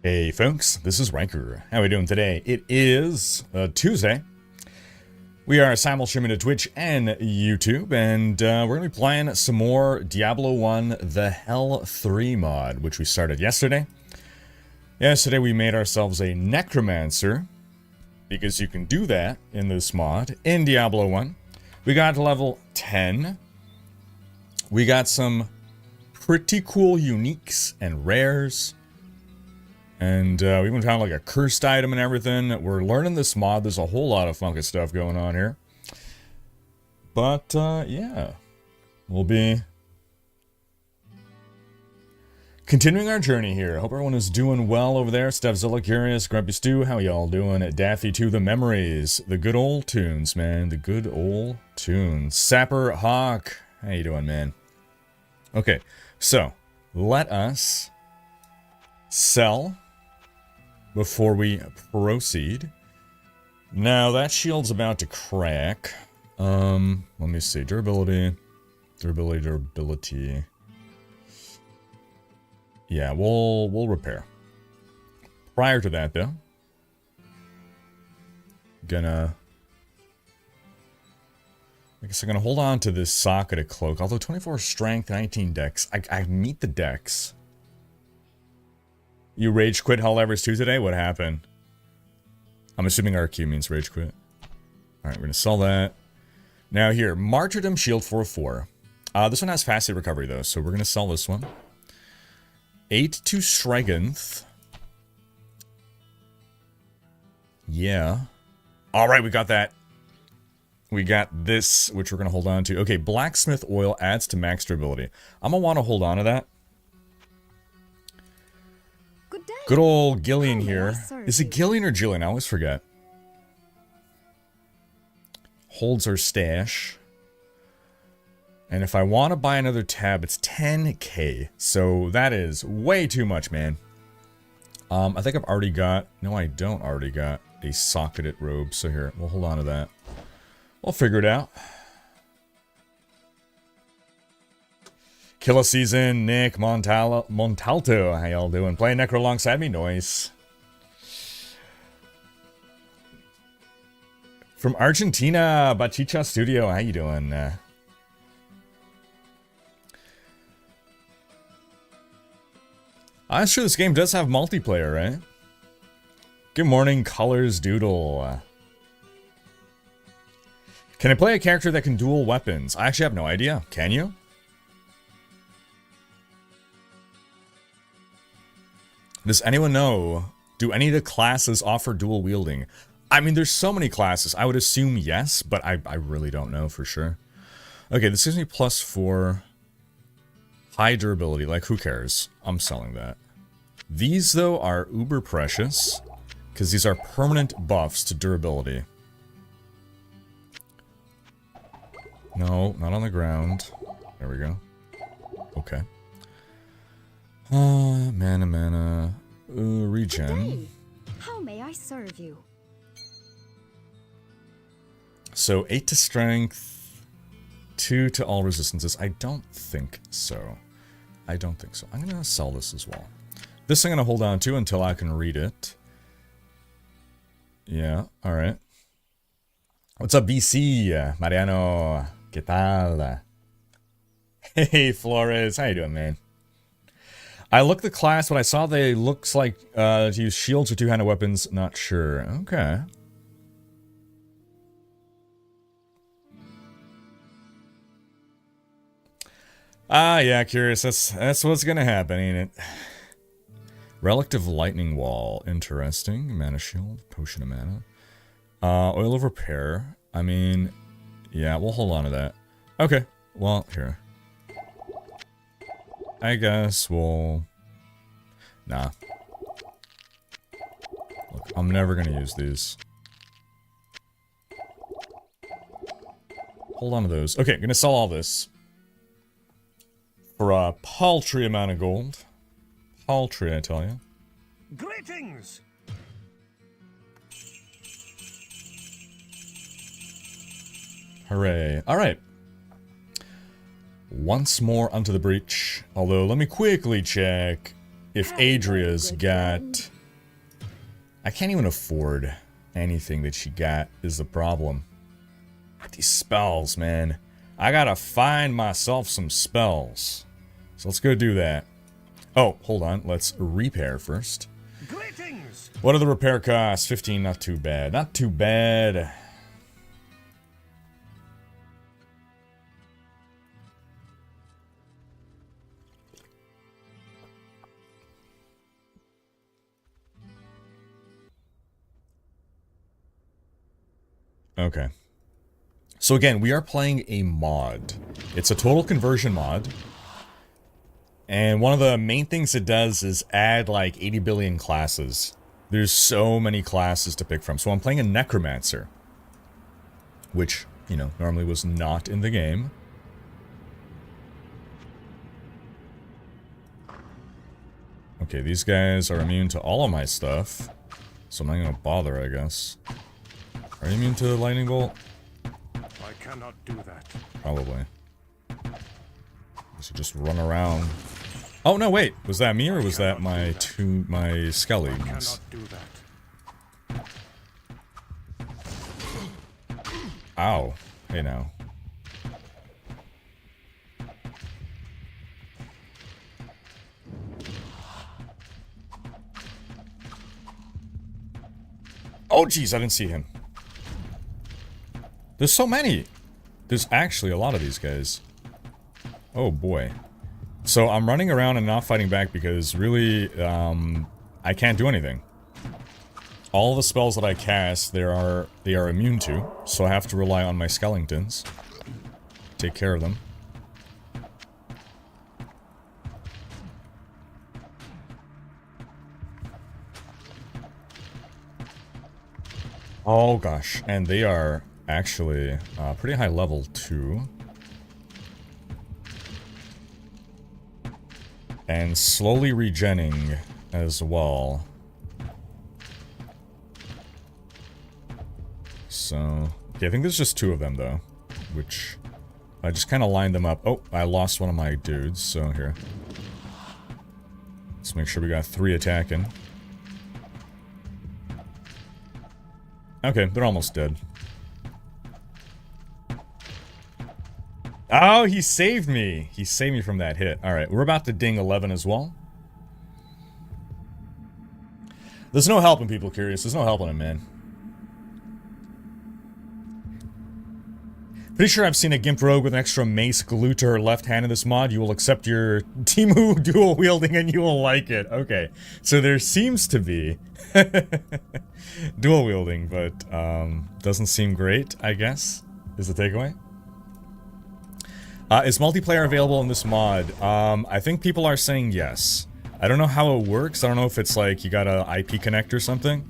Hey folks, this is Riker. How are we doing today? It is Tuesday. We are simul-streaming to Twitch and YouTube, and we're going to be playing some more Diablo 1 The Hell 3 mod, which we started yesterday. Yesterday we made ourselves a Necromancer, because you can do that in this mod, in Diablo 1. We got to level 10. We got some pretty cool uniques and rares. And we even found like a cursed item and everything. We're learning this mod. There's a whole lot of funky stuff going on here. But yeah, we'll be continuing our journey here. Hope everyone is doing well over there. Stevzilla, Curious, Grumpy Stew, how y'all doing? Daffy to the memories. The good old tunes, man. The good old tunes. Sapper Hawk, how you doing, man? Okay, so let us sell before we proceed. Now that shield's about to crack. Let me see. Durability. Yeah, we'll repair. Prior to that though, I guess I'm gonna hold on to this socketed cloak. Although 24 strength, 19 dex. I meet the dex. You rage quit Helldivers 2 today? What happened? I'm assuming RQ means rage quit. Alright, we're gonna sell that. Now here, Martyrdom Shield 4-4. This one has fast hit recovery though, so we're gonna sell this one. 8 to Strength. Yeah. Alright, we got that. We got this, which we're gonna hold on to. Okay, Blacksmith Oil adds to max durability. I'm gonna want to hold on to that. Good old Gillian here. Is it Gillian or Jillian? I always forget. Holds her stash. And if I want to buy another tab, it's 10k. So that is way too much, man. I think I've already got... No, I don't already got a socketed robe. So here, we'll hold on to that. We'll figure it out. Killa Season, Nick, Montalto, how y'all doing? Playing Necro alongside me? Noise. From Argentina, Bachicha Studio, how you doing? I'm sure this game does have multiplayer, right? Good morning, Colors Doodle. Can I play a character that can dual weapons? I actually have no idea. Can you? Does anyone know? Do any of the classes offer dual wielding? I mean, there's so many classes. I would assume yes, but I really don't know for sure. Okay, this gives me +4 high durability. Like, who cares? I'm selling that. These, though, are uber precious because these are permanent buffs to durability. No, not on the ground. There we go. Okay. Mana. Regen. How may I serve you? So 8 to strength, 2 to all resistances. I don't think so. I'm gonna sell this as well. This I'm gonna hold on to until I can read it. Yeah, alright. What's up, BC? Mariano, ¿qué tal? Hey, Flores, how you doing, man? I looked the class, but I saw they looks like to use shields or two-handed weapons. Not sure. Okay. Yeah, Curious. That's what's gonna happen, ain't it? Relic of Lightning Wall. Interesting. Mana Shield. Potion of Mana. Oil of Repair. I mean, yeah, we'll hold on to that. Okay. Well, here. I guess we'll... Nah. Look, I'm never gonna use these. Hold on to those. Okay, gonna sell all this. For a paltry amount of gold. Paltry, I tell you. Greetings! Hooray. Alright. once more onto the breach. Although, let me quickly check if Adria's got... I can't even afford anything that she got is the problem. These spells, man. I gotta find myself some spells. So let's go do that. Oh, hold on. Let's repair first. Greetings. What are the repair costs? 15, not too bad. Not too bad. Okay. So again, we are playing a mod. It's a total conversion mod. And one of the main things it does is add like 80 billion classes. There's so many classes to pick from. So I'm playing a Necromancer. Which, you know, normally was not in the game. Okay, these guys are immune to all of my stuff. So I'm not gonna bother, I guess. Are you immune to the lightning bolt? I cannot do that. Probably. So just run around. Oh no, wait. Was that me or was that my skellies? I cannot do that. Ow. Hey now. Oh jeez, I didn't see him. There's so many. There's actually a lot of these guys. Oh boy. So I'm running around and not fighting back because really, I can't do anything. All the spells that I cast, they are immune to, so I have to rely on my skeletons. Take care of them. Oh gosh, and they are actually pretty high level too. And slowly regenning as well. So, okay, I think there's just two of them though, which I just kind of lined them up. Oh, I lost one of my dudes, so here. Let's make sure we got 3 attacking. Okay, they're almost dead. Oh, he saved me. He saved me from that hit. Alright, we're about to ding 11 as well. There's no helping people curious. There's no helping him, man. Pretty sure I've seen a Gimp Rogue with an extra mace glued to her left hand in this mod. You will accept your Timu dual wielding and you will like it. Okay, so there seems to be dual wielding, but doesn't seem great, I guess, is the takeaway. Is multiplayer available in this mod? I think people are saying yes. I don't know how it works. I don't know if it's like you got a IP connect or something.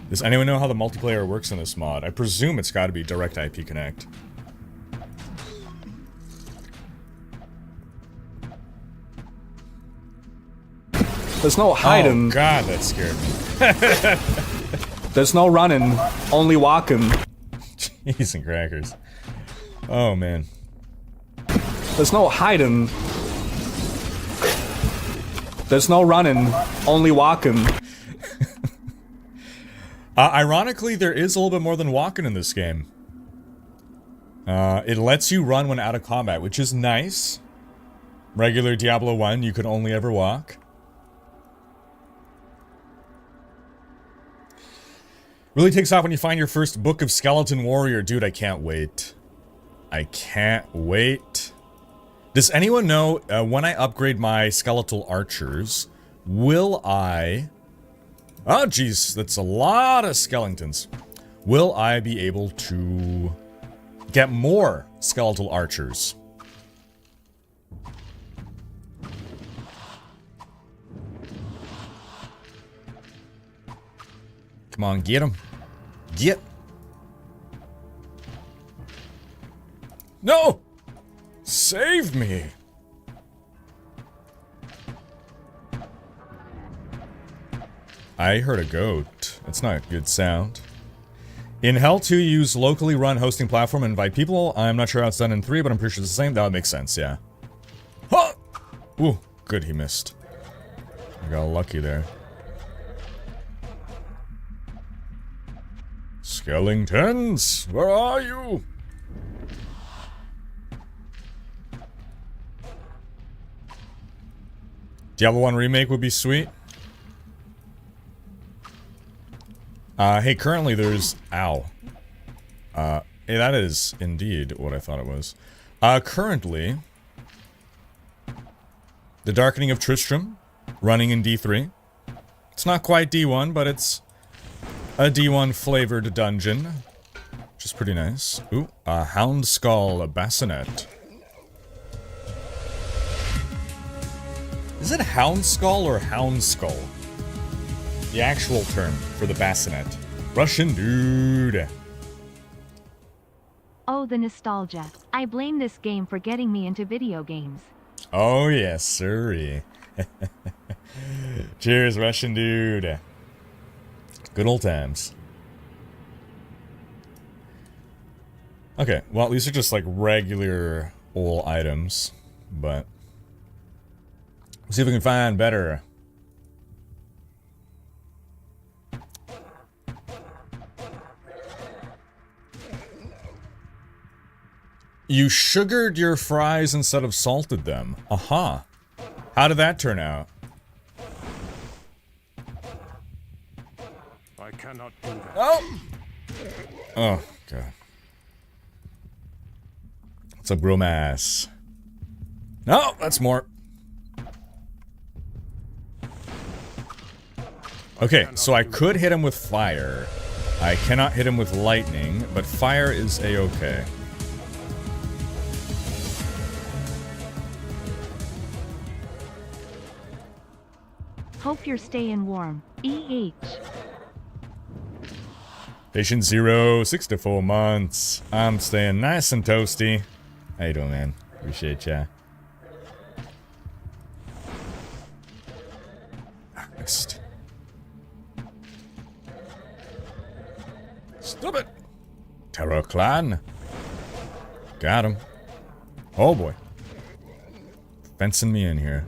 Does anyone know how the multiplayer works in this mod? I presume it's got to be direct IP connect. There's no hiding. Oh god, that scared me. There's no running, only walking. Cheese and crackers. Oh man. There's no hiding. There's no running, only walking. Ironically, there is a little bit more than walking in this game. It lets you run when out of combat, which is nice. Regular Diablo 1, you could only ever walk. Really takes off when you find your first book of Skeleton Warrior. Dude, I can't wait. I can't wait. Does anyone know, when I upgrade my skeletal archers, will I... Oh, jeez, that's a lot of skeletons. Will I be able to get more skeletal archers? Come on, get him. Get. No! Save me! I heard a goat. That's not a good sound. In Hell 2, you use locally run hosting platform and invite people. I'm not sure how it's done in 3, but I'm pretty sure it's the same. That would make sense, yeah. Huh! Ooh, good, he missed. I got lucky there. Skeletons, where are you? Diablo 1 remake would be sweet. Hey, currently there's... Ow. Hey, that is indeed what I thought it was. Currently... The Darkening of Tristram, running in D3. It's not quite D1, but it's a D1 flavored dungeon, which is pretty nice. Ooh, a Hound Skull Bassinet. Is it Hound Skull or Hound Skull? The actual term for the bassinet. Russian dude. Oh, the nostalgia. I blame this game for getting me into video games. Oh, yes, sirree. Cheers, Russian dude. Good old times. Okay, well, these are just like regular old items, but let's see if we can find better. You sugared your fries instead of salted them. Aha. How did that turn out? I cannot do that. Oh! Oh, God. What's up, Bromass? No, that's more. Okay, so I could hit him with fire. I cannot hit him with lightning, but fire is a-okay. Hope you're staying warm. EH. Patient 0, 6 to 4 months. I'm staying nice and toasty. How you doing, man? Appreciate ya. Missed. Stop it! Terror Clan. Got him. Oh boy. Fencing me in here.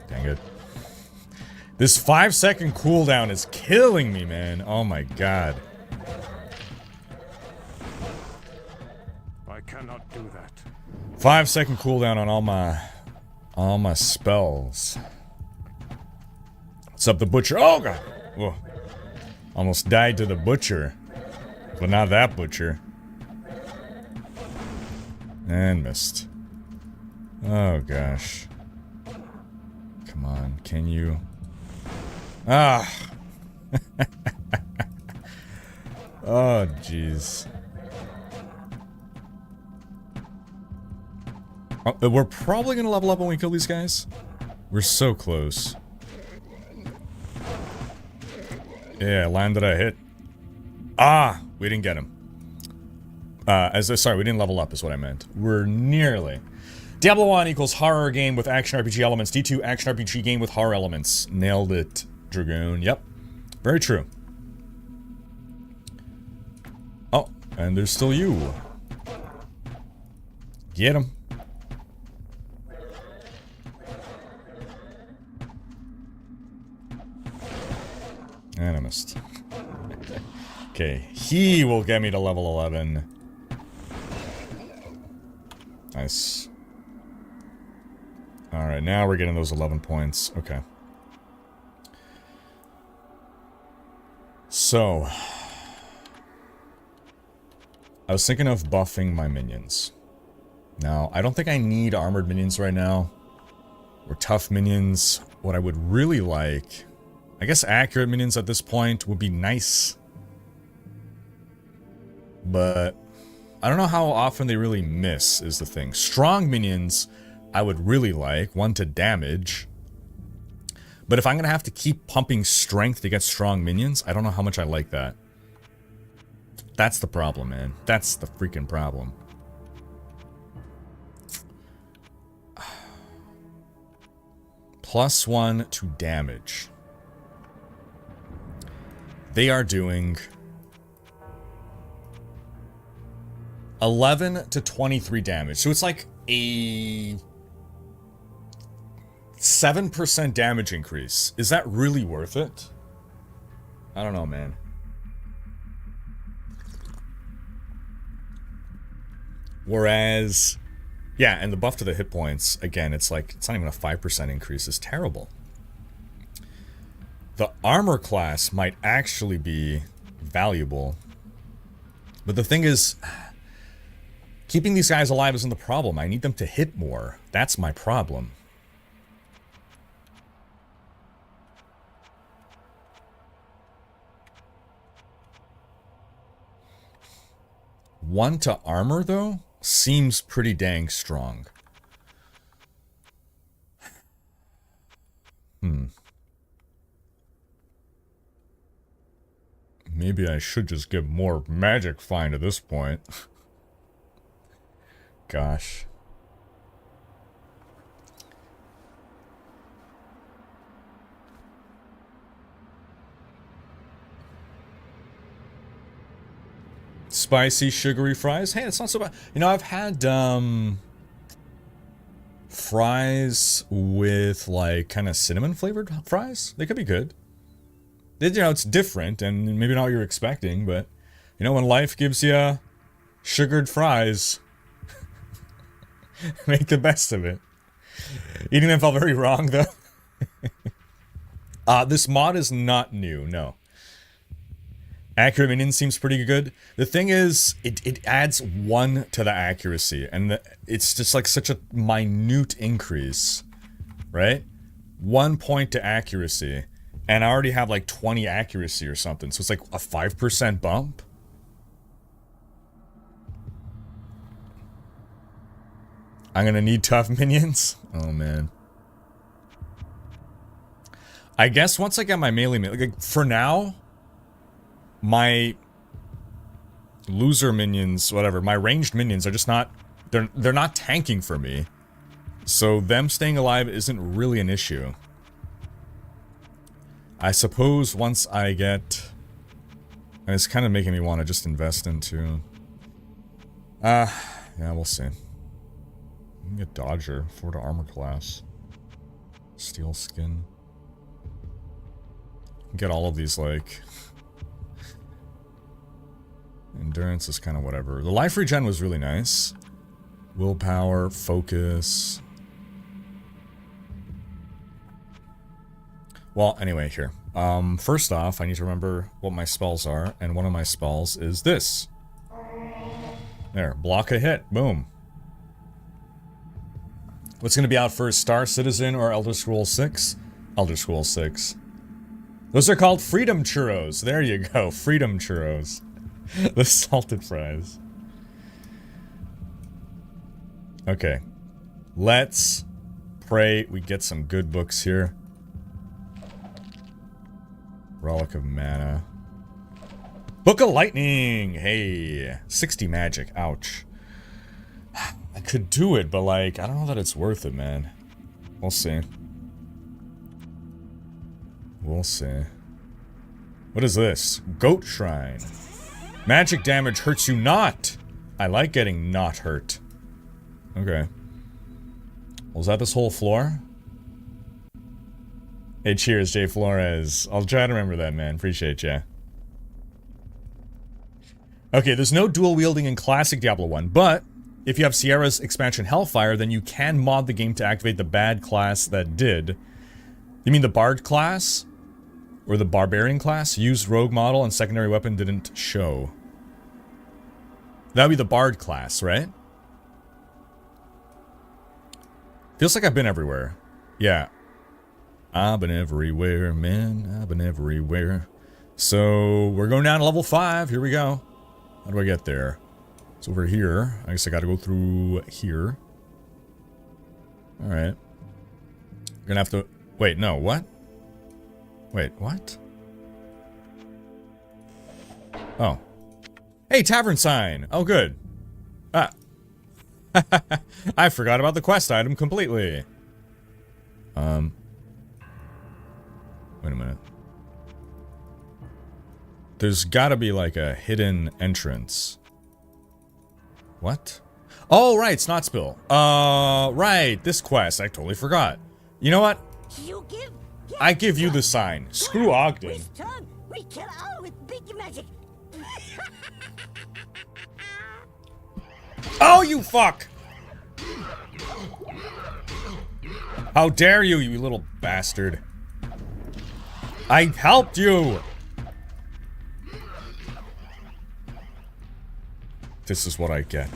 Dang it. This 5-second cooldown is killing me, man. Oh my god. I cannot do that. 5-second cooldown on all my spells. What's up, the butcher? Oh god. Whoa. Almost died to the butcher. But not that butcher. And missed. Oh gosh. Come on, can you? Ah! Oh, jeez. Oh, we're probably gonna level up when we kill these guys. We're so close. Yeah, landed a hit. Ah! We didn't get him. Sorry, we didn't level up is what I meant. We're nearly. Diablo 1 equals horror game with action RPG elements. D2 action RPG game with horror elements. Nailed it, Dragoon. Yep. Very true. Oh, and there's still you. Get him. And I missed. Okay, he will get me to level 11. Nice. Alright, now we're getting those 11 points. Okay. So. I was thinking of buffing my minions. Now, I don't think I need armored minions right now. Or tough minions. What I would really like... I guess accurate minions at this point would be nice. But... I don't know how often they really miss, is the thing. Strong minions... I would really like, 1 to damage. But if I'm gonna have to keep pumping strength to get strong minions, I don't know how much I like that. That's the problem, man. That's the freaking problem. +1 to damage. They are doing 11 to 23 damage. So it's like a 7% damage increase. Is that really worth it? I don't know, man. Whereas, yeah, and the buff to the hit points, again, it's like, it's not even a 5% increase. It's terrible. The armor class might actually be valuable. But the thing is, keeping these guys alive isn't the problem. I need them to hit more. That's my problem. One to armor, though, seems pretty dang strong. Maybe I should just give more magic find at this point. Gosh. Spicy, sugary fries. Hey, it's not so bad. You know, I've had fries with like kind of cinnamon flavored fries. They could be good. You know, it's different and maybe not what you're expecting, but you know, when life gives you sugared fries, make the best of it. Eating them felt very wrong, though. This mod is not new, no. Accurate minion seems pretty good. The thing is, it adds 1 to the accuracy, and it's just like such a minute increase, right? 1 point to accuracy, and I already have like 20 accuracy or something, so it's like a 5% bump. I'm gonna need tough minions? Oh, man. I guess once I get my melee, like, for now, my loser minions, whatever, my ranged minions are just not, they're not tanking for me. So them staying alive isn't really an issue. I suppose once I get, and it's kind of making me want to just invest into, yeah, we'll see. I can get Dodger, 4 to armor class. Steel skin. Get all of these, like, endurance is kind of whatever. The life regen was really nice. Willpower, focus. Well, anyway, here. First off, I need to remember what my spells are, and one of my spells is this. There, block a hit. Boom. What's going to be out first, Star Citizen or Elder Scrolls 6? Elder Scrolls 6. Those are called Freedom Churros. There you go, Freedom Churros. The salted fries. Okay. Let's pray we get some good books here. Relic of Mana. Book of Lightning! Hey. 60 magic. Ouch. I could do it, but like, I don't know that it's worth it, man. We'll see. We'll see. What is this? Goat Shrine. Magic damage hurts you not! I like getting not hurt. Okay. Well, is that this whole floor? Hey, cheers, Jay Flores. I'll try to remember that, man. Appreciate ya. Okay, there's no dual wielding in classic Diablo 1, but if you have Sierra's expansion Hellfire, then you can mod the game to activate the bad class that did. You mean the Bard class? Or the Barbarian class? Used rogue model and secondary weapon didn't show. That would be the Bard class, right? Feels like I've been everywhere. Yeah. I've been everywhere, man. I've been everywhere. So, we're going down to level 5. Here we go. How do I get there? It's over here. I guess I gotta go through here. Alright. Gonna have to... Wait, no, what? Wait, what? Oh. Hey, tavern sign! Oh, good. Ah. I forgot about the quest item completely. Wait a minute. There's gotta be like a hidden entrance. What? Oh, right, Snot Spill. Right, this quest. I totally forgot. You know what? I give you the sign. Screw Ogden. We kill all with big magic. Oh, you fuck! How dare you, you little bastard. I helped you! This is what I get.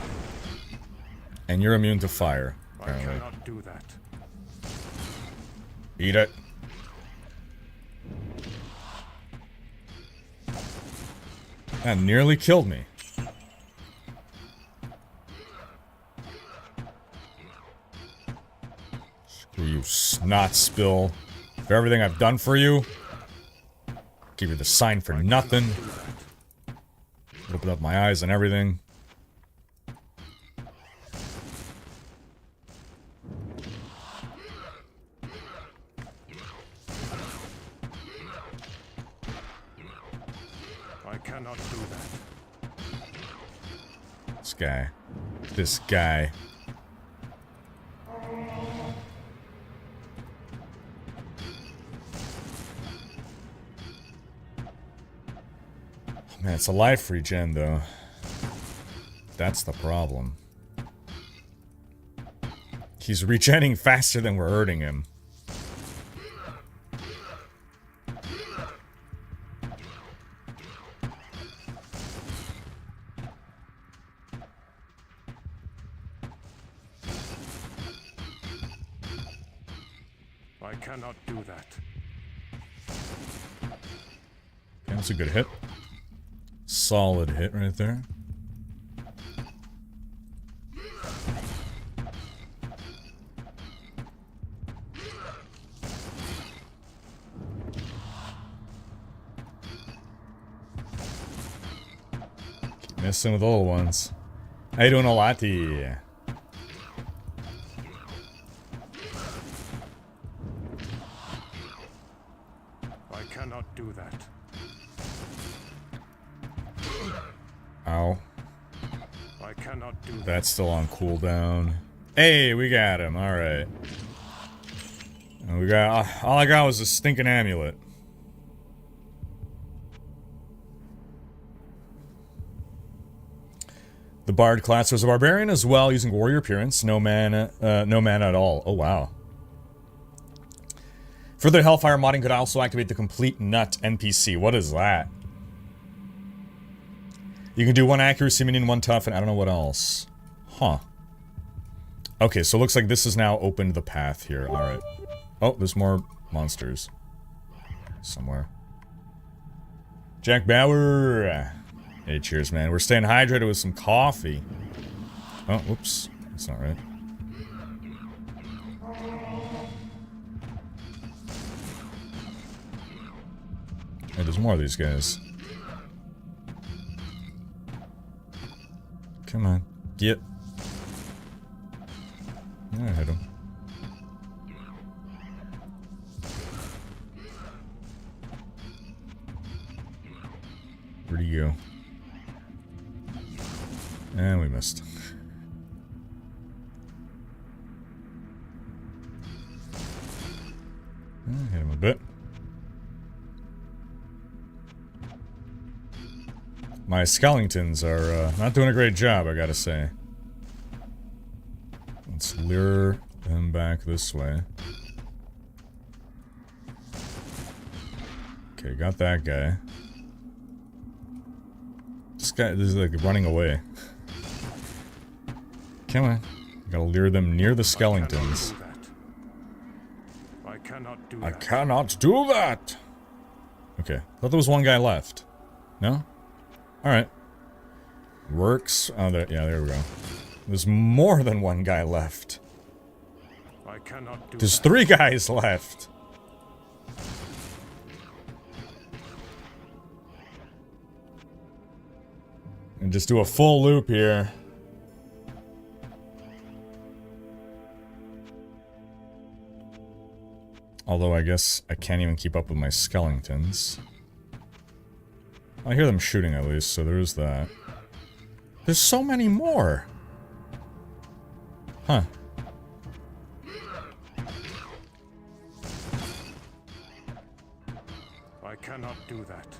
And you're immune to fire, apparently. I cannot do that. Eat it. That nearly killed me. Screw you, Snot Spill. For everything I've done for you. Give you the sign for nothing. Open up my eyes and everything. I cannot do that. This guy. This guy. Man, it's a life regen, though. That's the problem. He's regenning faster than we're hurting him. I cannot do that. Okay, that's a good hit. Solid hit right there. Keep missing with the little ones. How you doing, Olati? I cannot do that. Ow. I cannot do that. That's still on cooldown. Hey, we got him. Alright. And we got... all I got was a stinking amulet. The Bard class was a barbarian as well, using warrior appearance. No mana at all. Oh, wow. Further Hellfire modding could also activate the Complete Nut NPC. What is that? You can do 1 accuracy, meaning 1 tough, and I don't know what else. Huh. Okay, so it looks like this has now opened the path here. Alright. Oh, there's more monsters. Somewhere. Jack Bauer! Hey, cheers, man. We're staying hydrated with some coffee. Oh, whoops. That's not right. Hey, there's more of these guys. Come on. Get. Yeah, I hit him. Where'd he go? And we missed. Hit him a bit. My skeletons are not doing a great job, I gotta say. Let's lure them back this way. Okay, got that guy. This guy is like running away. Come on. Gotta lure them near the skeletons. I cannot do I that. cannot do that! Okay, thought there was one guy left. No? Alright. Works. Oh, there, yeah, there we go. There's more than one guy left. I cannot do There's that. 3 guys left. And just do a full loop here. Although I guess I can't even keep up with my skeletons. I hear them shooting at least, so there's that. There's so many more! Huh. I cannot do that.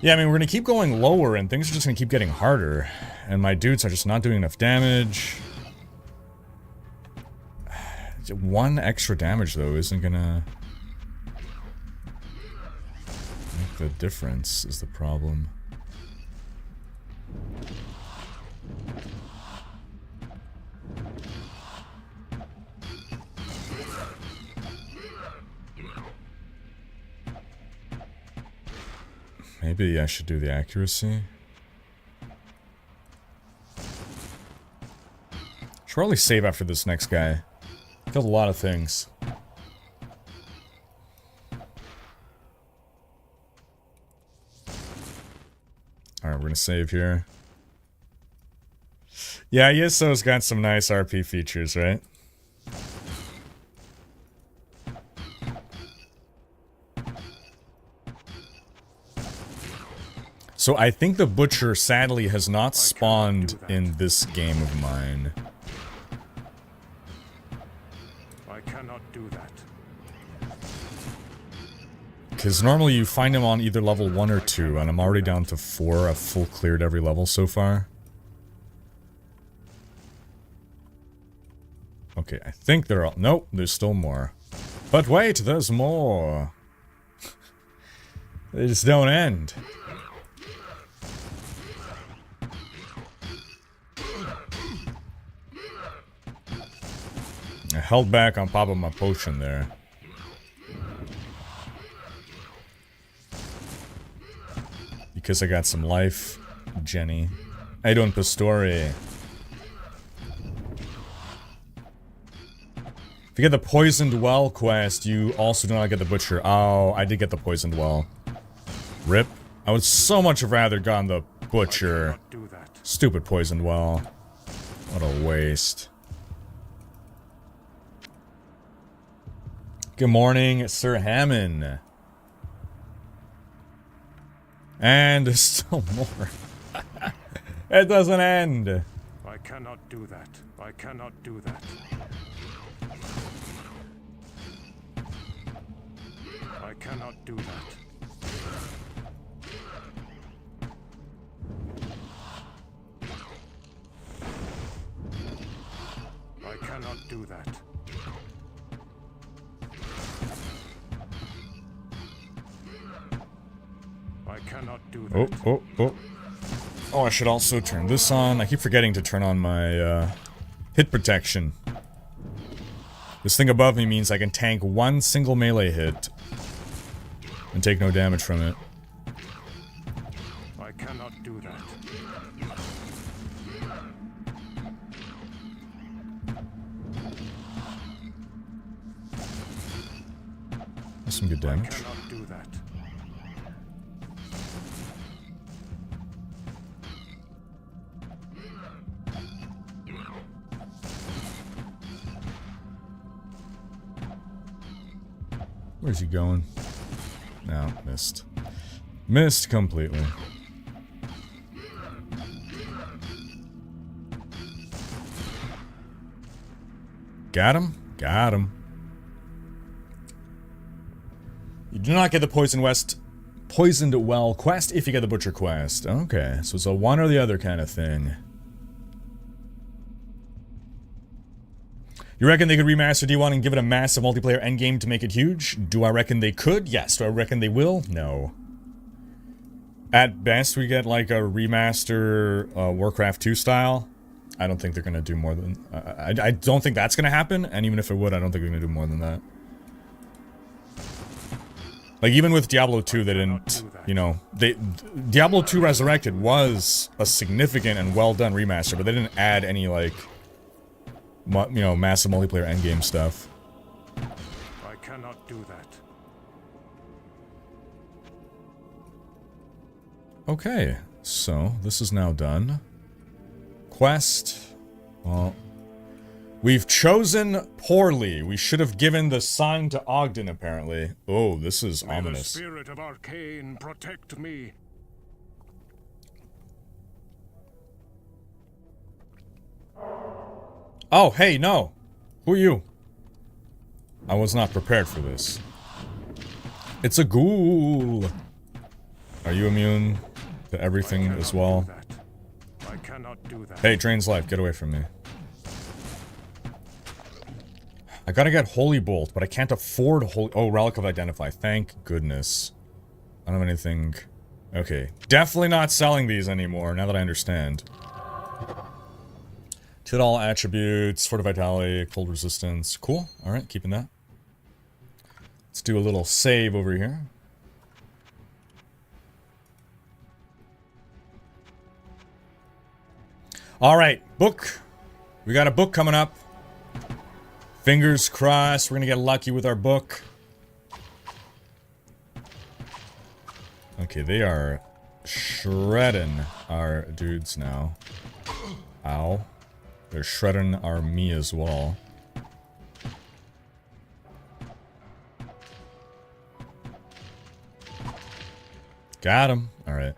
Yeah, I mean, we're gonna keep going lower, and things are just gonna keep getting harder. And my dudes are just not doing enough damage. One extra damage, though, isn't gonna make the difference, is the problem. Maybe I should do the accuracy. Should probably save after this next guy. Killed a lot of things. Alright, we're gonna save here. Yeah, Yisso's got some nice RP features, right? So I think the Butcher sadly has not spawned in this game of mine. I cannot do that. Because normally you find him on either level 1 or 2, and I'm already down to 4. I've full cleared every level so far. Okay, I think they're all... Nope, there's still more. But wait, there's more! They just don't end. I held back on popping my potion there. Because I got some life, Jenny. How you doing, Pastori? If you get the Poisoned Well quest, you also do not get the Butcher. Oh, I did get the Poisoned Well. RIP. I would so much have rather gone the Butcher. Do that. Stupid Poisoned Well. What a waste. Good morning, Sir Hammond. And there's still more. It doesn't end. I cannot do that. I cannot do that. I cannot do that. I cannot do that. I cannot do that. Oh, I should also turn this on. I keep forgetting to turn on my, hit protection. This thing above me means I can tank one single melee hit and take no damage from it. I cannot do that. That's some good damage. I cannot do that. Where's he going? No, missed. Missed completely. Got him? Got him. You do not get the Poisoned Well quest if you get the Butcher quest. Okay, so it's a one or the other kind of thing. You reckon they could remaster D1 and give it a massive multiplayer endgame to make it huge? Do I reckon they could? Yes. Do I reckon they will? No. At best, we get like a remaster Warcraft 2 style. I don't think they're gonna do more than... I don't think that's gonna happen, and even if it would, I don't think they're gonna do more than that. Like, even with Diablo 2, they didn't, you know... Diablo 2 Resurrected was a significant and well-done remaster, but they didn't add any, like... you know, massive multiplayer endgame stuff. I cannot do that. Okay. So, this is now done. Quest. Well, we've chosen poorly. We should have given the sign to Ogden, apparently. Oh, this is May ominous. the spirit of Arcane protect me. Oh, hey, no. Who are you? I was not prepared for this. It's a ghoul. Are you immune to everything as well? I cannot do that. Hey, drains life, get away from me. I gotta get Holy Bolt, but I can't afford Holy... Oh, Relic of Identify. Thank goodness. I don't have anything... Okay. Definitely not selling these anymore, now that I understand. Hit all attributes, Fort of Vitality, Cold Resistance. Cool. Alright, keeping that. Let's do a little save over here. Alright, book. We got a book coming up. Fingers crossed, we're gonna get lucky with our book. Okay, they are shredding our dudes now. Ow. They're shredding our me as well. Got him. Alright.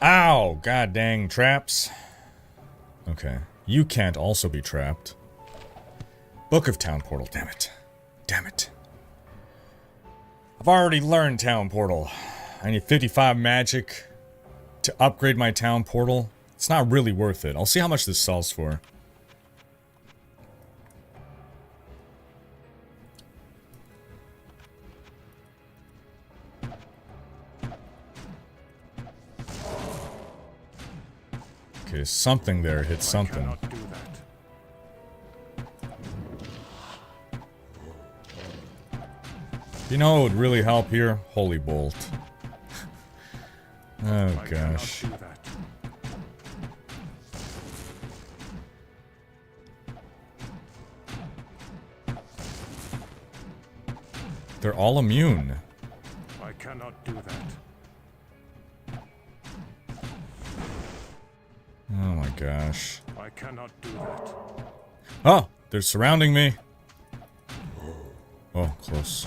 Ow! God dang traps. Okay. You can't also be trapped. Book of Town Portal. Damn it. Damn it. I've already learned Town Portal. I need 55 magic to upgrade my Town Portal. It's not really worth it. I'll see how much this sells for. Okay, something there hit something. I cannot do that. You know what would really help here? Holy Bolt. Oh I gosh. cannot do that. They're all immune. I cannot do that. Oh my gosh. I cannot do that. Oh, they're surrounding me. Oh, close.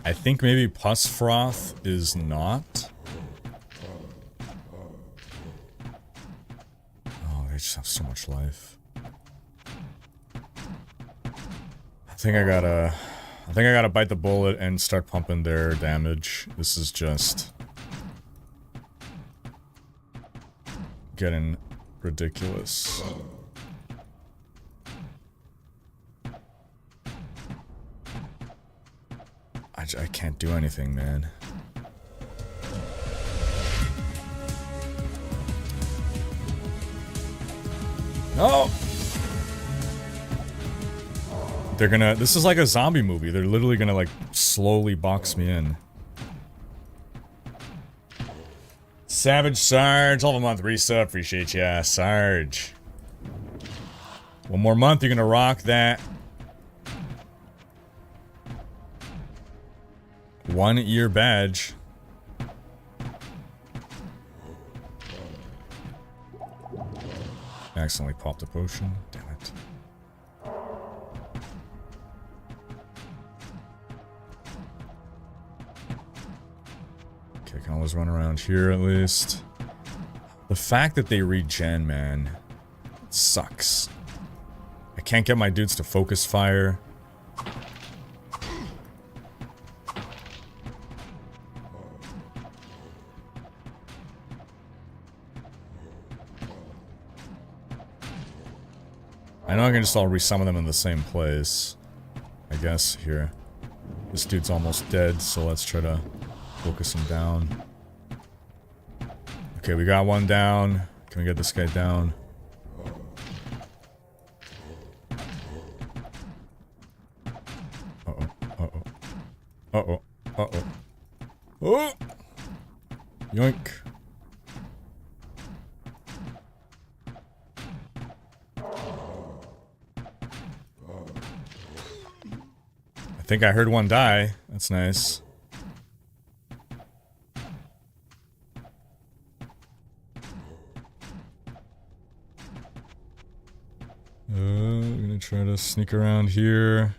I think maybe Pus Froth is not. Oh, they just have so much life. I think I gotta bite the bullet and start pumping their damage. This is just getting ridiculous. I can't do anything, man. No! They're gonna... This is like a zombie movie. They're literally gonna, like, slowly box me in. Savage Sarge, all of a month resub. Appreciate ya, Sarge. One more month, you're gonna rock that. 1 year badge. Accidentally popped a potion. Damn it. Okay, I can always run around here at least. The fact that they regen, man, sucks. I can't get my dudes to focus fire. I know I can just all resummon them in the same place. I guess here. This dude's almost dead, so let's try to focus him down. Okay, we got one down. Can we get this guy down? Uh-oh. Uh-oh. Uh-oh. Uh-oh. Oh! Yoink. think I heard one die. That's nice. I'm gonna try to sneak around here.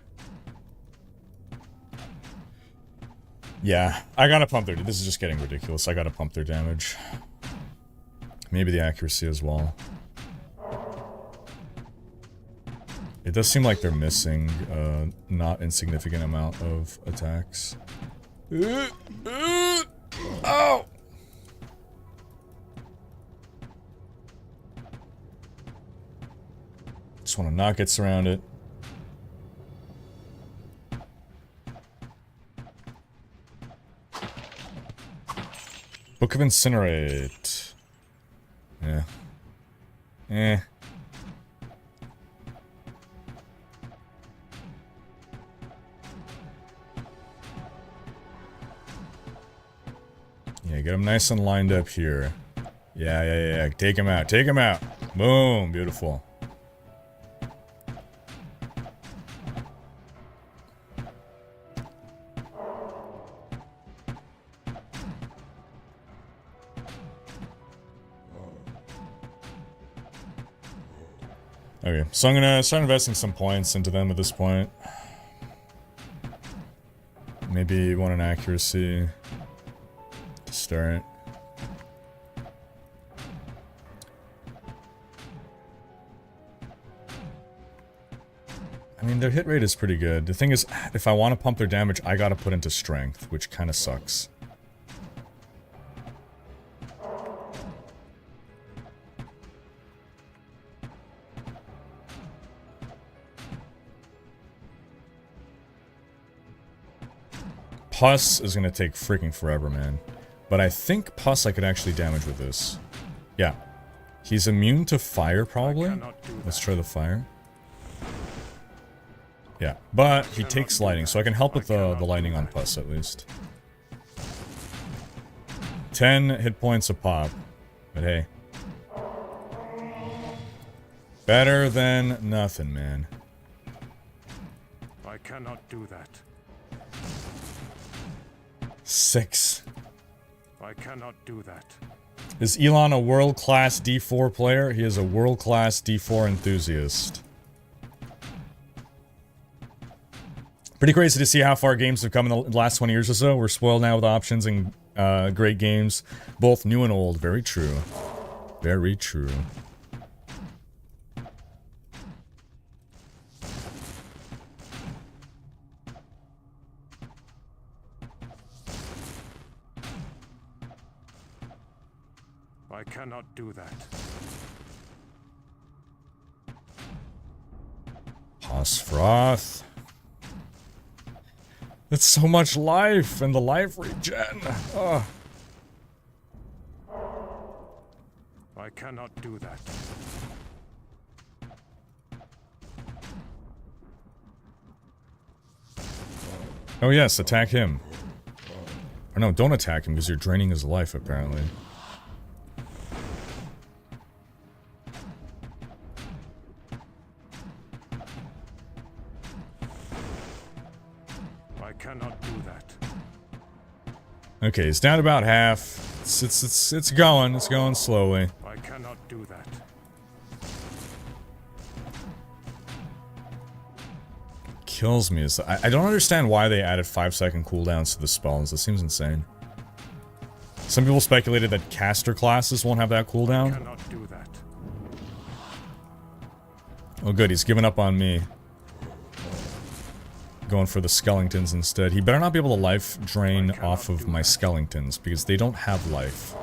Yeah, I gotta pump their... This is just getting ridiculous. I gotta pump their damage. Maybe the accuracy as well. It does seem like they're missing a not insignificant amount of attacks. Oh! Just want to not get surrounded. Book of Incinerate. Yeah. Eh. Yeah, get him nice and lined up here. Yeah. Take him out. Take him out. Boom. Beautiful. Okay, so I'm gonna start investing some points into them at this point. Maybe want an accuracy to start. I mean, their hit rate is pretty good. The thing is, if I want to pump their damage, I gotta put into strength, which kind of sucks. Pus is gonna take freaking forever, man. But I think Pus I could actually damage with this. Yeah. He's immune to fire, probably. Let's try the fire. Yeah, but he takes lightning, so I can help with the lightning on Pus, at least. 10 hit points a pop. But hey. Better than nothing, man. I cannot do that. 6. I cannot do that. Is Elon a world-class D4 player? He is a world-class D4 enthusiast. Pretty crazy to see how far games have come in the last 20 years or so. We're spoiled now with options and great games, both new and old. Very true. Very true. I cannot do that. Hossfroth. It's so much life and the life regen. Ugh. I cannot do that. Oh yes, attack him. Or no, don't attack him because you're draining his life, apparently. I cannot do that. Okay, it's down about half. It's going. It's going slowly. I cannot do that. Kills me is I don't understand why they added 5-second cooldowns to the spells. That seems insane. Some people speculated that caster classes won't have that I cooldown. cannot do that. Oh good, he's given up on me. Going for the skeletons instead. He better not be able to life drain off of my skeletons because they don't have life.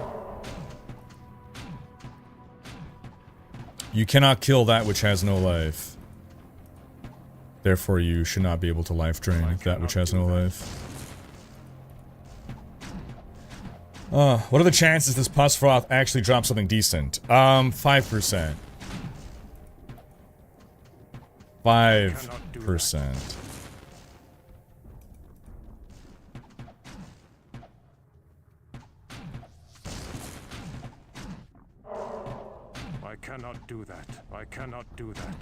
You cannot kill that which has no life. Therefore, you should not be able to life drain that which has no life. What are the chances this Pusfroth actually drops something decent? 5%. 5%. I cannot do that. I cannot do that.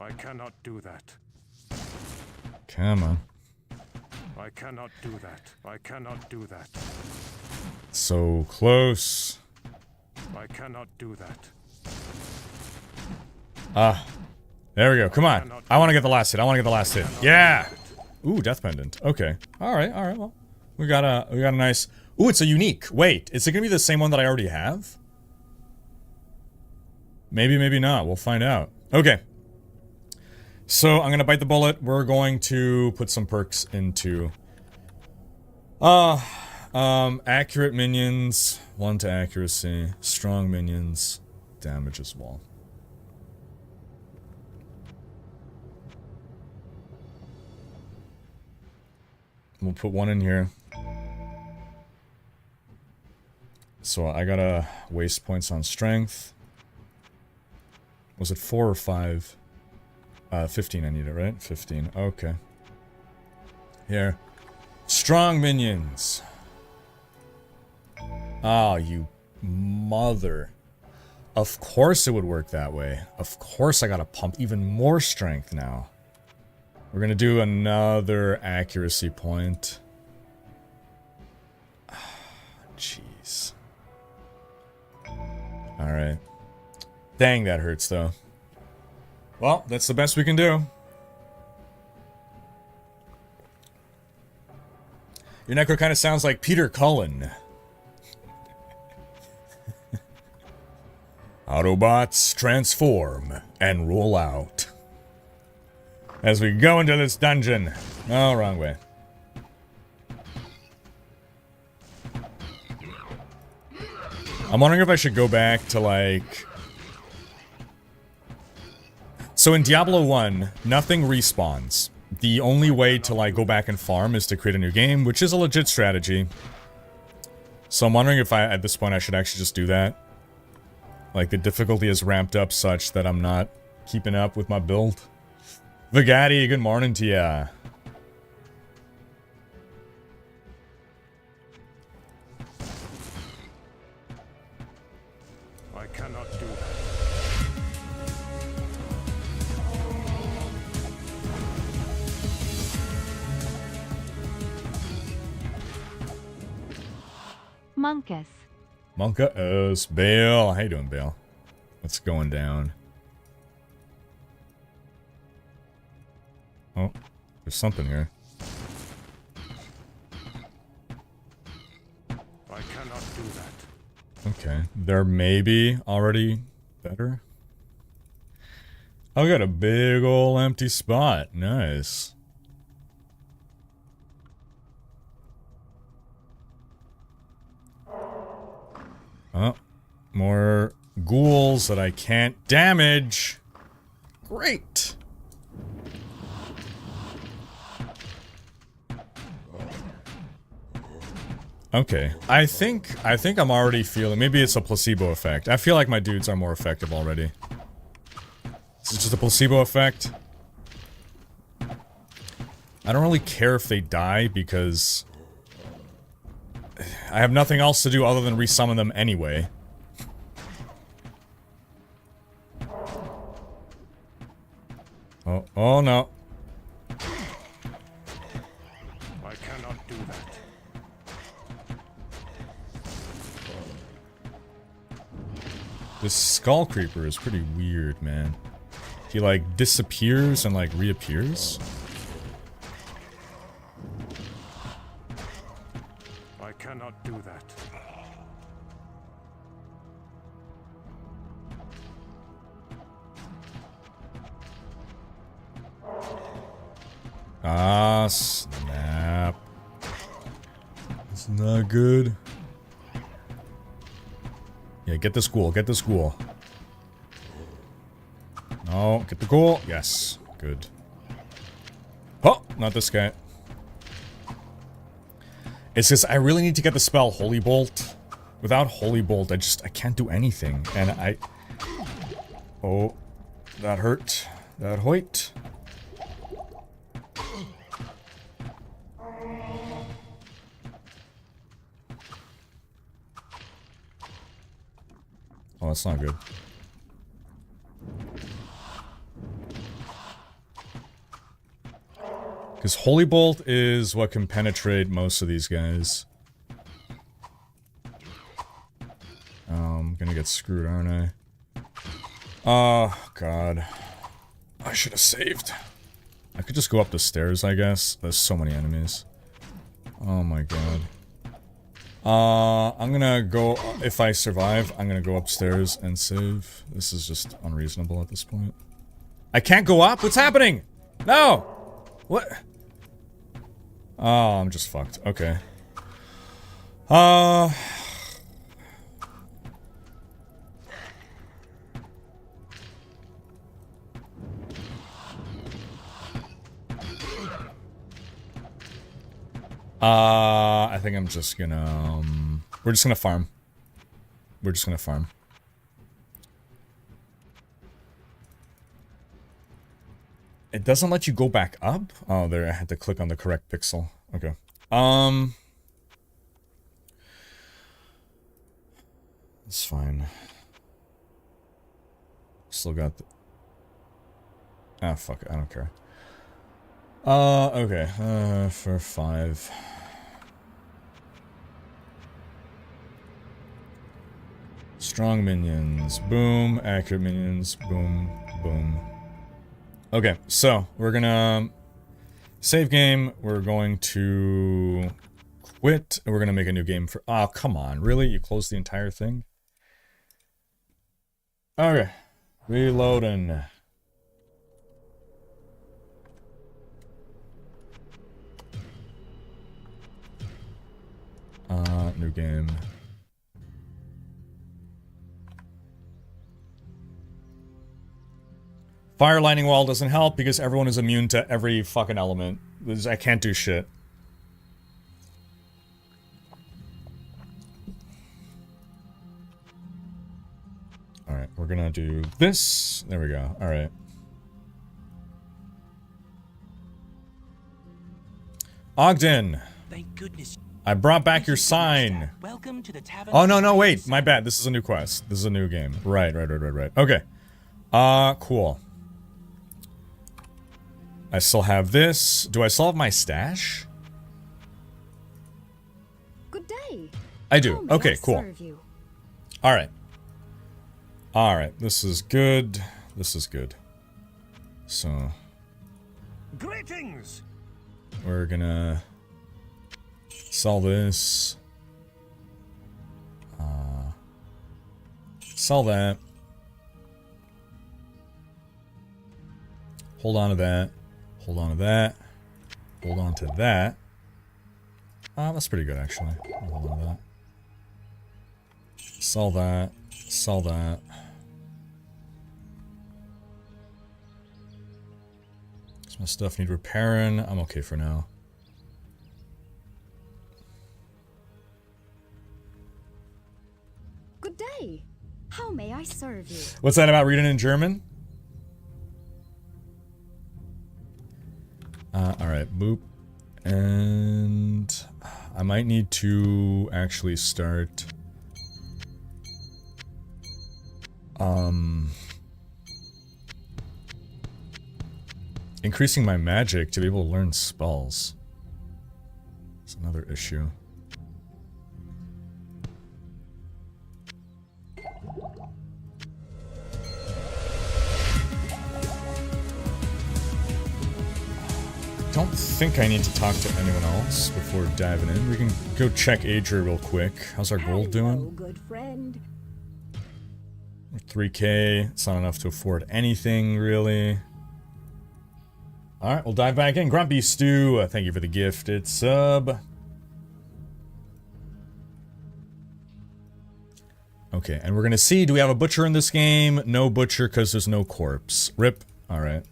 I cannot do that. Come on. I cannot do that. I cannot do that. So close. I cannot do that. There we go. Come on. I want to get the last hit. I want to get the last hit. Yeah. Ooh, Death Pendant. Okay. All right. All right. Well, we got a nice. Ooh, it's a unique. Wait, is it gonna be the same one that I already have? Maybe, maybe not. We'll find out. Okay. So I'm gonna bite the bullet. We're going to put some perks into. Accurate minions, 1 to accuracy, strong minions, damage as well. We'll put 1 in here. So I gotta waste points on strength. Was it 4 or 5? 15 I need it, right? 15, okay. Here. Strong minions. Oh, you mother. Of course it would work that way. Of course I gotta pump even more strength now. We're gonna do another accuracy point. Jeez. Alright. Dang, that hurts though. Well, that's the best we can do. Your Necro kind of sounds like Peter Cullen. Autobots, transform and roll out. As we go into this dungeon. Oh, wrong way. I'm wondering if I should go back to, like... So in Diablo 1, nothing respawns. The only way to, like, go back and farm is to create a new game, which is a legit strategy. So I'm wondering if at this point, I should actually just do that. Like, the difficulty is ramped up such that I'm not keeping up with my build. Vagatti, good morning to ya. I cannot do that. Monkus. Monka-os. Bale. How you doing, Bale? What's going down? Oh, there's something here. I cannot do that. Okay. There may be already better. Oh, we got a big ol' empty spot. Nice. Oh, more ghouls that I can't damage. Great. Okay, I think I'm already feeling, maybe it's a placebo effect. I feel like my dudes are more effective already. Is it just a placebo effect? I don't really care if they die because I have nothing else to do other than resummon them anyway. Oh no. I cannot do that. This Skull Creeper is pretty weird, man. He, like, disappears and, like, reappears. I cannot do that. Ah, snap. It's not good. Yeah, get this ghoul, get this ghoul. No, get the ghoul. Yes, good. Oh, not this guy. It's just, I really need to get the spell Holy Bolt. Without Holy Bolt, I can't do anything. And oh, that hurt. That hoit. Oh, that's not good. Because Holy Bolt is what can penetrate most of these guys. I'm gonna get screwed, aren't I? Oh, God. I should have saved. I could just go up the stairs, I guess. There's so many enemies. Oh my God. I'm gonna go, if I survive, I'm gonna go upstairs and save. This is just unreasonable at this point. I can't go up? What's happening? No! What? Oh, I'm just fucked. Okay. I think I'm just gonna, we're just gonna farm. We're just gonna farm. It doesn't let you go back up? Oh, there, I had to click on the correct pixel. Okay. It's fine. Still got the... Ah, fuck it, I don't care. Okay, for 5. Strong minions, boom. Accurate minions, boom, boom. Okay, so, we're gonna... Save game, we're going to... Quit, and we're gonna make a new game for... Oh, come on, really? You closed the entire thing? Okay. Reloading. New game. Fire lightning wall doesn't help because everyone is immune to every fucking element. I can't do shit. Alright, we're gonna do this. There we go. Alright. Ogden! Thank goodness. I brought back your sign. Welcome to the tavern. Oh, no, wait. My bad. This is a new quest. This is a new game. Right. Okay. Cool. I still have this. Do I still have my stash? Good day. I do. How may Okay, I cool. serve you? Alright. Alright. This is good. This is good. So. Greetings! We're gonna... sell this. Sell that. Hold on to that. Hold on to that. Hold on to that. That's pretty good, actually. Hold on to that. Sell that. Sell that. Does my stuff need repairing? I'm okay for now. Good day. How may I serve you? What's that about reading in German? Alright, boop. And I might need to actually start increasing my magic to be able to learn spells. It's another issue. Don't think I need to talk to anyone else before diving in. We can go check Adria real quick. How's our gold doing? Good friend. 3k. It's not enough to afford anything, really. Alright, we'll dive back in. Grumpy Stew, thank you for the gifted sub. Okay, and we're gonna see, do we have a butcher in this game? No butcher, because there's no corpse. Rip. Alright.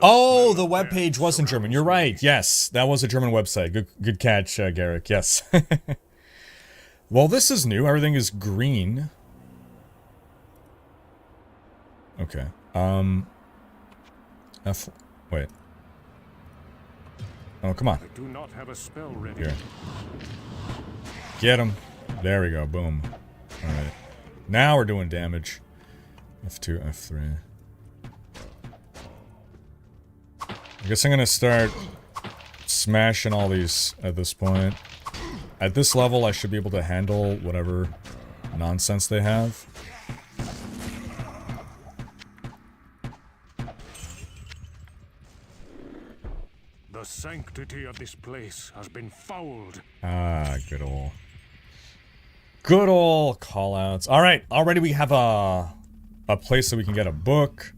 Oh, the webpage was in German. You're right. Yes, that was a German website. Good catch, Garrick. Yes. Well, this is new. Everything is green. Okay. Wait. Oh, come on. I do not have a spell ready. Here. Get him. There we go. Boom. Alright. Now we're doing damage. F2, F3. I guess I'm gonna start smashing all these at this point. At this level, I should be able to handle whatever nonsense they have. The sanctity of this place has been fouled. Ah, good old callouts. All right, already we have a place that we can get a book.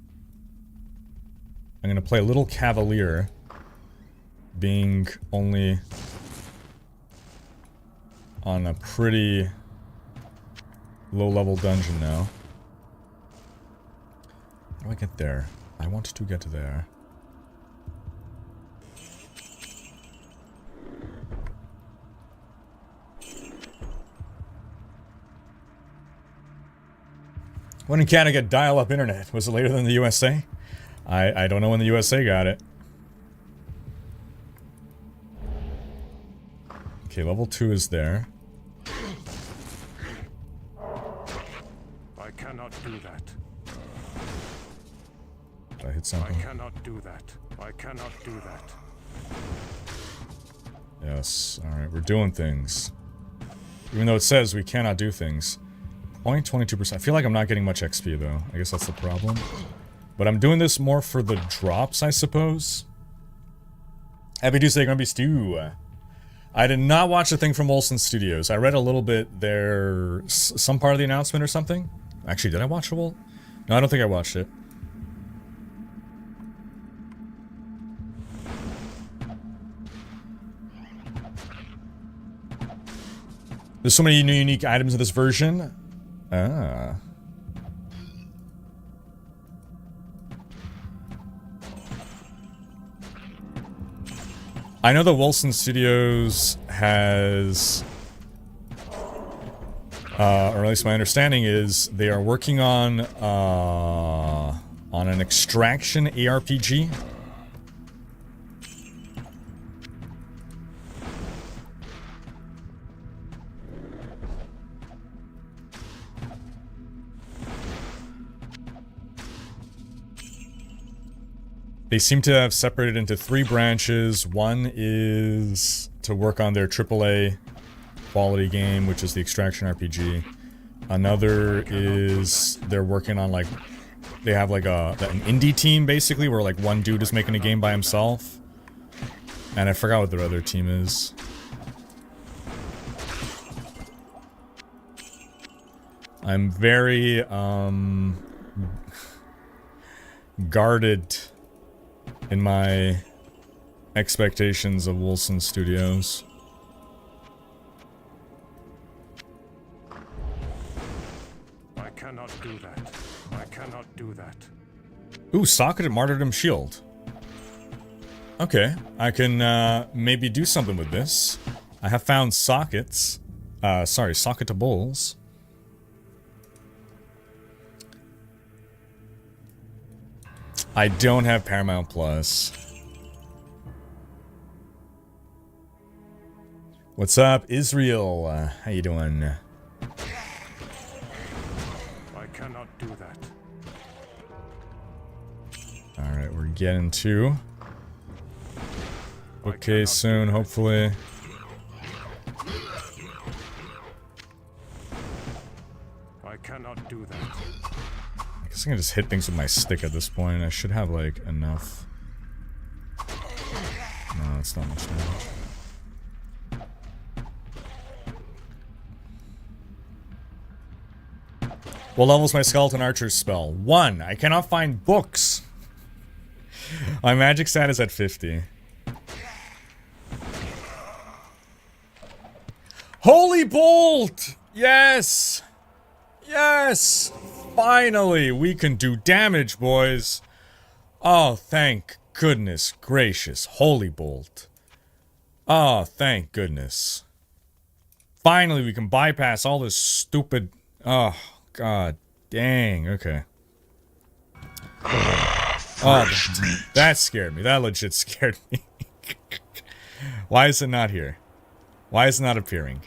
I'm gonna play Little Cavalier, being only on a pretty low-level dungeon now. How do I get there? I want to get there. When did Canada get dial-up internet? Was it later than the USA? I don't know when the USA got it. Okay, level 2 is there. I cannot do that. Did I hit something? I cannot do that. I cannot do that. Yes, alright, we're doing things. Even though it says we cannot do things. 0.22%. I feel like I'm not getting much XP though. I guess that's the problem. But I'm doing this more for the drops, I suppose. Happy Tuesday, Grumpy Stew. I did not watch the thing from Olsen Studios. I read a little bit there, some part of the announcement or something. Actually, did I watch it? No, I don't think I watched it. There's so many new unique items in this version. Ah. I know that Wilson Studios has, or at least my understanding is, they are working on an extraction ARPG. They seem to have separated into 3 branches. One is to work on their AAA quality game, which is the Extraction RPG. Another is they're working on, like, they have like an indie team basically, where like one dude is making a game by himself. And I forgot what their other team is. I'm very guarded in my expectations of Wilson Studios. I cannot do that. I cannot do that. Ooh, Socketed Martyrdom Shield. Okay, I can maybe do something with this. I have found sockets. Sorry, socketables. I don't have Paramount Plus. What's up, Israel? How you doing? I cannot do that. Alright, we're getting to bookcase soon, hopefully. I cannot do that. I guess I can just hit things with my stick at this point. I should have, like, enough. No, it's not much damage. What level's my Skeleton Archer's spell? 1. I cannot find books. My magic stat is at 50. Holy Bolt! Yes! Yes! Finally, we can do damage, boys. Oh, thank goodness gracious. Holy Bolt. Oh, thank goodness. Finally, we can bypass all this stupid... Oh, god dang. Okay. Oh, that scared me. That legit scared me. Why is it not here? Why is it not appearing?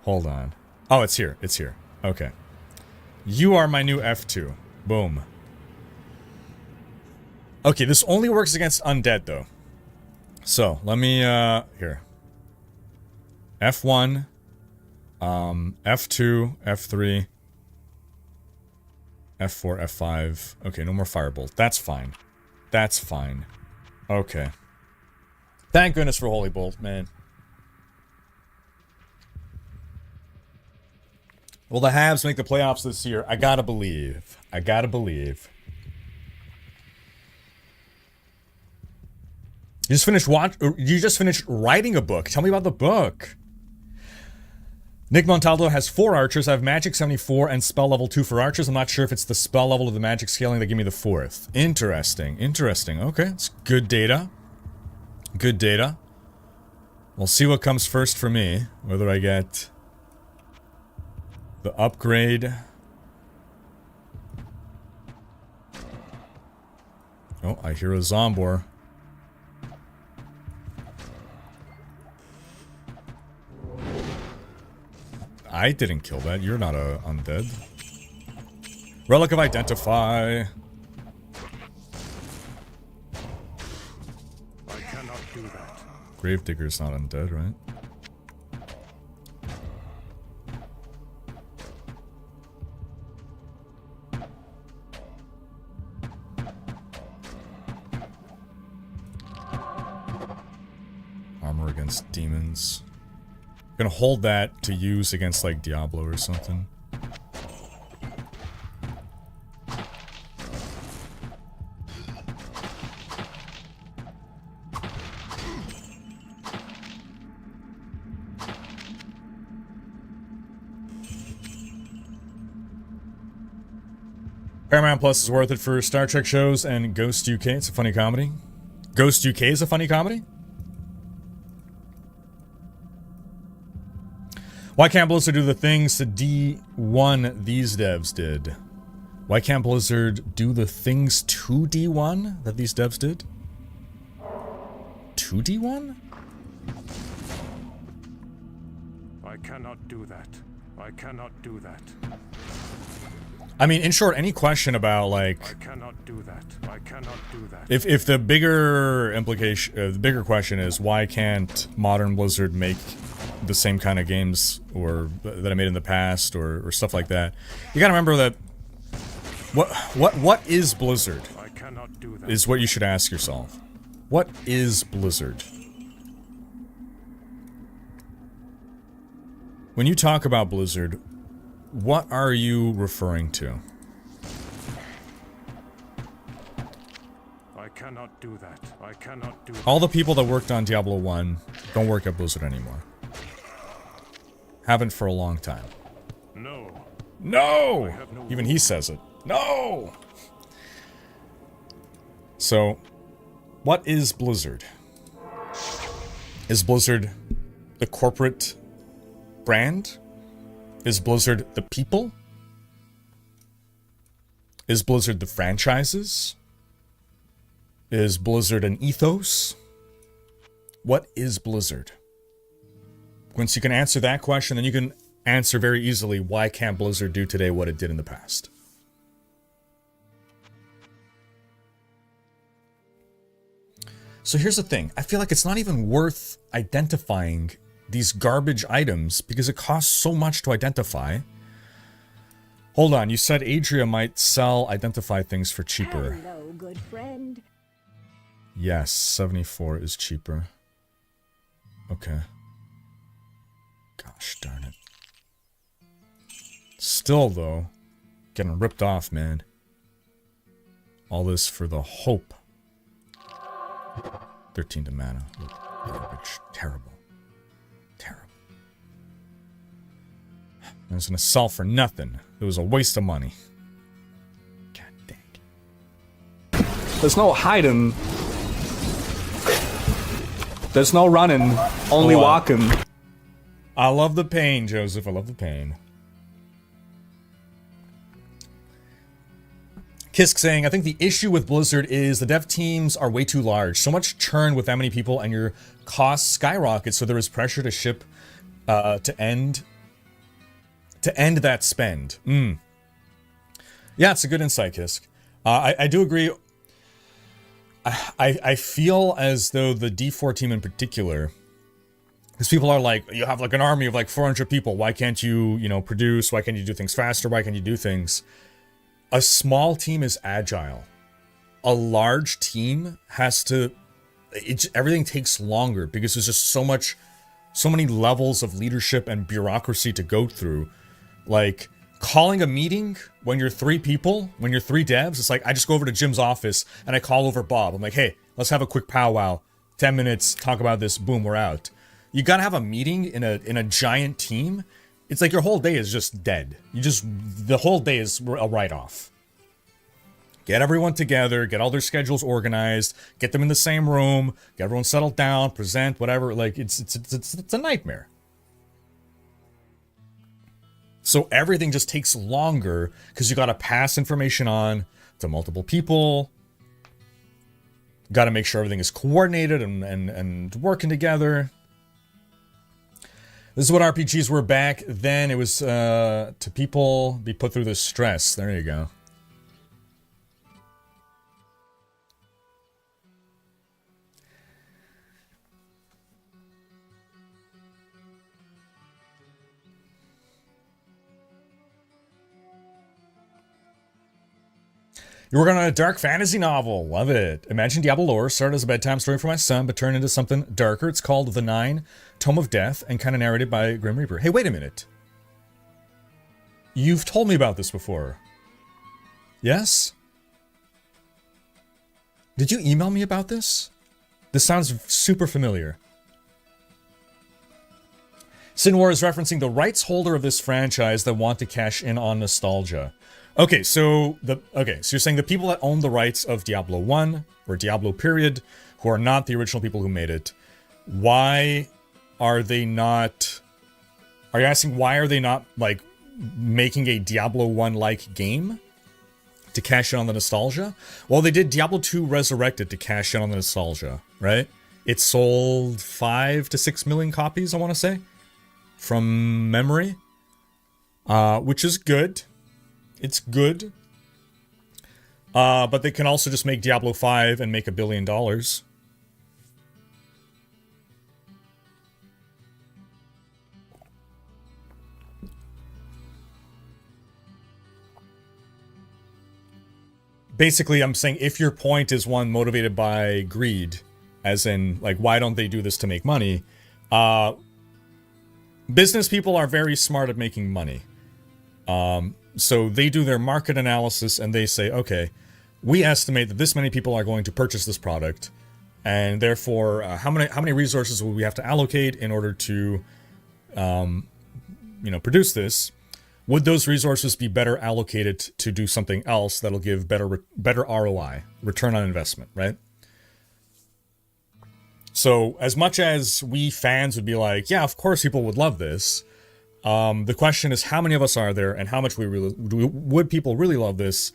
Hold on. Oh, it's here. It's here. Okay. You are my new F2. Boom. Okay, this only works against undead, though. So, let me, here. F1, F2, F3, F4, F5. Okay, no more firebolt. That's fine. That's fine. Okay. Thank goodness for Holy Bolt, man. Will the Habs make the playoffs this year? I gotta believe. I gotta believe. You just finished writing a book. Tell me about the book. Nick Montaldo has 4 archers. I have magic 74 and spell level 2 for archers. I'm not sure if it's the spell level or the magic scaling that give me the 4th. Interesting. Interesting. Okay, it's good data. Good data. We'll see what comes first for me. Whether I get the upgrade. Oh, I hear a Zombor. I didn't kill that. You're not a undead. Relic of Identify. I cannot do that. Gravedigger's not undead, right? Armor against demons. Gonna hold that to use against, like, Diablo or something. Paramount Plus is worth it for Star Trek shows and Ghost UK. It's a funny comedy. Ghost UK is a funny comedy? Why can't Blizzard do the things to D1 these devs did? Why can't Blizzard do the things to D1 that these devs did? To D1? I cannot do that. I cannot do that. I mean, in short, any question about, like... I cannot do that. I cannot do that. If the bigger implication... the bigger question is, why can't modern Blizzard make the same kind of games or that I made in the past or stuff like that? You gotta remember that... What is Blizzard? I cannot do that. Is what you should ask yourself. What is Blizzard? When you talk about Blizzard, what are you referring to? I cannot do that. I cannot do that. All the people that worked on Diablo 1 don't work at Blizzard anymore. Haven't for a long time. No. No! No Even he says it. No! So, what is Blizzard? Is Blizzard the corporate brand? Is Blizzard the people? Is Blizzard the franchises? Is Blizzard an ethos? What is Blizzard? Once you can answer that question, then you can answer very easily why can't Blizzard do today what it did in the past. So here's the thing. I feel like it's not even worth identifying these garbage items because it costs so much to identify. Hold on, you said Adria might sell identify things for cheaper. Hello, good friend. Yes, 74 is cheaper. Okay. Gosh darn it. Still, though, getting ripped off, man. All this for the hope. 13 to mana. Garbage. Terrible. Terrible. I was gonna sell for nothing. It was a waste of money. God dang. There's no hiding. There's no running. Only walking. I love the pain, Joseph. I love the pain. Kisk saying, I think the issue with Blizzard is the dev teams are way too large. So much churn with that many people and your costs skyrocket, so there is pressure to ship to end that spend. Yeah, it's a good insight, Kisk. I do agree. I feel as though the D4 team in particular, because people are like, you have like an army of like 400 people. Why can't you, produce? Why can't you do things faster? Why can't you do things? A small team is agile. A large team has to, everything takes longer because there's just so many levels of leadership and bureaucracy to go through. Like, calling a meeting when you're 3 people, when you're 3 devs, it's like, I just go over to Jim's office and I call over Bob. I'm like, hey, let's have a quick powwow. 10 minutes, talk about this, boom, we're out. You gotta have a meeting in a giant team. It's like your whole day is just dead. The whole day is a write-off. Get everyone together, get all their schedules organized, get them in the same room, get everyone settled down, present, whatever. Like, it's a nightmare. So everything just takes longer because you got to pass information on to multiple people. Got to make sure everything is coordinated and working together. This is what RPGs were back then. It was to people be put through this stress. There you go. You're working on a dark fantasy novel. Love it. Imagine Diablo lore started as a bedtime story for my son, but turned into something darker. It's called The Nine, Tome of Death, and kind of narrated by Grim Reaper. Hey, wait a minute. You've told me about this before. Yes? Did you email me about this? This sounds super familiar. Sinwar is referencing the rights holder of this franchise that want to cash in on nostalgia. Okay, so you're saying the people that own the rights of Diablo 1 or Diablo period, who are not the original people who made it, why are they not? Are you asking why are they not like making a Diablo 1 like game to cash in on the nostalgia? Well, they did Diablo 2 Resurrected to cash in on the nostalgia, right? It sold 5 to 6 million copies, I want to say, from memory, which is good. It's good. But they can also just make Diablo 5 and make $1 billion. Basically, I'm saying if your point is one motivated by greed, as in, like, why don't they do this to make money? Business people are very smart at making money. So they do their market analysis and they say, okay, we estimate that this many people are going to purchase this product, and therefore, how many resources will we have to allocate in order to, produce this? Would those resources be better allocated to do something else that'll give better ROI, return on investment, right? So as much as we fans would be like, yeah, of course people would love this. The question is, how many of us are there, and how much would people really love this?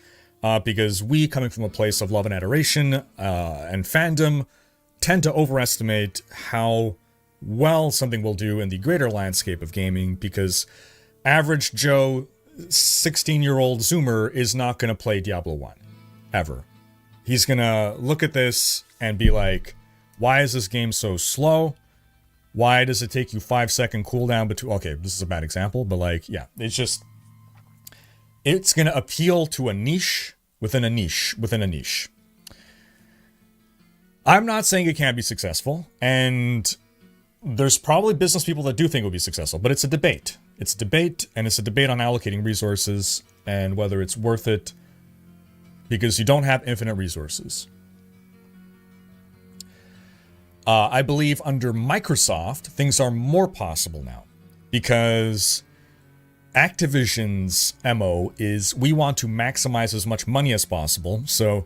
Because we, coming from a place of love and adoration and fandom, tend to overestimate how well something will do in the greater landscape of gaming, because average Joe, 16-year-old Zoomer, is not going to play Diablo 1, ever. He's going to look at this and be like, why is this game so slow? Why does it take you 5-second cooldown between... Okay, this is a bad example, but like, yeah, it's going to appeal to a niche within a niche within a niche. I'm not saying it can't be successful, and there's probably business people that do think it will be successful, but it's a debate. It's a debate, and it's a debate on allocating resources and whether it's worth it, because you don't have infinite resources. I believe under Microsoft, things are more possible now, because Activision's MO is we want to maximize as much money as possible, so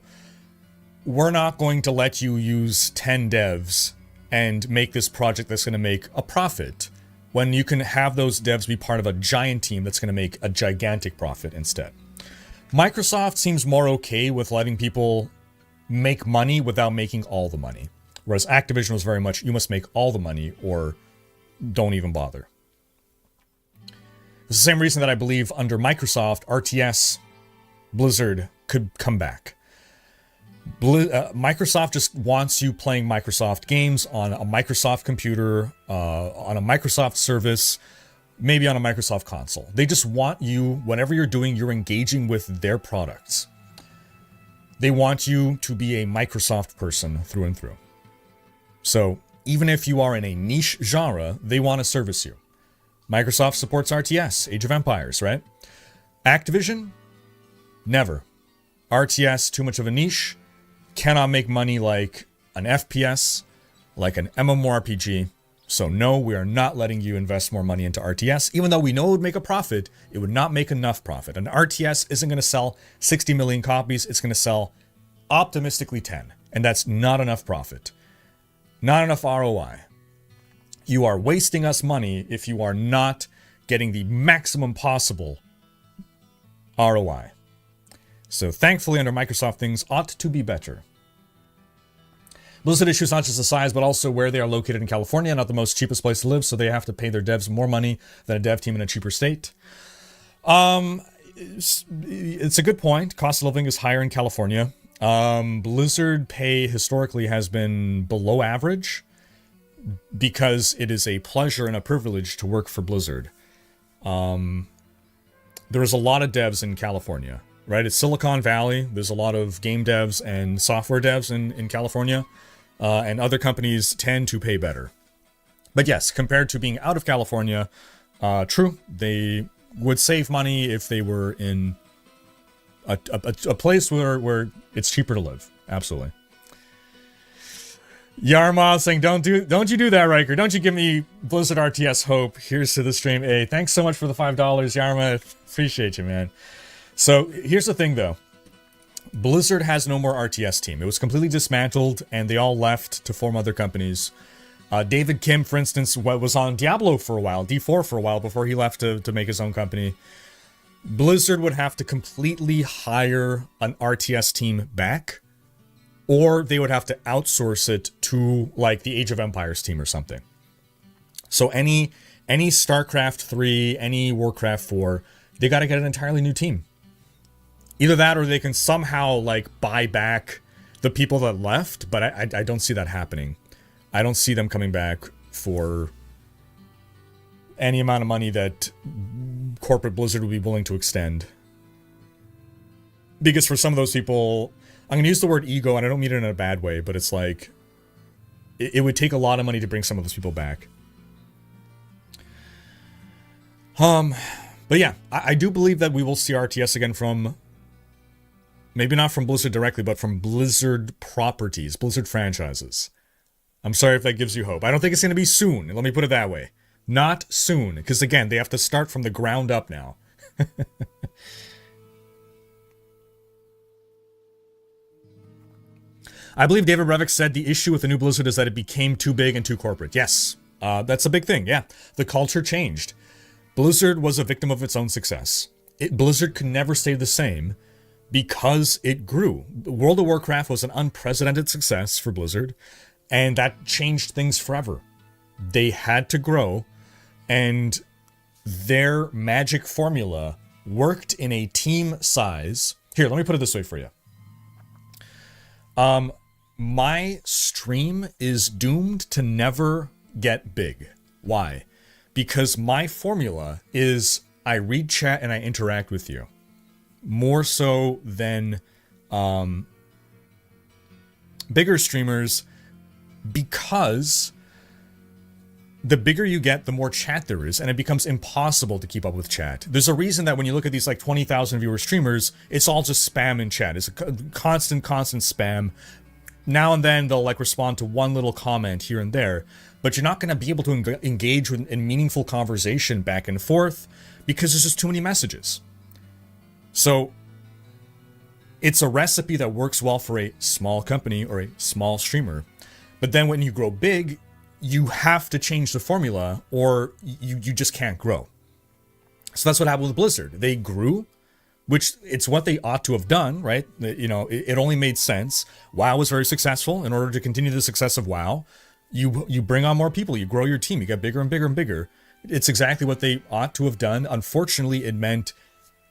we're not going to let you use 10 devs and make this project that's going to make a profit, when you can have those devs be part of a giant team that's going to make a gigantic profit instead. Microsoft seems more okay with letting people make money without making all the money. Whereas Activision was very much, you must make all the money or don't even bother. It's the same reason that I believe under Microsoft, RTS, Blizzard could come back. Microsoft just wants you playing Microsoft games on a Microsoft computer, on a Microsoft service, maybe on a Microsoft console. They just want you, whatever you're doing, you're engaging with their products. They want you to be a Microsoft person through and through. So even if you are in a niche genre, they want to service you. Microsoft supports RTS, Age of Empires, right? Activision? Never. RTS, too much of a niche. Cannot make money like an FPS, like an MMORPG. So no, we are not letting you invest more money into RTS. Even though we know it would make a profit, it would not make enough profit. An RTS isn't going to sell 60 million copies. It's going to sell optimistically 10. And that's not enough profit. Not enough ROI. You are wasting us money if you are not getting the maximum possible ROI. So thankfully, under Microsoft, things ought to be better. Blizzard issues not just the size, but also where they are located in California, not the most cheapest place to live, so they have to pay their devs more money than a dev team in a cheaper state. It's a good point. Cost of living is higher in California. Blizzard pay historically has been below average because it is a pleasure and a privilege to work for Blizzard. There's a lot of devs in California, right? It's Silicon Valley. There's a lot of game devs and software devs in California, and other companies tend to pay better. But yes, compared to being out of California, true, they would save money if they were in a place where it's cheaper to live. Absolutely. Yarma saying, don't you do that, Riker. Don't you give me Blizzard RTS hope. Here's to the stream. Hey, thanks so much for the $5, Yarma. Appreciate you, man. So here's the thing, though. Blizzard has no more RTS team. It was completely dismantled, and they all left to form other companies. David Kim, for instance, was on Diablo for a while, D4 for a while, before he left to make his own company. Blizzard would have to completely hire an RTS team back, or they would have to outsource it to, like, the Age of Empires team or something. So any StarCraft 3, any Warcraft 4, they got to get an entirely new team. Either that, or they can somehow, like, buy back the people that left, but I don't see that happening. I don't see them coming back for any amount of money that corporate Blizzard would be willing to extend. Because for some of those people, I'm going to use the word ego, and I don't mean it in a bad way, but it's like, it would take a lot of money to bring some of those people back. But yeah, I do believe that we will see RTS again from, maybe not from Blizzard directly, but from Blizzard properties, Blizzard franchises. I'm sorry if that gives you hope. I don't think it's going to be soon. Let me put it that way. Not soon, because again, they have to start from the ground up now. I believe David Revik said the issue with the new Blizzard is that it became too big and too corporate. Yes, that's a big thing, yeah. The culture changed. Blizzard was a victim of its own success. Blizzard could never stay the same because it grew. World of Warcraft was an unprecedented success for Blizzard, and that changed things forever. They had to grow, and their magic formula worked in a team size. Here, let me put it this way for you. My stream is doomed to never get big. Why? Because my formula is I read chat and I interact with you. More so than bigger streamers, because the bigger you get, the more chat there is, and it becomes impossible to keep up with chat. There's a reason that when you look at these like 20,000 viewer streamers, it's all just spam in chat. It's a constant spam. Now and then they'll like respond to one little comment here and there, but you're not going to be able to engage in meaningful conversation back and forth because there's just too many messages. So it's a recipe that works well for a small company or a small streamer. But then when you grow big, you have to change the formula or you just can't grow. So that's what happened with Blizzard. They grew, which it's what they ought to have done, right? You know, it only made sense. WoW was very successful. In order to continue the success of WoW, you bring on more people, you grow your team, you get bigger and bigger and bigger. It's exactly what they ought to have done. Unfortunately, it meant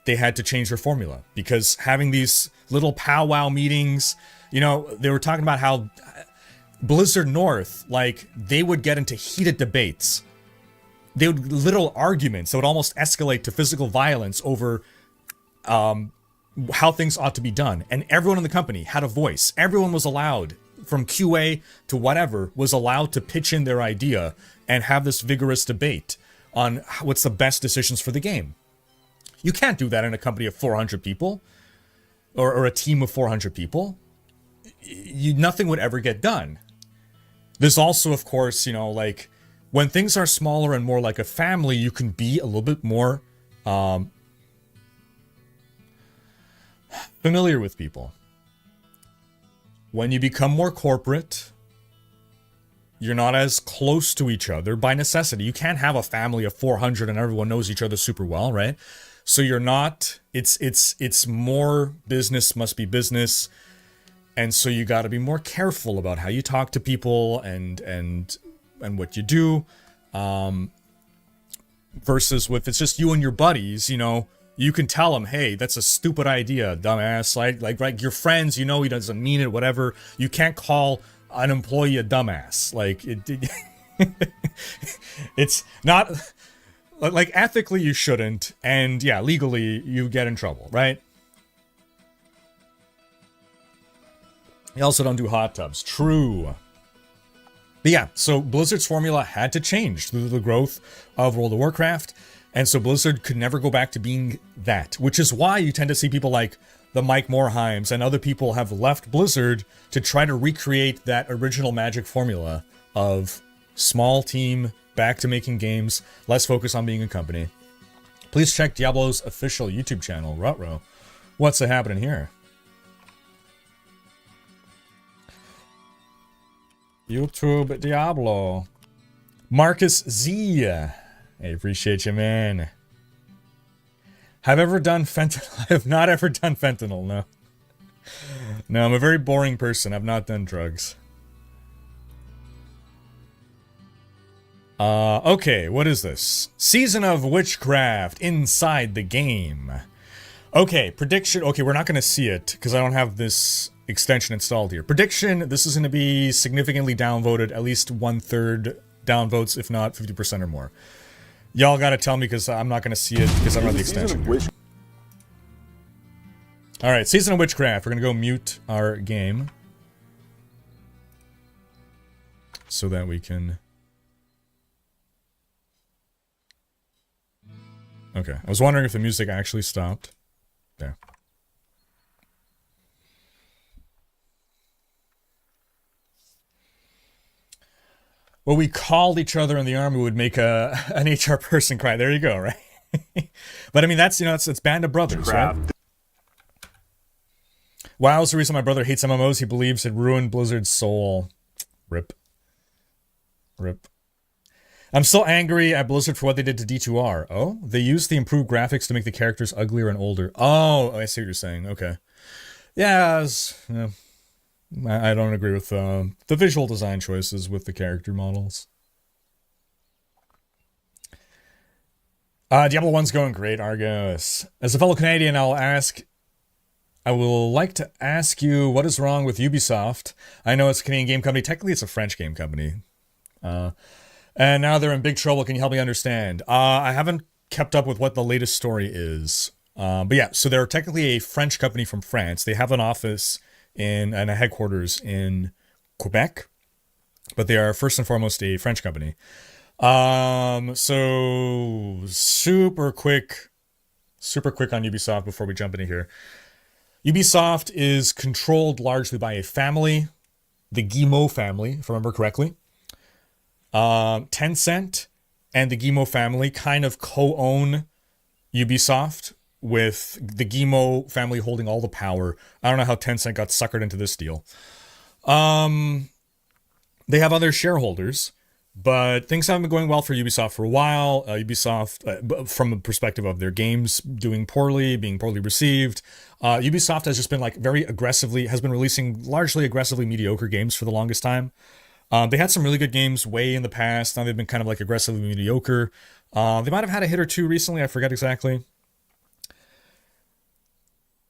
they had to change their formula because having these little powwow meetings You know, they were talking about how Blizzard North, like, they would get into heated debates. They would literal arguments that would almost escalate to physical violence over how things ought to be done. And everyone in the company had a voice. Everyone was allowed, from QA to whatever, was allowed to pitch in their idea and have this vigorous debate on what's the best decisions for the game. You can't do that in a company of 400 people or a team of 400 people. Nothing would ever get done. There's also, of course, you know, like, when things are smaller and more like a family, you can be a little bit more familiar with people. When you become more corporate, you're not as close to each other by necessity. You can't have a family of 400 and everyone knows each other super well, right? So you're not, it's more business must be business. And so you got to be more careful about how you talk to people and what you do. Versus if it's just you and your buddies, you know, you can tell them, hey, that's a stupid idea, dumbass. Like your friends, you know, he doesn't mean it, whatever. You can't call an employee a dumbass. Like, it's not, like, ethically you shouldn't. And yeah, legally you get in trouble, right? You also don't do hot tubs. True. But yeah, so Blizzard's formula had to change through the growth of World of Warcraft. And so Blizzard could never go back to being that, which is why you tend to see people like the Mike Morheims and other people have left Blizzard to try to recreate that original Magic formula of small team, back to making games, less focus on being a company. Please check Diablo's official YouTube channel, Rutro. What's happening here? YouTube Diablo. Marcus Z. I appreciate you, man. Have ever done fentanyl? I have not ever done fentanyl, no. No, I'm a very boring person. I've not done drugs. Okay, what is this? Season of Witchcraft inside the game. Okay, prediction. Okay, we're not going to see it because I don't have this extension installed here. Prediction, this is going to be significantly downvoted, at least 1/3 downvotes, if not 50% or more. Y'all gotta tell me because I'm not gonna see it because I don't have the extension. Alright, Season of Witchcraft. We're gonna go mute our game. So that we can... Okay, I was wondering if the music actually stopped. There. What we called each other in the army would make an HR person cry. There you go, right? But I mean, that's, you know, it's Band of Brothers, right? WoW's the reason my brother hates MMOs. He believes it ruined Blizzard's soul. Rip. Rip. I'm still angry at Blizzard for what they did to D2R. Oh, they used the improved graphics to make the characters uglier and older. Oh, I see what you're saying. Okay. Yeah, I don't agree with the visual design choices with the character models. Diablo 1's going great, Argos. As a fellow Canadian, I will like to ask you, what is wrong with Ubisoft? I know it's a Canadian game company. Technically, it's a French game company. And now they're in big trouble. Can you help me understand? I haven't kept up with what the latest story is. But yeah, so they're technically a French company from France. They have an office and a headquarters in Quebec, but they are first and foremost a French company. So super quick on Ubisoft before we jump into here. Ubisoft is controlled largely by a family, the Guillemot family, if I remember correctly. Tencent and the Guillemot family kind of co-own Ubisoft, with the Guillemot family holding all the power. I don't know how Tencent got suckered into this deal. They have other shareholders, but things haven't been going well for Ubisoft for a while. Ubisoft, from a perspective of their games doing poorly, being poorly received, Ubisoft has just been like has been releasing largely aggressively mediocre games for the longest time. They had some really good games way in the past. Now they've been kind of like aggressively mediocre. They might have had a hit or two recently. I forget exactly.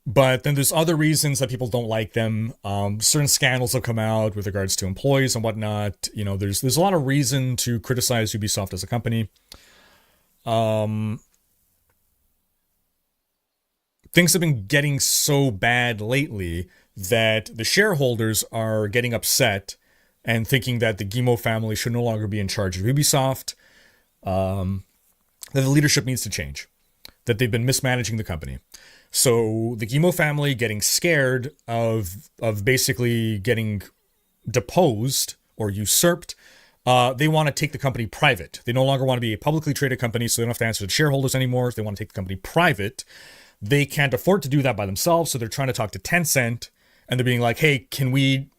But then there's other reasons that people don't like them. Certain scandals have come out with regards to employees and whatnot. You know, there's a lot of reason to criticize Ubisoft as a company. Things have been getting so bad lately that the shareholders are getting upset and thinking that the Guillemot family should no longer be in charge of Ubisoft. That the leadership needs to change. That they've been mismanaging the company. So the Guillemot family getting scared of basically getting deposed or usurped, they want to take the company private. They no longer want to be a publicly traded company, so they don't have to answer to shareholders anymore. They want to take the company private. They can't afford to do that by themselves, so they're trying to talk to Tencent, and they're being like, hey, can we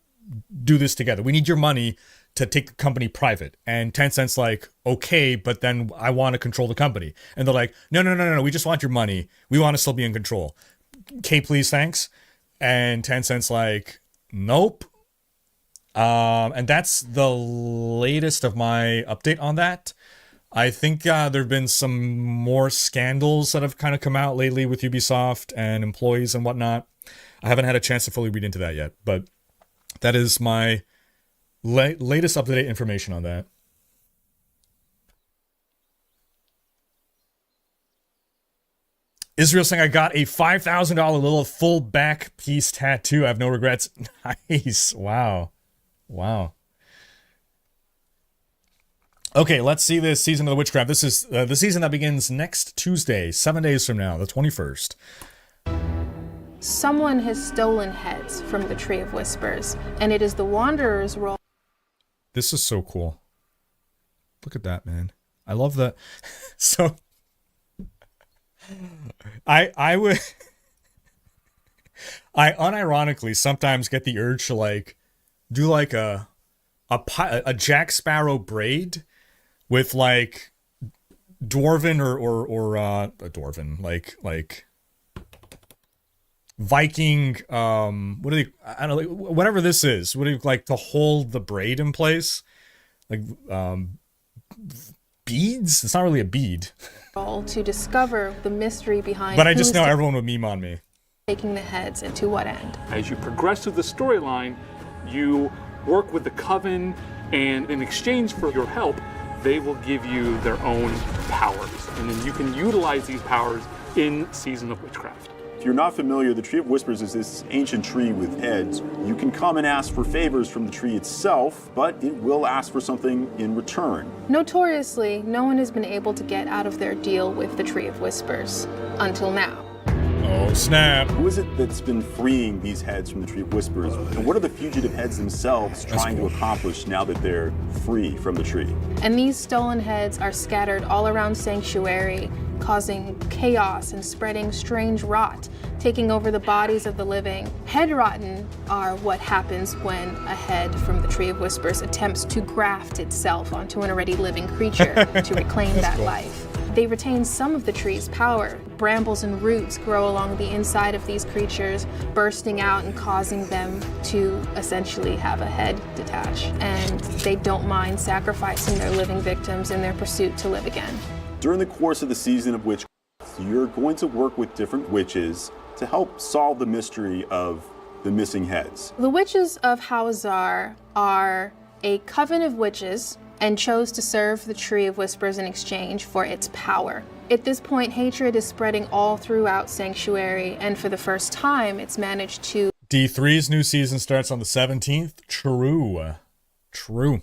do this together? We need your money to take the company private. And Tencent's like, okay, but then I want to control the company. And they're like, no, we just want your money. We want to still be in control. Okay, please, thanks. And Tencent's like, nope. And that's the latest of my update on that. I think there have been some more scandals that have kind of come out lately with Ubisoft and employees and whatnot. I haven't had a chance to fully read into that yet, but that is my latest up-to-date information on that. Israel saying, I got a $5,000 little full back piece tattoo. I have no regrets. Nice. Wow. Okay, let's see this season of the Witchcraft. This is the season that begins next Tuesday, 7 days from now, the 21st. Someone has stolen heads from the Tree of Whispers, and it is the Wanderer's role. This is so cool. Look at that, man. I love that. So I would I unironically sometimes get the urge to like do like a Jack Sparrow braid with like dwarven or a dwarven like Viking, what do they, I don't know, like, whatever this is, what do you like to hold the braid in place? Like, beads? It's not really a bead. To discover the mystery behind. But I just know everyone would meme on me. Taking the heads and to what end? As you progress through the storyline, you work with the Coven, and in exchange for your help, they will give you their own powers. And then you can utilize these powers in Season of Witchcraft. If you're not familiar, the Tree of Whispers is this ancient tree with heads. You can come and ask for favors from the tree itself, but it will ask for something in return. Notoriously, no one has been able to get out of their deal with the Tree of Whispers until now. Oh, snap. Who is it that's been freeing these heads from the Tree of Whispers? And what are the fugitive heads themselves trying to accomplish now that they're free from the tree? And these stolen heads are scattered all around Sanctuary, causing chaos and spreading strange rot, taking over the bodies of the living. Head rotten are what happens when a head from the Tree of Whispers attempts to graft itself onto an already living creature to reclaim that life. They retain some of the tree's power. Brambles and roots grow along the inside of these creatures, bursting out and causing them to essentially have a head detach. And they don't mind sacrificing their living victims in their pursuit to live again. During the course of the Season of Witchcraft, you're going to work with different witches to help solve the mystery of the missing heads. The witches of Hawazar are a coven of witches and chose to serve the Tree of Whispers in exchange for its power. At this point, hatred is spreading all throughout Sanctuary, and for the first time, it's managed to... D3's new season starts on the 17th. True.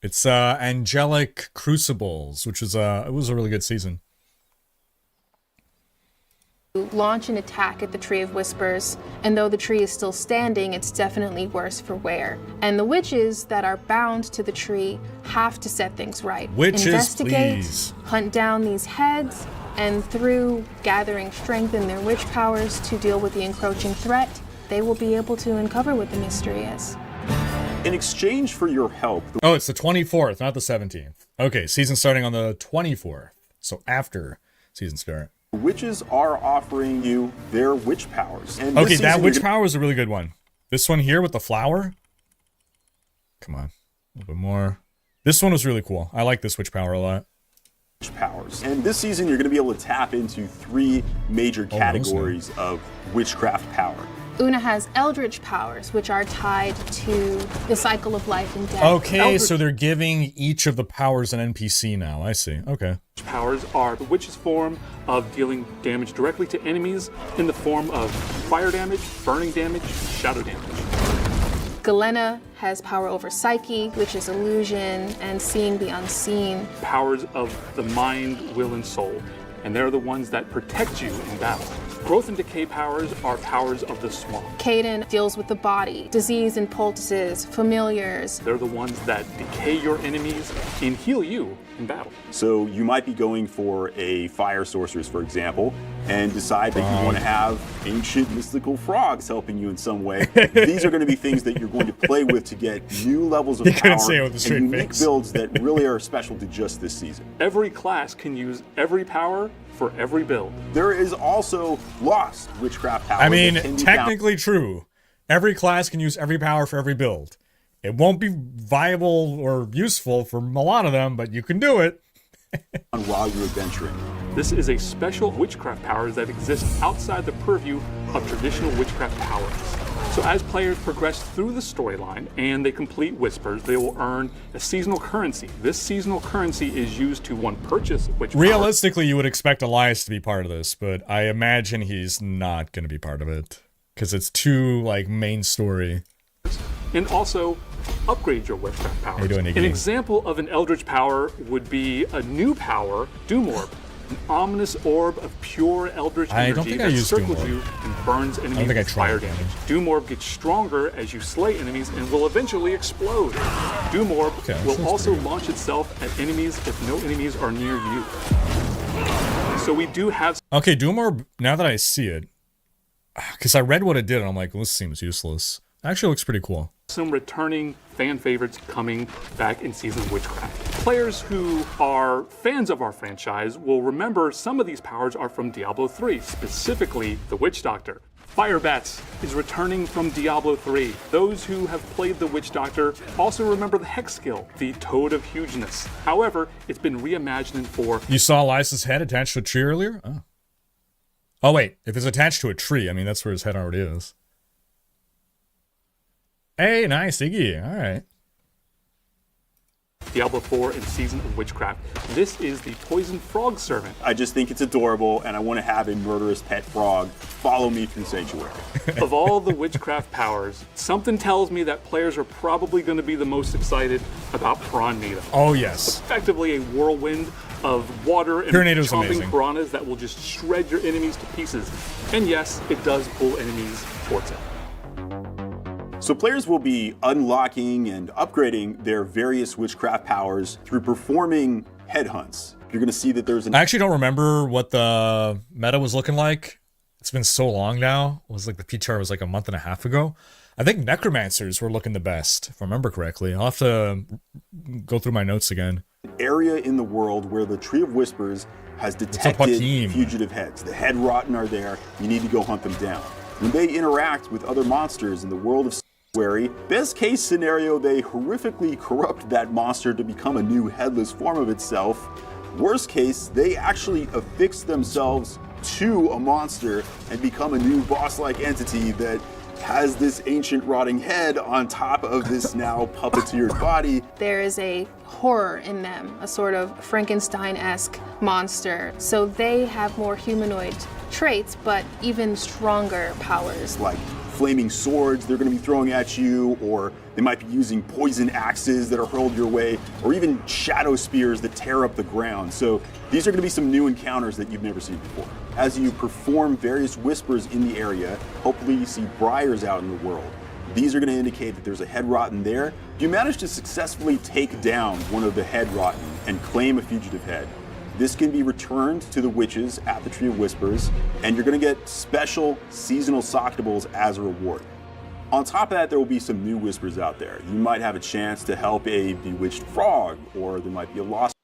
It's Angelic Crucibles, which is it was a really good season. Launch an attack at the Tree of Whispers, and though the tree is still standing, it's definitely worse for wear. And the witches that are bound to the tree have to set things right. Witches, investigate, please. Hunt down these heads, and through gathering strength in their witch powers to deal with the encroaching threat, they will be able to uncover what the mystery is. In exchange for your help... Oh, it's the 24th, not the 17th. Okay, season starting on the 24th. So after season start. Witches are offering you their witch powers. And okay, that witch power is a really good one. This one here with the flower. Come on, a little bit more. This one was really cool. I like this witch power a lot. powers. And this season, you're going to be able to tap into 3 major categories of witchcraft power. Una has eldritch powers, which are tied to the cycle of life and death. Okay, so they're giving each of the powers an NPC now. I see. Okay. Powers are the witch's form of dealing damage directly to enemies in the form of fire damage, burning damage, shadow damage. Galena has power over psyche, which is illusion and seeing the unseen. Powers of the mind, will, and soul, and they're the ones that protect you in battle. Growth and decay powers are powers of the swamp. Caden deals with the body, disease and poultices, familiars. They're the ones that decay your enemies and heal you in battle. So you might be going for a fire sorceress, for example, and decide that you want to have ancient mystical frogs helping you in some way. These are going to be things that you're going to play with to get new levels of power and unique builds that really are special to just this season. Every class can use every power for every build. There is also lost witchcraft power. I mean, technically true. Every class can use every power for every build. It won't be viable or useful for a lot of them, but you can do it. While you're adventuring. This is a special witchcraft power that exists outside the purview of traditional witchcraft powers. So as players progress through the storyline and they complete Whispers, they will earn a seasonal currency. This seasonal currency is used to, 1, purchase witch Realistically, you would expect Elias to be part of this, but I imagine he's not going to be part of it because it's too, like, main story. And also upgrade your witchcraft powers. How you doing, Iggy? An example of an eldritch power would be a new power, Doom Orb. An ominous orb of pure eldritch energy that circles you and burns enemies with fire damage. Doom Orb gets stronger as you slay enemies and will eventually explode. Doom Orb will also launch itself at enemies if no enemies are near you. So we do have... Okay, Doom Orb, now that I see it, because I read what it did and I'm like, well, this seems useless. It actually looks pretty cool. Some returning fan favorites coming back in Season of Witchcraft. Players who are fans of our franchise will remember some of these powers are from Diablo 3, specifically the Witch Doctor. Fire Bats is returning from Diablo 3. Those who have played the Witch Doctor also remember the Hex skill, the Toad of Hugeness. However, it's been reimagined for... You saw Elias's head attached to a tree earlier? Oh. Oh wait, if it's attached to a tree, I mean, that's where his head already is. Hey, nice, Iggy. All right. Diablo 4 and Season of Witchcraft. This is the Poison Frog Servant. I just think it's adorable, and I want to have a murderous pet frog follow me through Sanctuary. Of all the witchcraft powers, something tells me that players are probably going to be the most excited about Piranha. Oh, yes. Effectively a whirlwind of water and chomping piranhas that will just shred your enemies to pieces. And yes, it does pull enemies towards it. So players will be unlocking and upgrading their various witchcraft powers through performing headhunts. You're going to see that there's an... I actually don't remember what the meta was looking like. It's been so long now. It was like the PTR was like a month and a half ago. I think necromancers were looking the best, if I remember correctly. I'll have to go through my notes again. Area in the world where the Tree of Whispers has detected fugitive heads. The head rotten are there. You need to go hunt them down. When they interact with other monsters in the world of best case scenario, they horrifically corrupt that monster to become a new headless form of itself. Worst case, they actually affix themselves to a monster and become a new boss-like entity that has this ancient rotting head on top of this now puppeteered body. There is a horror in them, a sort of Frankenstein-esque monster. So they have more humanoid traits, but even stronger powers. Like flaming swords they're going to be throwing at you, or they might be using poison axes that are hurled your way, or even shadow spears that tear up the ground. So these are going to be some new encounters that you've never seen before. As you perform various whispers in the area, hopefully you see briars out in the world. These are going to indicate that there's a head rotten there. If you manage to successfully take down one of the head rotten and claim a fugitive head, this can be returned to the witches at the Tree of Whispers, and you're going to get special seasonal Soctables as a reward. On top of that, there will be some new whispers out there. You might have a chance to help a bewitched frog, or there might be a lost...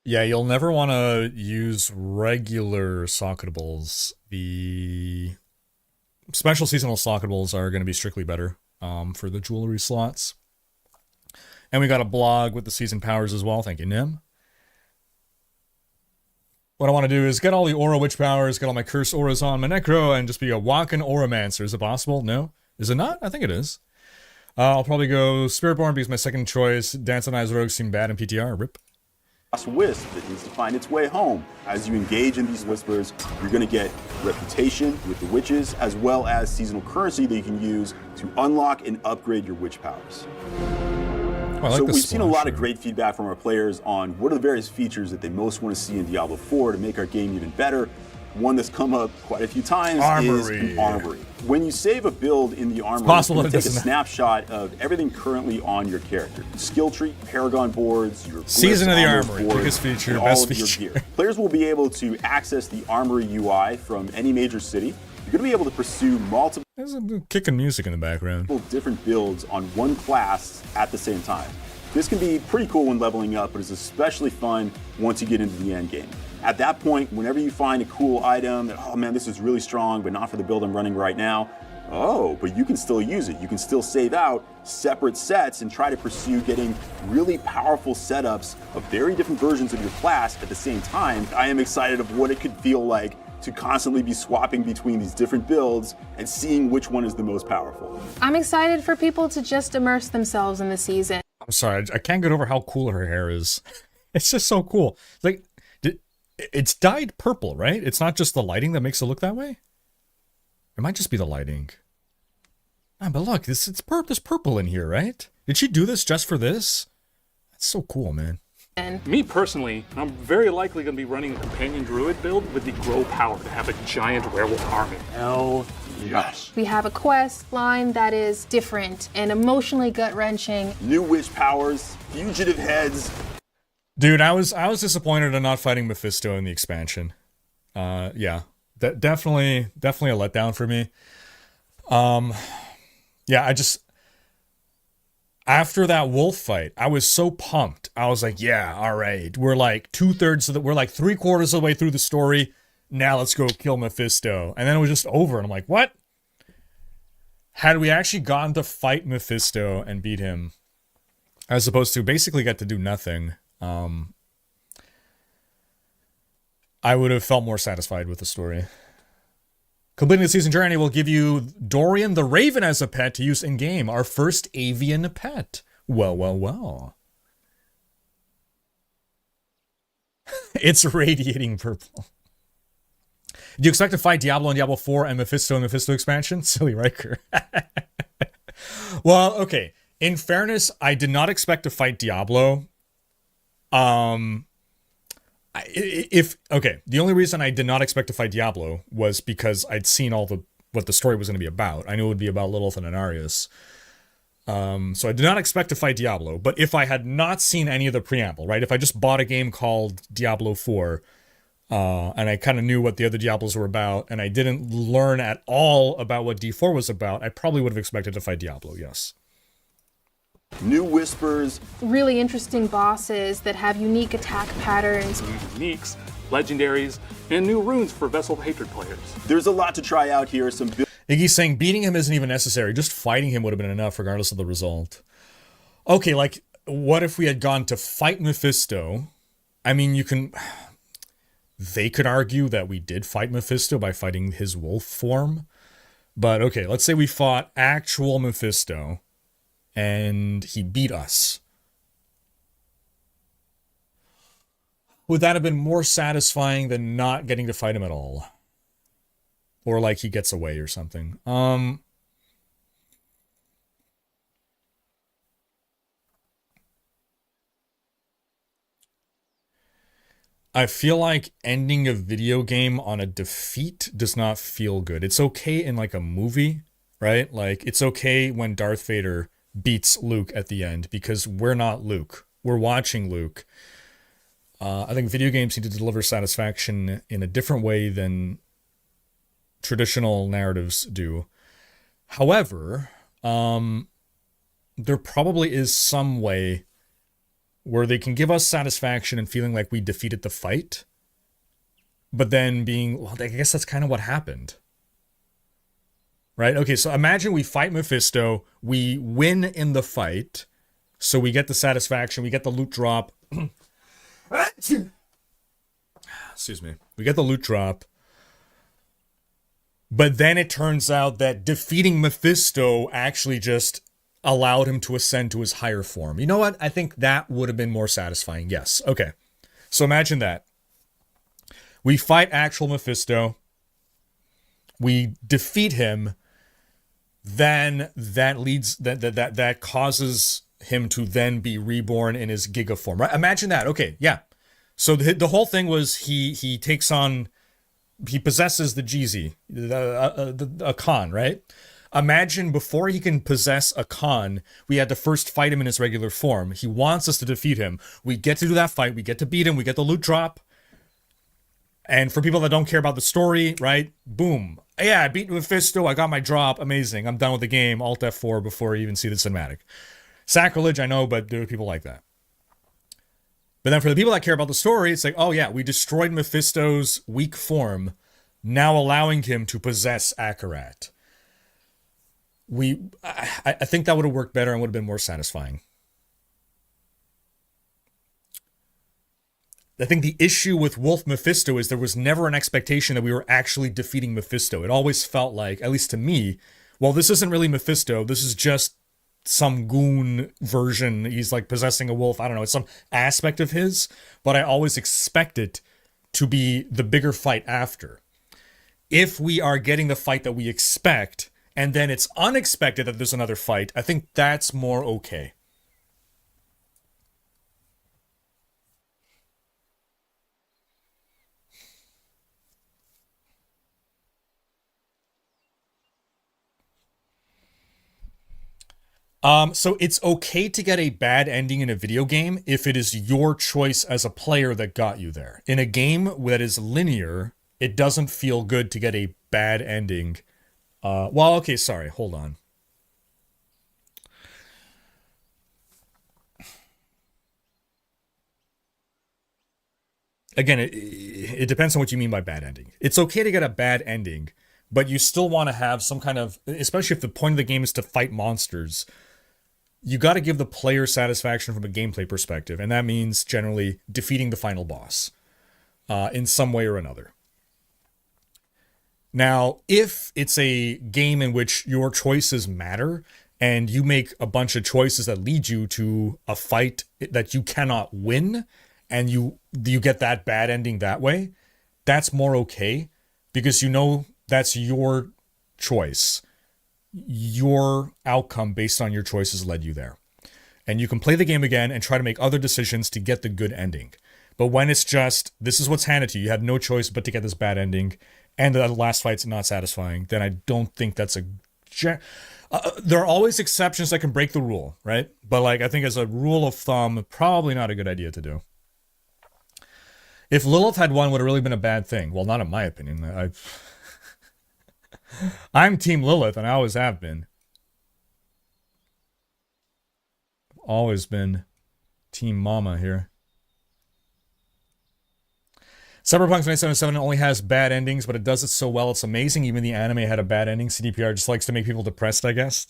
Yeah, you'll never want to use regular Soctables. The special seasonal Soctables are going to be strictly better for the jewelry slots. And we got a blog with the season powers as well. Thank you, Nim. what I want to do is get all the aura witch powers, get all my curse auras on my necro, and just be a walking auramancer. Is it possible? No? Is it not? I think it is. I'll probably go Spiritborn because my second choice. Dance on Eyes Rogue seemed bad in PTR. Rip. Wisp that needs to find its way home. As you engage in these whispers, you're going to get reputation with the witches, as well as seasonal currency that you can use to unlock and upgrade your witch powers. I like so the we've seen a lot of splasher. great feedback from our players on what are the various features that they most want to see in Diablo 4 to make our game even better. One that's come up quite a few times is an armory. When you save a build in the armory, you can take a snapshot of everything currently on your character. Skill tree, Paragon boards, your Season of the Armory, boards, biggest feature, and best all of feature. your gear. Players will be able to access the Armory UI from any major city. You're going to be able to pursue multiple There's a kicking music in the background. different builds on one class at the same time. This can be pretty cool when leveling up, but it's especially fun once you get into the end game. At that point, whenever you find a cool item that, oh man, this is really strong, but not for the build I'm running right now, oh, but you can still use it. You can still save out separate sets and try to pursue getting really powerful setups of very different versions of your class at the same time. I am excited of what it could feel like to constantly be swapping between these different builds and seeing which one is the most powerful. I'm excited for people to just immerse themselves in the season. I'm sorry, I can't get over how cool her hair is. It's just so cool. Like, it's dyed purple, right? It's not just the lighting that makes it look that way? It might just be the lighting. Ah, but look, there's purple in here, right? Did she do this just for this? That's so cool, man. And Me personally, I'm very likely going to be running a companion druid build with the grow power to have a giant werewolf army. Hell yes. we have a quest line that is different and emotionally gut-wrenching. New witch powers, fugitive heads. Dude, I was disappointed in not fighting Mephisto in the expansion. Yeah, definitely a letdown for me. Yeah, after that wolf fight, I was so pumped. I was like, yeah, all right, we're like 2/3 of we're like 3/4 of the way through the story. Now let's go kill Mephisto. And then it was just over, and I'm like, what? Had we actually gotten to fight Mephisto and beat him, as opposed to basically get to do nothing, I would have felt more satisfied with the story. Completing the season journey will give you Dorian the Raven as a pet to use in-game. Our first avian pet. Well. It's radiating purple. Do you expect to fight Diablo in Diablo 4 and Mephisto in Mephisto expansion? Silly Riker. Well, okay. In fairness, I did not expect to fight Diablo. The only reason I did not expect to fight Diablo was because I'd seen what the story was going to be about. I knew it would be about Lilith and Anarius. So I did not expect to fight Diablo, but if I had not seen any of the preamble, right? If I just bought a game called Diablo 4, and I kind of knew what the other Diablos were about, and I didn't learn at all about what D4 was about, I probably would have expected to fight Diablo, yes. New whispers. Really interesting bosses that have unique attack patterns. Uniques, legendaries, and new runes for Vessel of Hatred players. There's a lot to try out here. Some Iggy's saying beating him isn't even necessary. Just fighting him would have been enough regardless of the result. Okay, like, what if we had gone to fight Mephisto? I mean, they could argue that we did fight Mephisto by fighting his wolf form. But okay, let's say we fought actual Mephisto and he beat us. Would that have been more satisfying than not getting to fight him at all? Or like he gets away or something. I feel like ending a video game on a defeat does not feel good. It's okay in like a movie, right? Like it's okay when Darth Vader beats Luke at the end because we're not Luke. We're watching Luke. I think video games need to deliver satisfaction in a different way than traditional narratives do. However, there probably is some way where they can give us satisfaction and feeling like we defeated the fight, but then being, well, I guess that's kind of what happened. Right? Okay, so imagine we fight Mephisto, we win in the fight, so we get the satisfaction, we get the loot drop. excuse me, we get the loot drop. But then it turns out that defeating Mephisto actually just allowed him to ascend to his higher form. You know what? I think that would have been more satisfying. Yes. Okay. So imagine that. We fight actual Mephisto. We defeat him. Then that causes him to then be reborn in his Giga form. Right? Imagine that. Okay. Yeah. So the whole thing was he takes on, he possesses the GZ, a Khan, right? Imagine before he can possess a Khan, we had to first fight him in his regular form. He wants us to defeat him. We get to do that fight. We get to beat him. We get the loot drop. And for people that don't care about the story, right? Boom. Yeah, I beat Mephisto. I got my drop. Amazing. I'm done with the game. Alt F4 before you even see the cinematic. Sacrilege, I know, but there are people like that. But then for the people that care about the story, it's like, oh yeah, we destroyed Mephisto's weak form, now allowing him to possess Akarat. I think that would have worked better and would have been more satisfying. I think the issue with Wolf Mephisto is there was never an expectation that we were actually defeating Mephisto. It always felt like, at least to me, well, this isn't really Mephisto. This is just some goon version. He's like possessing a wolf. I don't know. It's some aspect of his, but I always expect it to be the bigger fight after. If we are getting the fight that we expect, and then it's unexpected that there's another fight, I think that's more okay. So it's okay to get a bad ending in a video game if it is your choice as a player that got you there. In a game that is linear, it doesn't feel good to get a bad ending. Well, okay, sorry, hold on. Again, it depends on what you mean by bad ending. It's okay to get a bad ending, but you still want to have some kind of, especially if the point of the game is to fight monsters, you got to give the player satisfaction from a gameplay perspective, and that means generally defeating the final boss in some way or another. Now, if it's a game in which your choices matter, and you make a bunch of choices that lead you to a fight that you cannot win, and you get that bad ending that way, that's more okay, because you know that's your choice. Your outcome based on your choices led you there. And you can play the game again and try to make other decisions to get the good ending. But when it's just, this is what's handed to you, you had no choice but to get this bad ending, and the last fight's not satisfying, then I don't think that's a... there are always exceptions that can break the rule, right? But like, I think as a rule of thumb, probably not a good idea to do. If Lilith had won, would have really been a bad thing. Well, not in my opinion. I'm Team Lilith, and I always have been. Always been Team Mama here. Cyberpunk 2077 only has bad endings, but it does it so well, it's amazing. Even the anime had a bad ending. CDPR just likes to make people depressed, I guess.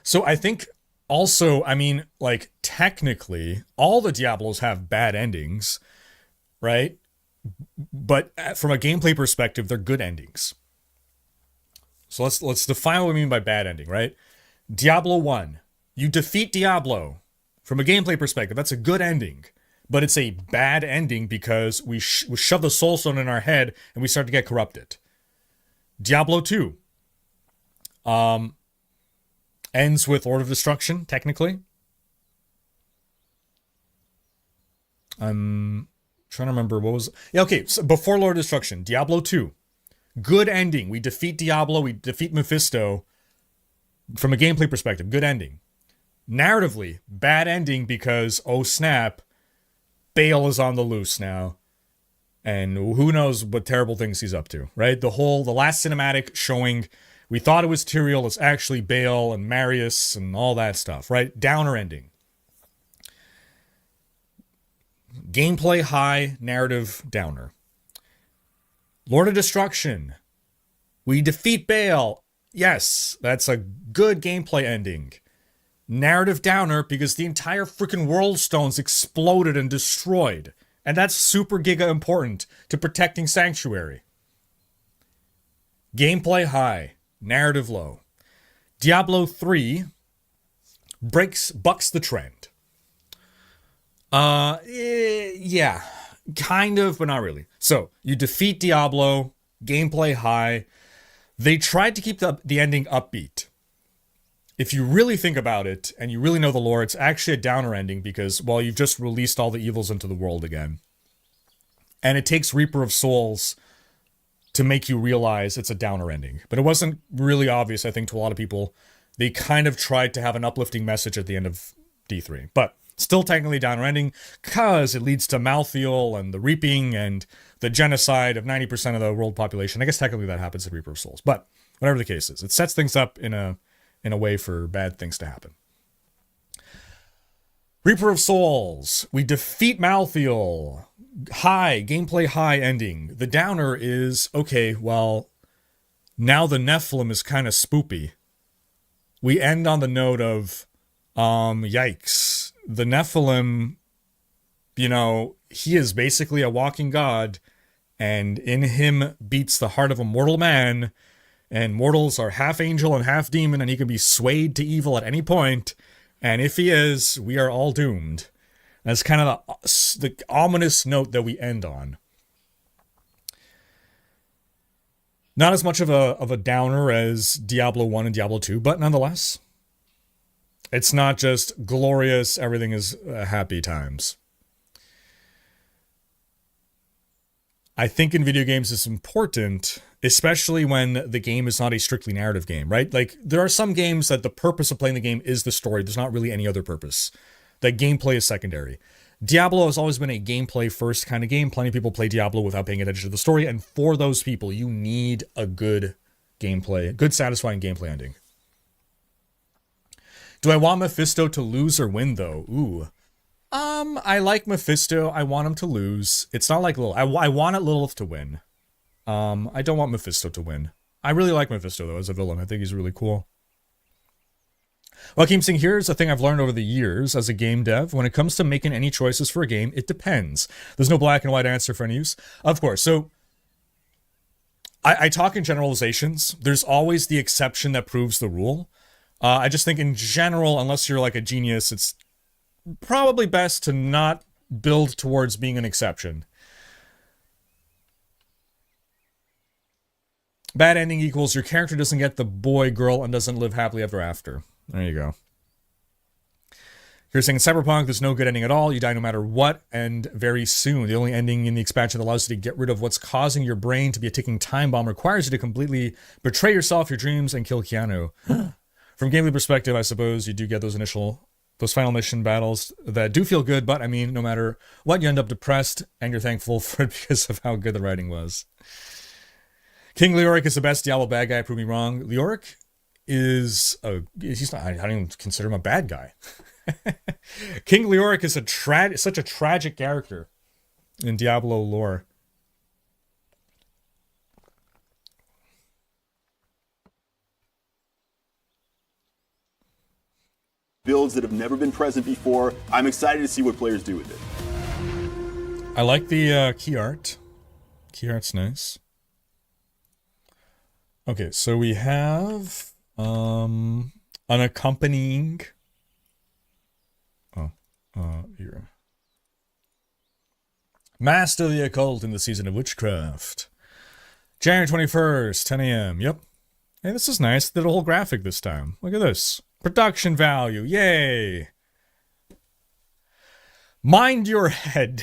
So I think also, I mean, like, technically, all the Diablos have bad endings, right? But from a gameplay perspective, they're good endings. So let's define what we mean by bad ending, right? Diablo 1. You defeat Diablo. From a gameplay perspective, that's a good ending. But it's a bad ending because we shove the soul stone in our head and we start to get corrupted. Diablo 2. Ends with Lord of Destruction, technically. I'm trying to remember what was... Yeah, okay, so before Lord of Destruction, Diablo 2. Good ending. We defeat Diablo, we defeat Mephisto. From a gameplay perspective, good ending. Narratively, bad ending because, oh snap, Baal is on the loose now. And who knows what terrible things he's up to, right? The last cinematic showing... We thought it was Tyrael, it's actually Baal and Marius and all that stuff, right? Downer ending. Gameplay high, narrative downer. Lord of Destruction. We defeat Baal. Yes, that's a good gameplay ending. Narrative downer because the entire freaking world stones exploded and destroyed. And that's super giga important to protecting Sanctuary. Gameplay high. Narrative low. Diablo 3 bucks the trend. Yeah. Kind of, but not really. So, you defeat Diablo. Gameplay high. They tried to keep the ending upbeat. If you really think about it, and you really know the lore, it's actually a downer ending because, well, you've just released all the evils into the world again. And it takes Reaper of Souls to make you realize it's a downer ending. But it wasn't really obvious, I think, to a lot of people. They kind of tried to have an uplifting message at the end of D3. But still technically downer ending because it leads to Malthael and the reaping and the genocide of 90% of the world population. I guess technically that happens in Reaper of Souls. But whatever the case is, it sets things up in a way for bad things to happen. Reaper of Souls. We defeat Malthael. High, gameplay high ending. The downer is, okay, well, now the Nephilim is kind of spoopy. We end on the note of, yikes. The Nephilim, you know, he is basically a walking god, and in him beats the heart of a mortal man, and mortals are half angel and half demon, and he can be swayed to evil at any point, and if he is, we are all doomed. That's kind of the ominous note that we end on. Not as much of a downer as Diablo 1 and Diablo 2, but nonetheless, it's not just glorious, everything is happy times. I think in video games it's important, especially when the game is not a strictly narrative game, right? Like, there are some games that the purpose of playing the game is the story. There's not really any other purpose. That gameplay is secondary. Diablo has always been a gameplay first kind of game. Plenty of people play Diablo without paying attention to the story, and for those people, you need a good gameplay, a good satisfying gameplay ending. Do I want Mephisto to lose or win, though? Ooh. I like Mephisto. I want him to lose. It's not like Lilith. I wanted Lilith to win. I don't want Mephisto to win. I really like Mephisto, though, as a villain. I think he's really cool. Joaquin Singh, here's a thing I've learned over the years as a game dev. When it comes to making any choices for a game, it depends. There's no black and white answer for any use. Of course. So, I talk in generalizations. There's always the exception that proves the rule. I just think in general, unless you're like a genius, it's probably best to not build towards being an exception. Bad ending equals your character doesn't get the boy, girl, and doesn't live happily ever after. There you go. You're saying in Cyberpunk, there's no good ending at all. You die no matter what, and very soon. The only ending in the expansion that allows you to get rid of what's causing your brain to be a ticking time bomb requires you to completely betray yourself, your dreams, and kill Keanu. From gameplay perspective, I suppose you do get those final mission battles that do feel good, but I mean, no matter what, you end up depressed, and you're thankful for it because of how good the writing was. King Leoric is the best Diablo bad guy, prove me wrong. Leoric is he's not, I don't even consider him a bad guy. King Leoric is such a tragic character in Diablo lore. Builds that have never been present before. I'm excited to see what players do with it. I like the key art. Key art's nice. Okay, so we have an accompanying here. Master the Occult in the Season of Witchcraft. January 21st, 10 a.m. Yep. Hey, this is nice. Did a whole graphic this time. Look at this. Production value. Yay. Mind your head.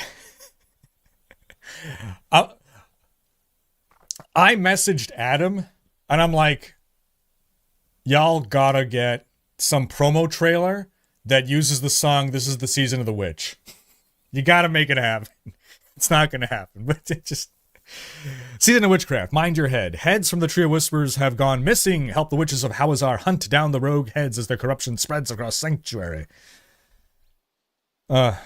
I messaged Adam, and I'm like, y'all gotta get some promo trailer that uses the song "This is the Season of the Witch." You gotta make it happen. It's not gonna happen, but it just... Season of Witchcraft. Mind your head. Heads from the Trio Whisperers have gone missing. Help the witches of Hawazar hunt down the rogue heads as their corruption spreads across Sanctuary. Okay,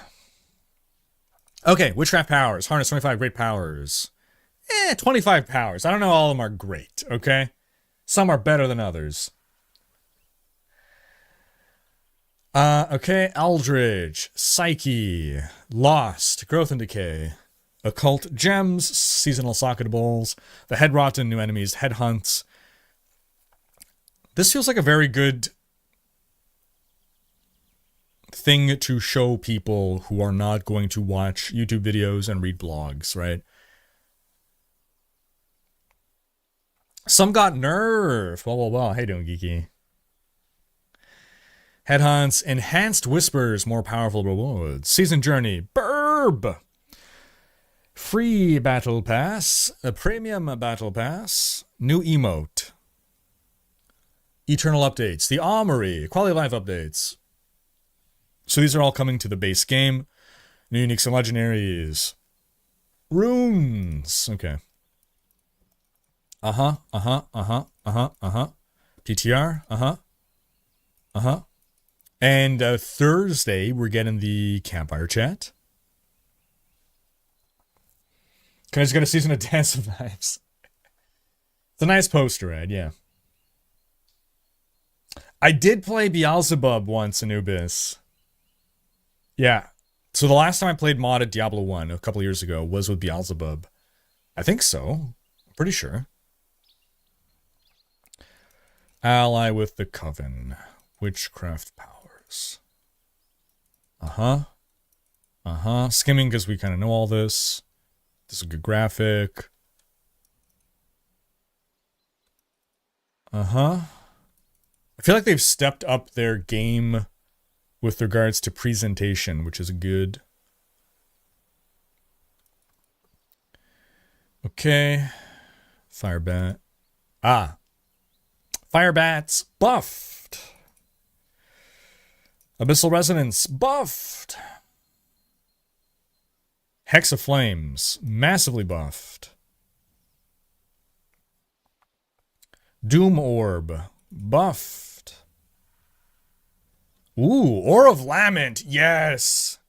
Witchcraft powers. Harness 25 great powers. 25 powers. I don't know all of them are great, okay? Some are better than others. Okay, Eldridge, Psyche, Lost, Growth and Decay, Occult Gems, Seasonal Socketables, the Head Rotten, New Enemies, Headhunts. This feels like a very good thing to show people who are not going to watch YouTube videos and read blogs, right? Some got nerfed. Well. How you doing, Geeky? Headhunts, Enhanced Whispers, more powerful rewards. Season Journey, Burb. Free Battle Pass, a Premium Battle Pass, New Emote. Eternal Updates, the Armory, Quality of Life Updates. So these are all coming to the base game. New Uniques and Legendaries. Runes. Okay. PTR. And Thursday, we're getting the Campfire Chat. Can I just get a season of Dance of Knives? It's a nice poster ad, yeah. I did play Beelzebub once, Anubis. Yeah. So the last time I played modded Diablo 1 a couple years ago was with Beelzebub. I think so. I'm pretty sure. Ally with the Coven. Witchcraft powers. Skimming because we kind of know all this. This is a good graphic. I feel like they've stepped up their game with regards to presentation, which is good. Okay. Firebat. Firebats buffed. Abyssal Resonance buffed. Hex of Flames massively buffed. Doom Orb buffed. Ooh, Ore of Lament, yes.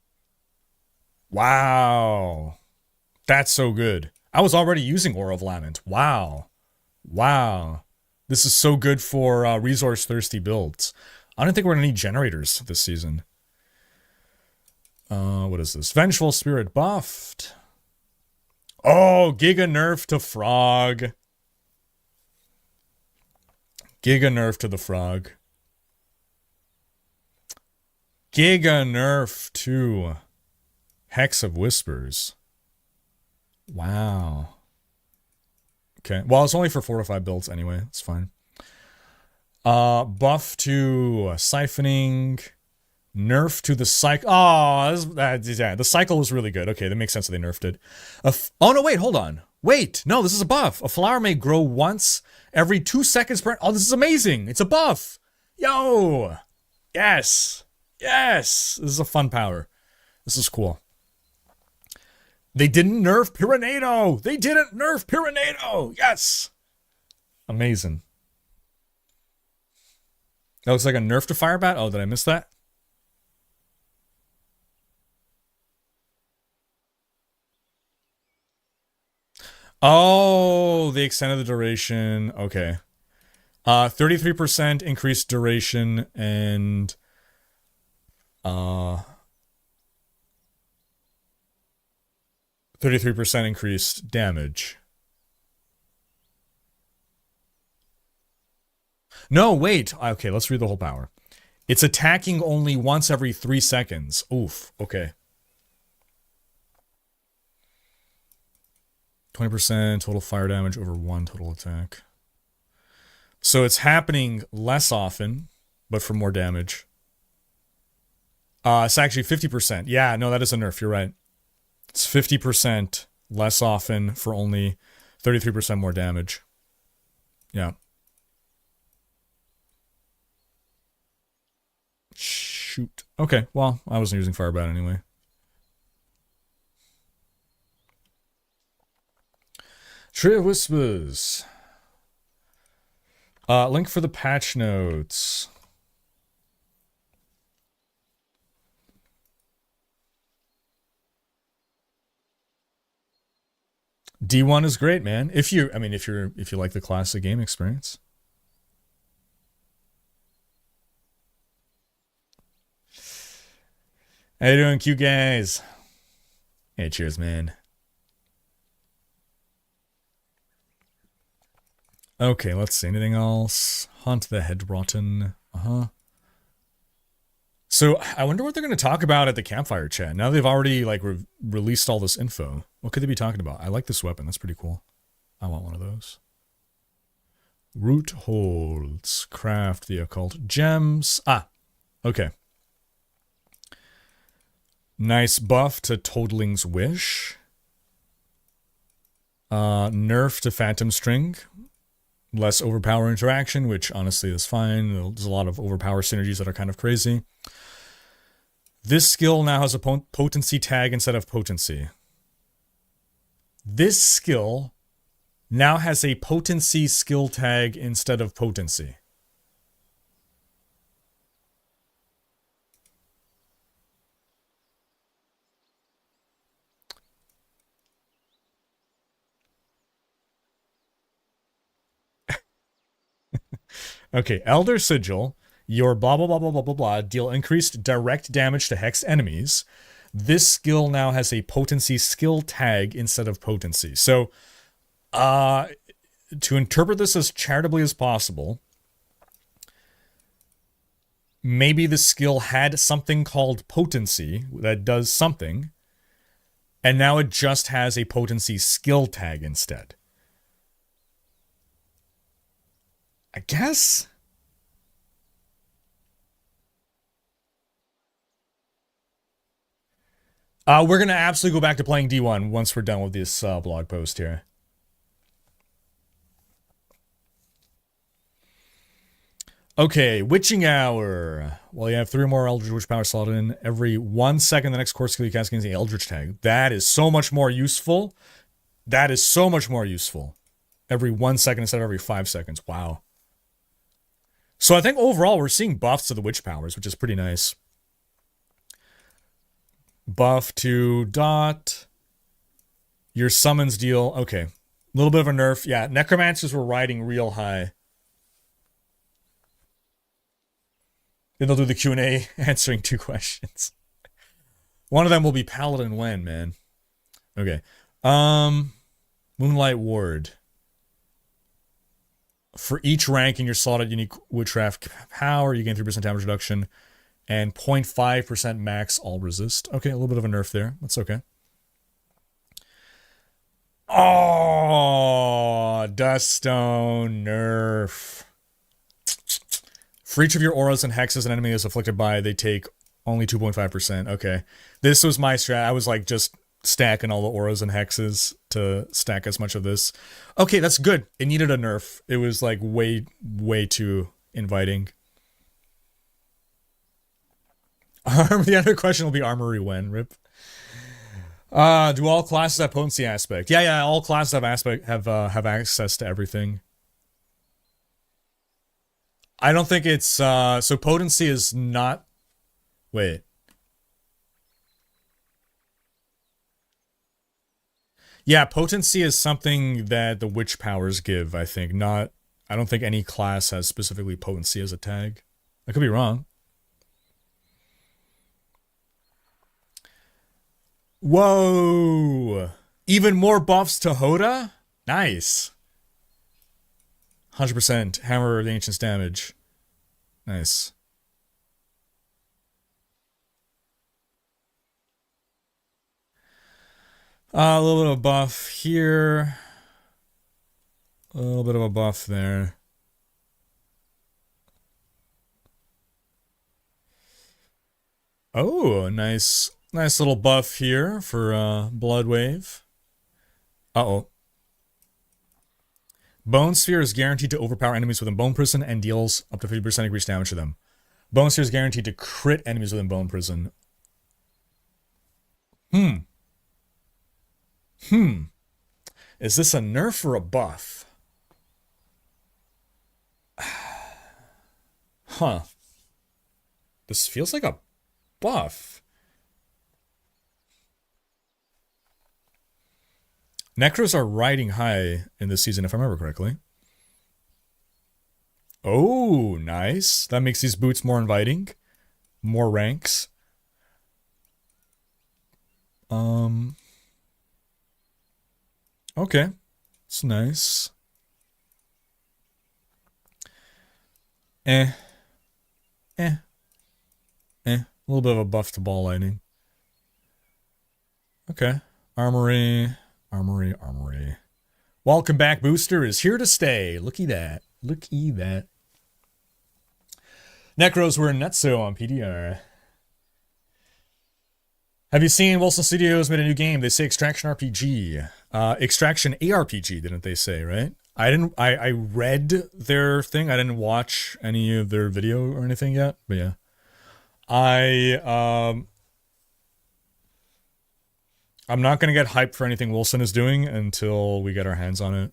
Wow. That's so good. I was already using Ore of Lament. Wow. This is so good for resource-thirsty builds. I don't think we're going to need generators this season. What is this? Vengeful Spirit buffed. Oh, Giga Nerf to Frog. Giga Nerf to the Frog. Giga Nerf to Hex of Whispers. Wow. Okay. Well, it's only for 4 to 5 builds anyway. It's fine. Buff to siphoning. Nerf to the cycle. Oh, yeah, the cycle was really good. Okay, that makes sense that they nerfed it. Oh, no, wait, hold on. Wait, no, this is a buff. A flower may grow once every 2 seconds per... Oh, this is amazing. It's a buff. Yo. Yes. This is a fun power. This is cool. They didn't nerf Pyrenado. Yes. Amazing. That looks like a nerf to Firebat. Oh, did I miss that? Oh, they extended the duration. Okay. 33% increased duration and 33% increased damage. No, wait. Okay, let's read the whole power. It's attacking only once every 3 seconds. Oof. Okay. 20% total fire damage over 1 total attack. So it's happening less often, but for more damage. It's actually 50%. Yeah, no, that is a nerf. You're right. It's 50% less often for only 33% more damage. Yeah. Shoot. Okay, well, I wasn't using Firebat anyway. Tree of Whispers. Link for the patch notes. D1 is great, man. If you like the classic game experience. How you doing, cute guys? Hey, cheers, man. Okay, let's see. Anything else? Hunt the head rotten. So I wonder what they're going to talk about at the campfire chat. Now they've already like released all this info. What could they be talking about? I like this weapon. That's pretty cool. I want one of those. Root holds. Craft the occult gems. Ah, okay. Nice buff to Toadling's Wish. Nerf to Phantom String. Less overpower interaction, which honestly is fine. There's a lot of overpower synergies that are kind of crazy. This skill now has a potency tag instead of potency. This skill now has a potency skill tag instead of potency. Okay, Elder Sigil, your blah blah blah blah blah blah blah deal increased direct damage to hex enemies. This skill now has a potency skill tag instead of potency. So, to interpret this as charitably as possible, maybe the skill had something called potency that does something, and now it just has a potency skill tag instead. I guess? We're going to absolutely go back to playing D1 once we're done with this blog post here. Okay, Witching Hour. Well, you have 3 more Eldritch Witch Power slotted in. Every 1 second, the next core skill you cast gains the Eldritch tag. That is so much more useful. That is so much more useful. Every 1 second instead of every 5 seconds. Wow. So I think overall we're seeing buffs to the Witch Powers, which is pretty nice. Buff to Dot. Your summons deal. Okay. A little bit of a nerf. Yeah, Necromancers were riding real high. Then they'll do the Q&A answering 2 questions. One of them will be Paladin when, man. Okay. Moonlight Ward. For each rank in your slotted unique Witchcraft power, you gain 3% damage reduction and 0.5% max all resist. Okay, a little bit of a nerf there. That's okay. Oh, Duststone nerf. For each of your auras and hexes an enemy is afflicted by, they take only 2.5%. Okay. This was my strat. I was like just stacking all the auras and hexes to stack as much of this. Okay, that's good. It needed a nerf. It was like way too inviting. The other question will be Armory when, rip. Do all classes have potency aspect? Yeah, all classes have access to everything. I don't think it's so potency is not. Wait. Yeah, potency is something that the witch powers give, I think. I don't think any class has specifically potency as a tag. I could be wrong. Whoa! Even more buffs to Hoda? Nice. 100% Hammer of the Ancients damage. Nice. A little bit of a buff here. A little bit of a buff there. Oh, nice little buff here for Blood Wave. Uh-oh. Bone Sphere is guaranteed to overpower enemies within Bone Prison and deals up to 50% increased damage to them. Bone Sphere is guaranteed to crit enemies within Bone Prison. Is this a nerf or a buff? Huh. This feels like a buff. Necros are riding high in this season, if I remember correctly. Oh, nice. That makes these boots more inviting. More ranks. Okay. It's nice. A little bit of a buff to ball lightning. Okay. Armory. Welcome back, Booster is here to stay. Looky that. Looky that. Necros were nutso on PDR. Have you seen Wilson Studios made a new game? They say Extraction RPG. Extraction ARPG, didn't they say, right? I read their thing. I didn't watch any of their video or anything yet, but yeah. I'm not going to get hyped for anything Wilson is doing until we get our hands on it.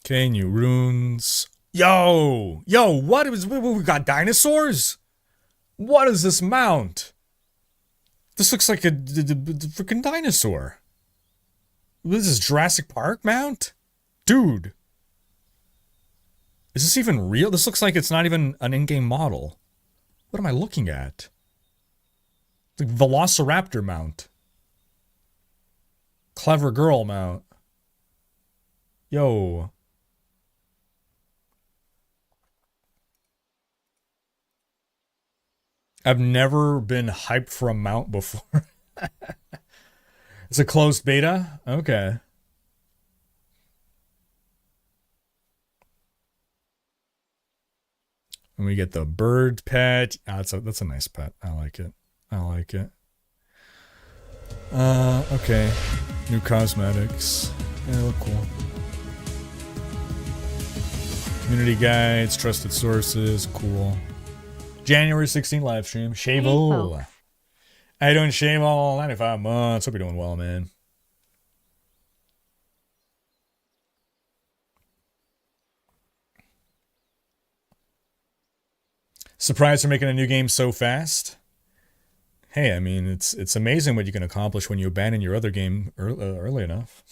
Okay, new runes. Yo, what is we got dinosaurs? What is this mount? This looks like a freaking dinosaur. This is Jurassic Park mount? Dude. Is this even real? This looks like it's not even an in-game model. What am I looking at? The Velociraptor mount. Clever girl mount. Yo. I've never been hyped for a mount before. It's a closed beta? Okay. And we get the bird pet. Oh, that's a nice pet. I like it. Okay. New cosmetics. Yeah, they look cool. Community guides, trusted sources, cool. January 16th live stream. Shavo. Hey, how you doing, Shavo? 95 months. Hope you're doing well, man. Surprised they're making a new game so fast. Hey, I mean, it's amazing what you can accomplish when you abandon your other game early enough.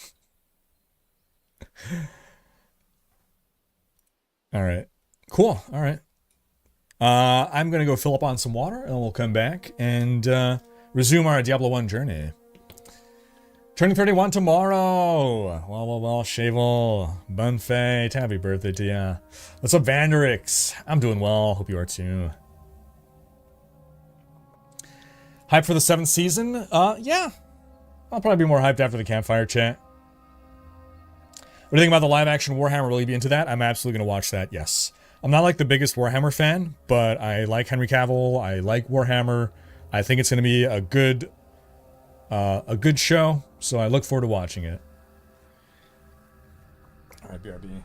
All right. Cool. All right. I'm going to go fill up on some water, and we'll come back and resume our Diablo 1 journey. Turning 31 tomorrow. Well, Shavel, Bunfate, happy birthday to ya. What's up, Vanderix? I'm doing well. Hope you are too. Hype for the 7th season? Yeah. I'll probably be more hyped after the campfire chat. What do you think about the live-action Warhammer? Will you be into that? I'm absolutely going to watch that, yes. I'm not like the biggest Warhammer fan, but I like Henry Cavill. I like Warhammer. I think it's going to be a good show, so I look forward to watching it. All right, BRB.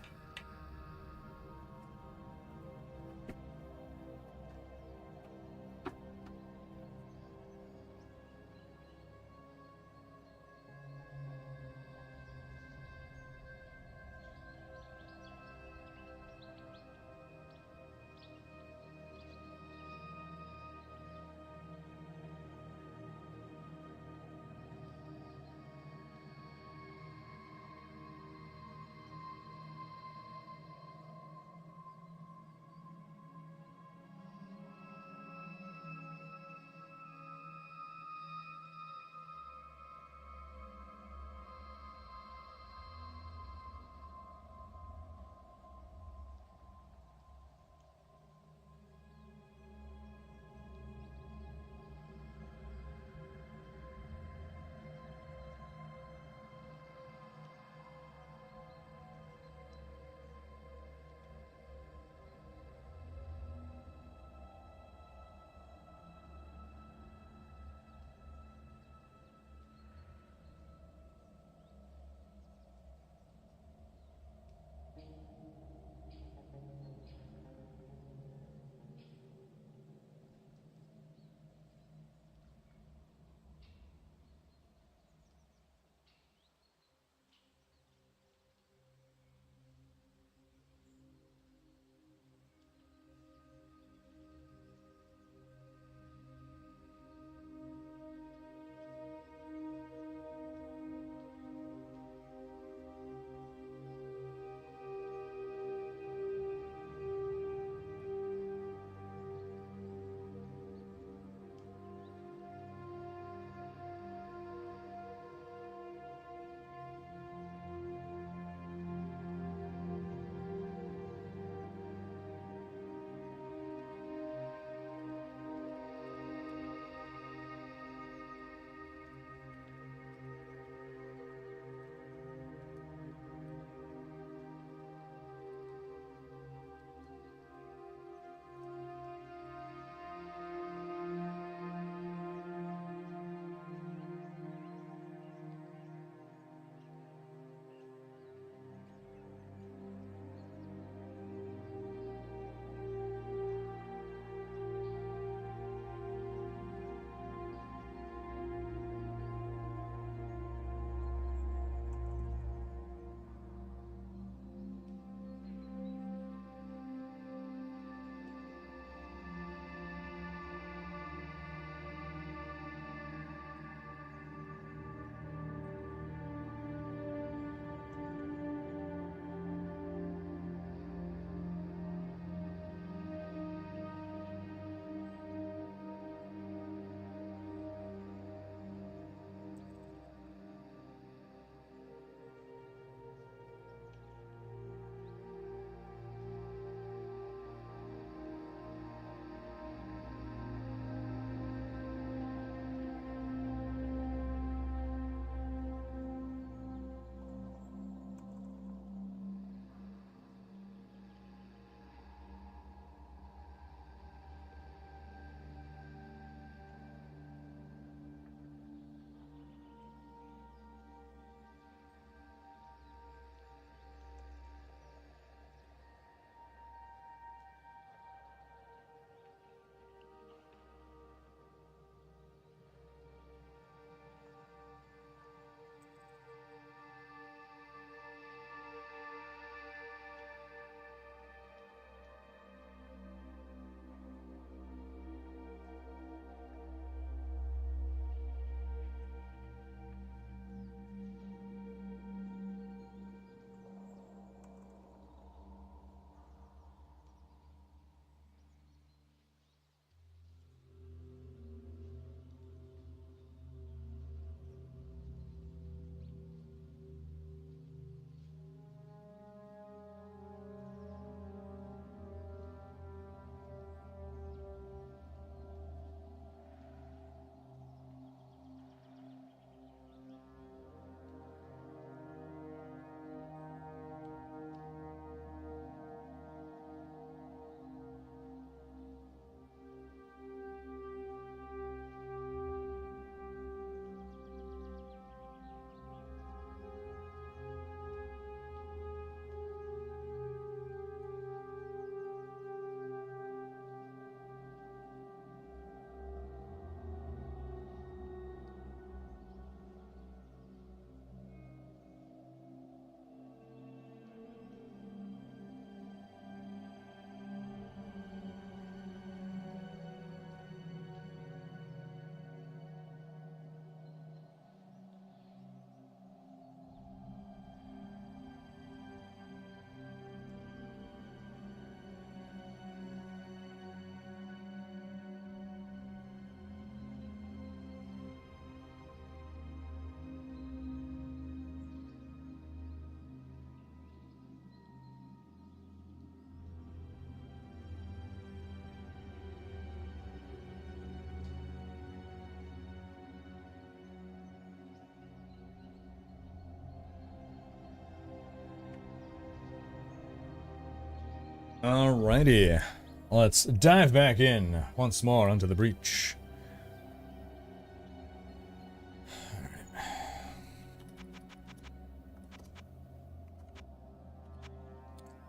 Alrighty. Let's dive back in once more onto the breach.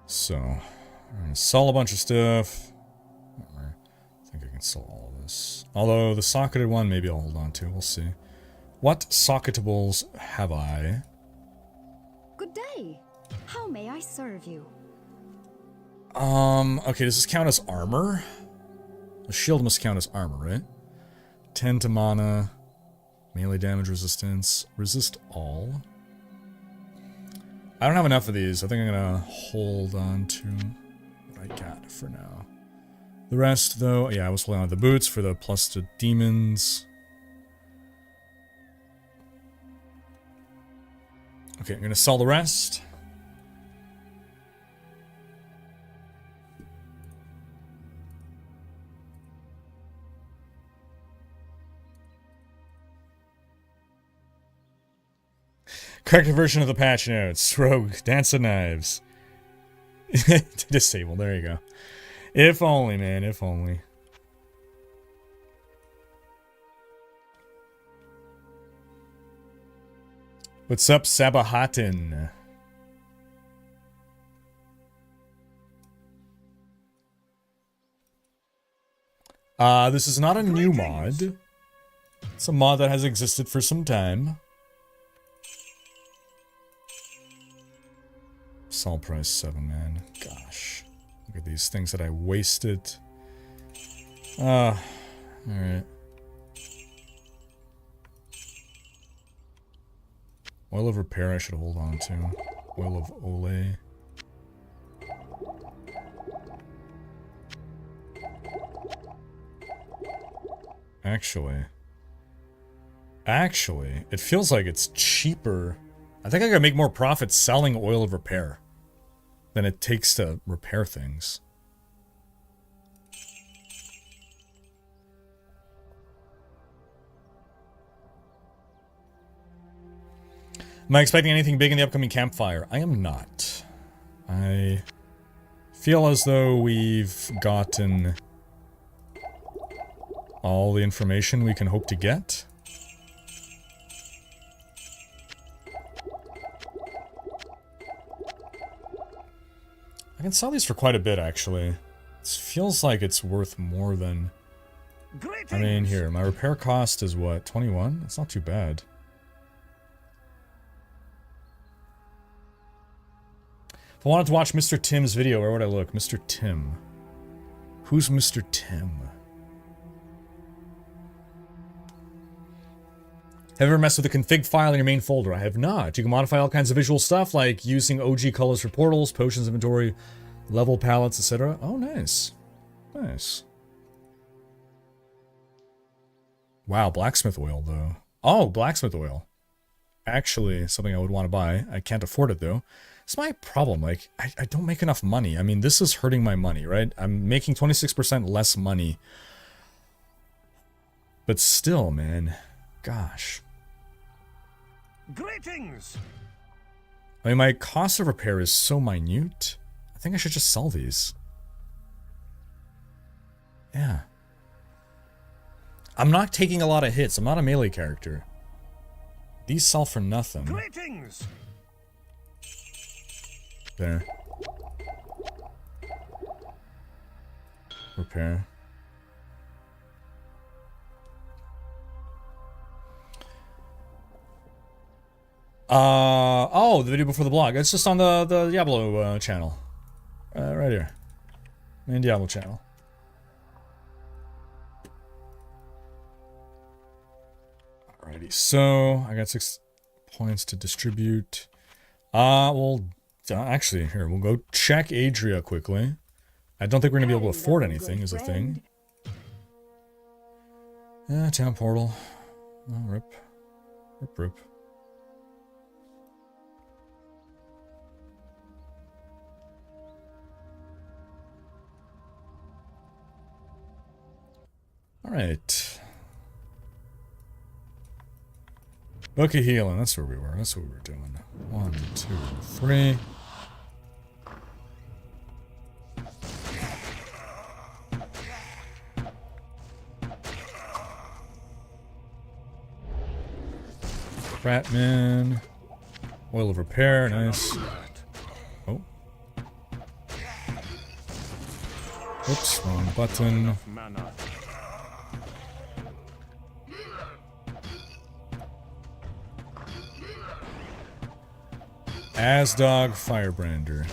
So, I'm gonna sell a bunch of stuff. I think I can sell all of this. Although the socketed one, maybe I'll hold on to. We'll see. What socketables have I? Good day. How may I serve you? Okay, does this count as armor? The shield must count as armor, right? 10 to mana. Melee damage resistance. Resist all. I don't have enough of these. I think I'm gonna hold on to what I got for now. The rest, though, yeah, I was holding on to the boots for the plus to demons. Okay, I'm gonna sell the rest. Correct version of the patch notes. Rogue, dance of knives. Disable, there you go. If only, man, if only. What's up, Sabahatin? This is not a new mod. It's a mod that has existed for some time. Sell price 7, man. Gosh. Look at these things that I wasted. Alright. Oil of repair I should hold on to. Oil of Ole. Actually, it feels like it's cheaper. I think I could make more profit selling oil of repair than it takes to repair things. Am I expecting anything big in the upcoming campfire? I am not. I feel as though we've gotten all the information we can hope to get. I can sell these for quite a bit, actually. It feels like it's worth more than... I mean, here, my repair cost is what, 21? It's not too bad. If I wanted to watch Mr. Tim's video, where would I look? Mr. Tim. Who's Mr. Tim? Have you ever messed with the config file in your main folder? I have not. You can modify all kinds of visual stuff, like using OG colors for portals, potions inventory, level palettes, etc. Oh, nice. Nice. Wow, blacksmith oil, though. Oh, blacksmith oil. Actually, something I would want to buy. I can't afford it, though. It's my problem. Like, I don't make enough money. I mean, this is hurting my money, right? I'm making 26% less money. But still, man. Gosh. Greetings! I mean, my cost of repair is so minute. I think I should just sell these. Yeah. I'm not taking a lot of hits. I'm not a melee character. These sell for nothing. Greetings! There. Repair. Oh, the video before the blog. It's just on the Diablo channel. Right here. Main Diablo channel. Alrighty, so I got 6 points to distribute. Well, actually, here, we'll go check Adria quickly. I don't think we're gonna be able to afford anything, is a thing. Yeah, town portal. Oh, rip. Rip, rip. Alright. Book of healing, that's where we were. That's what we were doing. 1, 2, 3. Stratman. Oil of repair, nice. Oh. Oops, wrong button. Mana. Asdog Firebrander.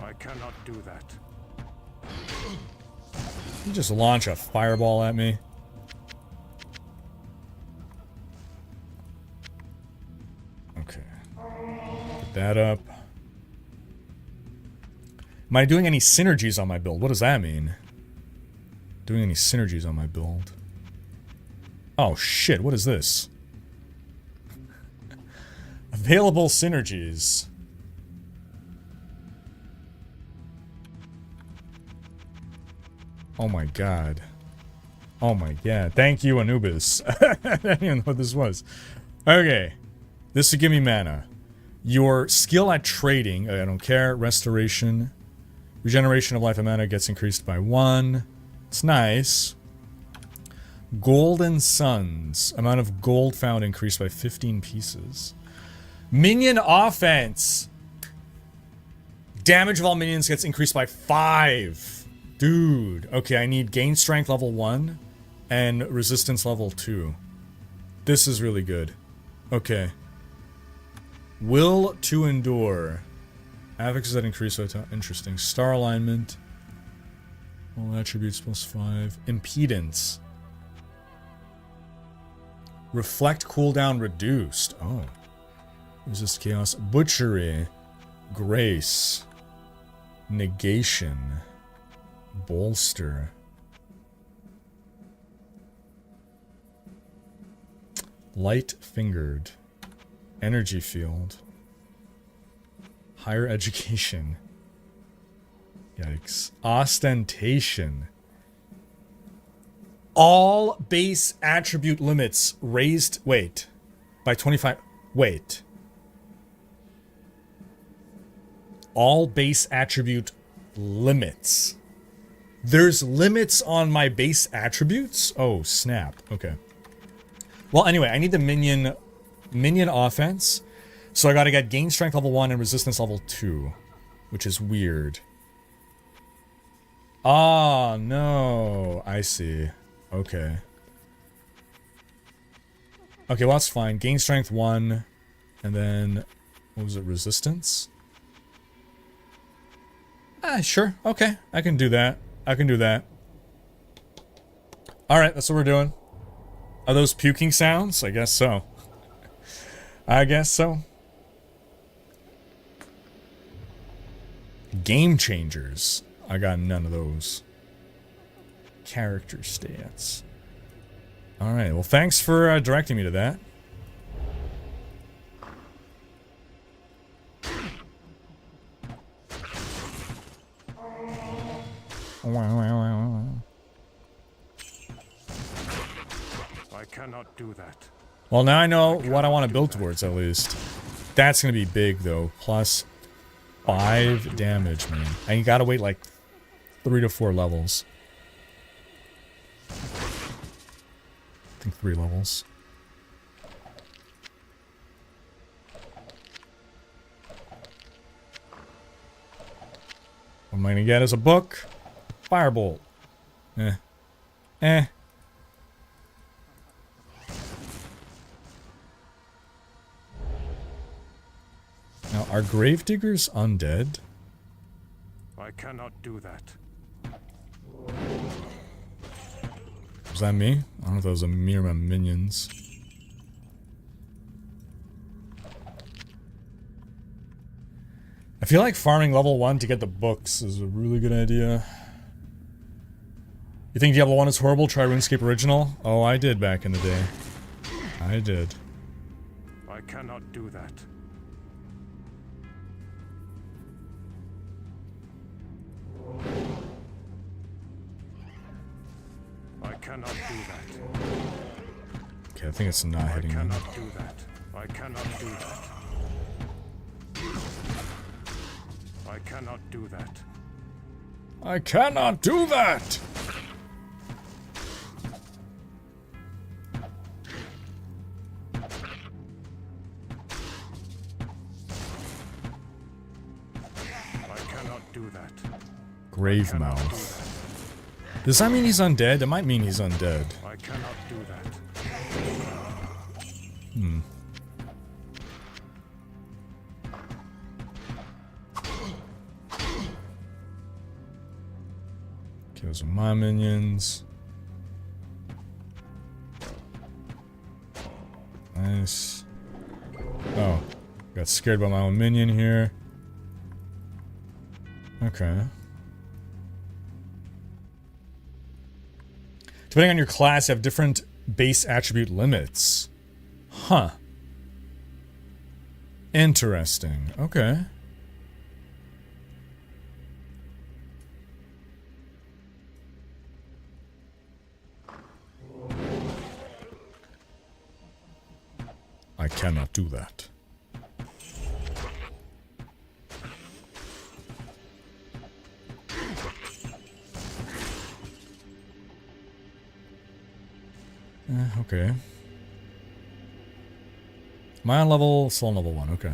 I cannot do that. You just launch a fireball at me. Okay. Put that up. Am I doing any synergies on my build? What does that mean? Doing any synergies on my build? Oh shit, what is this? Available synergies. Oh my god. Oh my god. Thank you, Anubis. I didn't even know what this was. Okay. This will give me mana. Your skill at trading, I don't care. Restoration. Regeneration of life and mana gets increased by 1. It's nice. Golden Suns. Amount of gold found increased by 15 pieces. Minion offense. Damage of all minions gets increased by 5. Dude. Okay, I need gain strength level 1 and resistance level 2. This is really good. Okay. Will to endure. Affixes that increase by time. Interesting. Star alignment. All attributes plus 5. Impedance. Reflect cooldown reduced. Oh. Resist chaos. Butchery. Grace. Negation. Bolster. Light fingered. Energy field. Higher education. Yikes. Ostentation. All base attribute limits raised. Wait. By 25. Wait. All base attribute limits. There's limits on my base attributes? Oh, snap. Okay. Well, anyway, I need the minion offense. So I gotta get gain strength level 1 and resistance level 2. Which is weird. Ah, no. I see. Okay. Okay, well that's fine. Gain strength 1. And then... what was it? Resistance? Sure. Okay. I can do that. I can do that. Alright, that's what we're doing. Are those puking sounds? I guess so. I guess so. Game changers. I got none of those. Character stats. Alright, well thanks for directing me to that. I cannot do that. Well, now I know what I want to build towards, at least. That's going to be big, though. Plus 5 damage, man. And you gotta wait, like, 3 to 4 levels. I think 3 levels. What am I going to get as a book? Firebolt. Eh. Eh. Now, are gravediggers undead? I cannot do that. Was that me? I don't know if that was a me or my minions. I feel like farming level 1 to get the books is a really good idea. You think Diablo 1 is horrible? Try RuneScape Original? Oh, I did back in the day. I did. I cannot do that. I cannot do that. Okay, I think it's not hitting I him. cannot do that. I cannot do that. I cannot do that. I cannot do that! cannot do that. Grave mouth. Does that mean he's undead? It might mean he's undead. I cannot do that. Hmm. Okay, those are my minions. Nice. Oh, got scared by my own minion here. Okay. Depending on your class, you have different base attribute limits. Huh. Interesting. Okay. I cannot do that. Okay. Am I on level? Still on level 1, okay.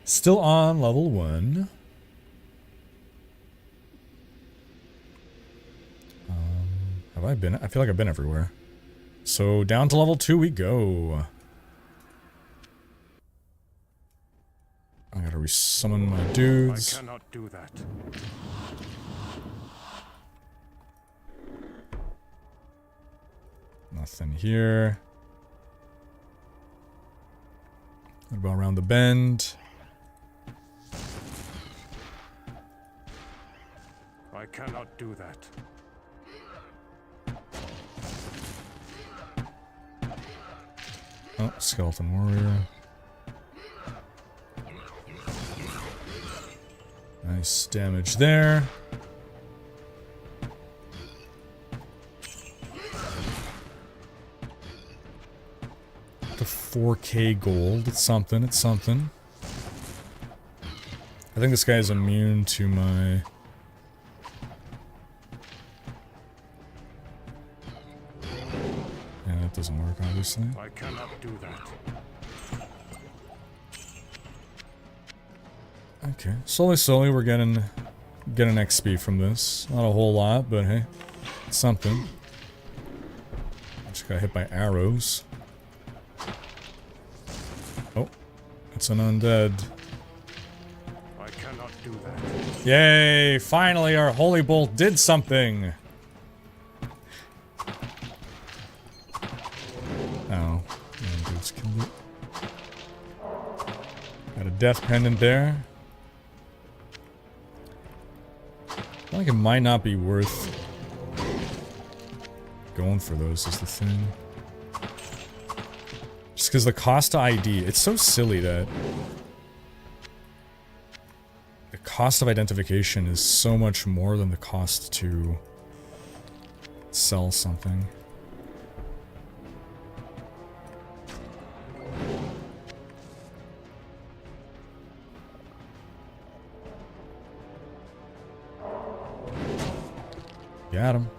Still on level 1. Have I been? I feel like I've been everywhere. So down to level 2 we go. I gotta resummon my dudes. I cannot do that. Nothing here. What about around the bend? I cannot do that. Oh, skeleton warrior. Nice damage there. The 4K gold. It's something. It's something. I think this guy is immune to my... Yeah, that doesn't work, obviously. I cannot do that. Okay, slowly we're getting XP from this. Not a whole lot, but hey, it's something. Just got hit by arrows. Oh, it's an undead. I cannot do that. Yay! Finally, our holy bolt did something. Oh, dudes killed it. Got a death pendant there. I think it might not be worth going for those is the thing. Just because the cost to ID, it's so silly that the cost of identification is so much more than the cost to sell something. Got him.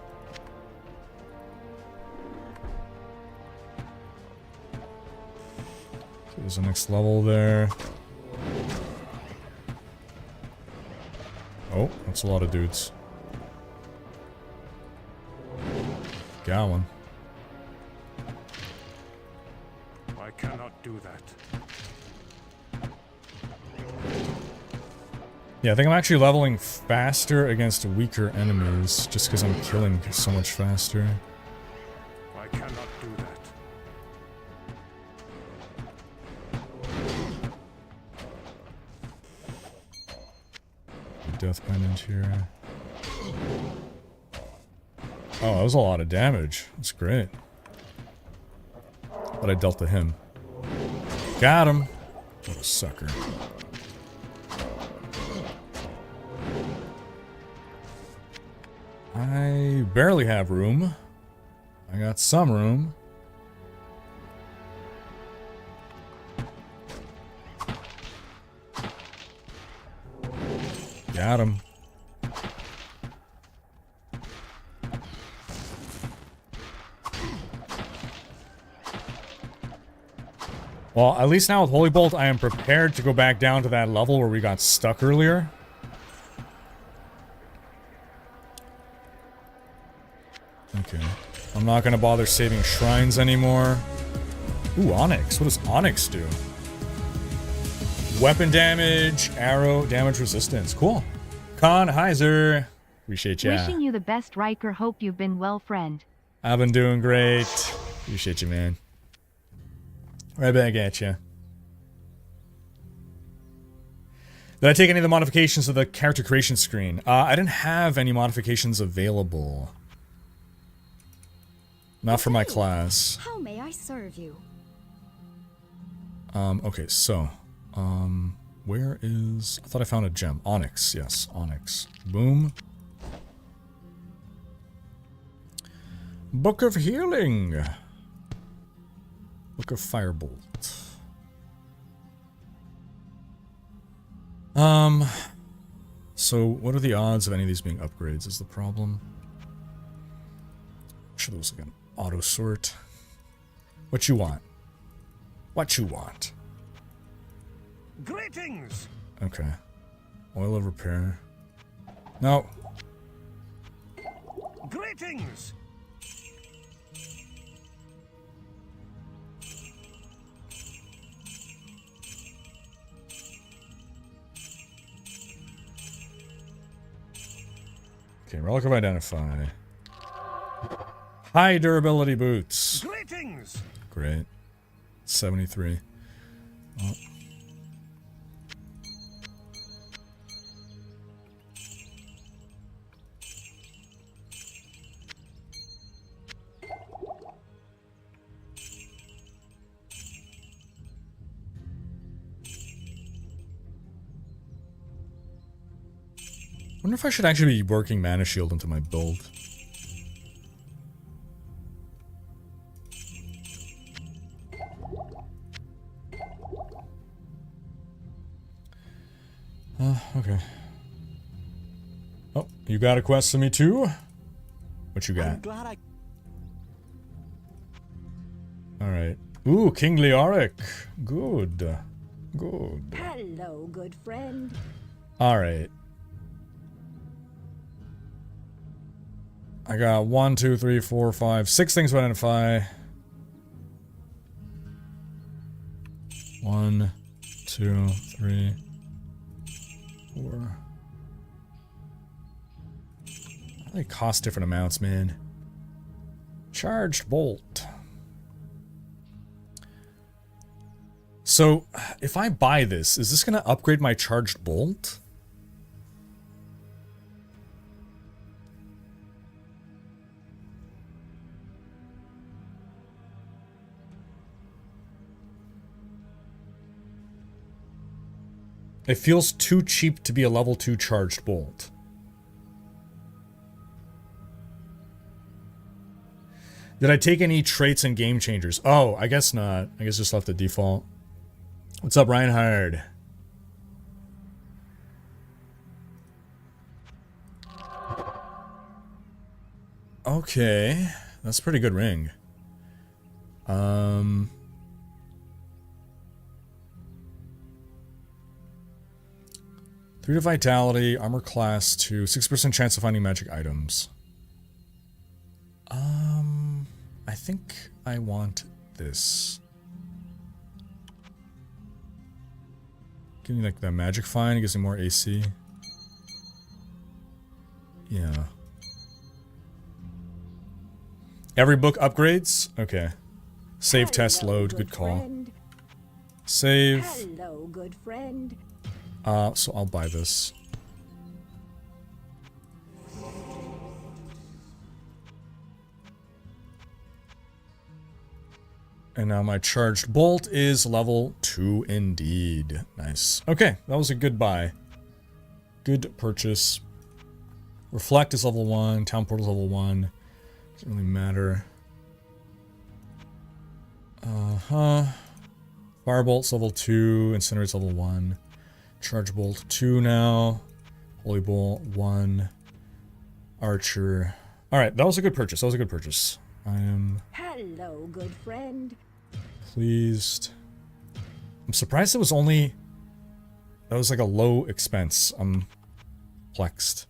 There's the next level there. Oh, that's a lot of dudes. Got one. I cannot do that. Yeah, I think I'm actually leveling faster against weaker enemies, just because I'm killing so much faster. I cannot do that. Death pendant here. Oh, that was a lot of damage. That's great. But I dealt to him. Got him! What a sucker. I barely have room. I got some room. Got him. Well, at least now with Holy Bolt, I am prepared to go back down to that level where we got stuck earlier. Okay. I'm not gonna bother saving shrines anymore. Ooh, Onyx. What does Onyx do? Weapon damage, arrow, damage resistance. Cool. Heiser. Appreciate ya. Wishing you the best, Riker. Hope you've been well, friend. I've been doing great. Appreciate you, man. Right back at you. Did I take any of the modifications of the character creation screen? I didn't have any modifications available. Not for my class. How may I serve you? Okay, so, where is... I thought I found a gem. Onyx, yes, Onyx. Boom. Book of Healing. Book of Firebolt. So what are the odds of any of these being upgrades is the problem. Should those like an auto sort? What you want? What you want? Greetings! Okay. Oil of repair. No. Greetings! Okay, Relic of Identify. High durability boots. Greetings! Great. 73. Oh. I wonder if I should actually be working Mana Shield into my build. Okay. Oh, you got a quest for me too? What you got? Alright. Ooh, King Leoric. Good. Good. Hello, good friend. Alright. I got 1, 2, 3, 4, 5, 6 things to identify. 1, 2, 3, 4. They cost different amounts, man. Charged bolt. So, if I buy this, is this going to upgrade my charged bolt? It feels too cheap to be a level 2 charged bolt. Did I take any traits and game changers? Oh, I guess not. I guess just left the default. What's up, Reinhard? Okay. That's a pretty good ring. 3 to Vitality, Armor Class 2, 6% chance of finding magic items. I think I want this. Give me like that magic find, it gives me more AC. Yeah. Every book upgrades? Okay. Save, test, load, good call. Save. Hello, good friend. So I'll buy this. And now my charged bolt is level 2 indeed. Nice. Okay, that was a good buy. Good purchase. Reflect is level 1. Town Portal is level 1. Doesn't really matter. Firebolt's level 2. Incinerate's level 1. Charge Bolt 2 now. Holy Bolt 1. Archer. Alright, that was a good purchase. That was a good purchase. I am... Hello, good friend. Pleased. I'm surprised it was only... That was like a low expense. I'm plexed.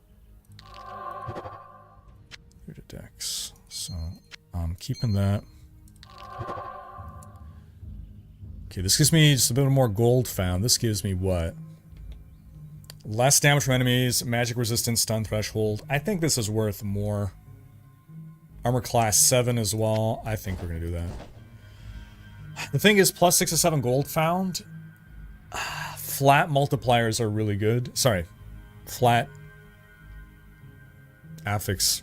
Here to Dex. So I'm keeping that. Okay, this gives me just a bit more gold found. This gives me what? Less damage from enemies, magic resistance, stun threshold. I think this is worth more. Armor class 7 as well. I think we're gonna do that. The thing is, plus 6 to 7 gold found. Flat multipliers are really good. Sorry. Flat affix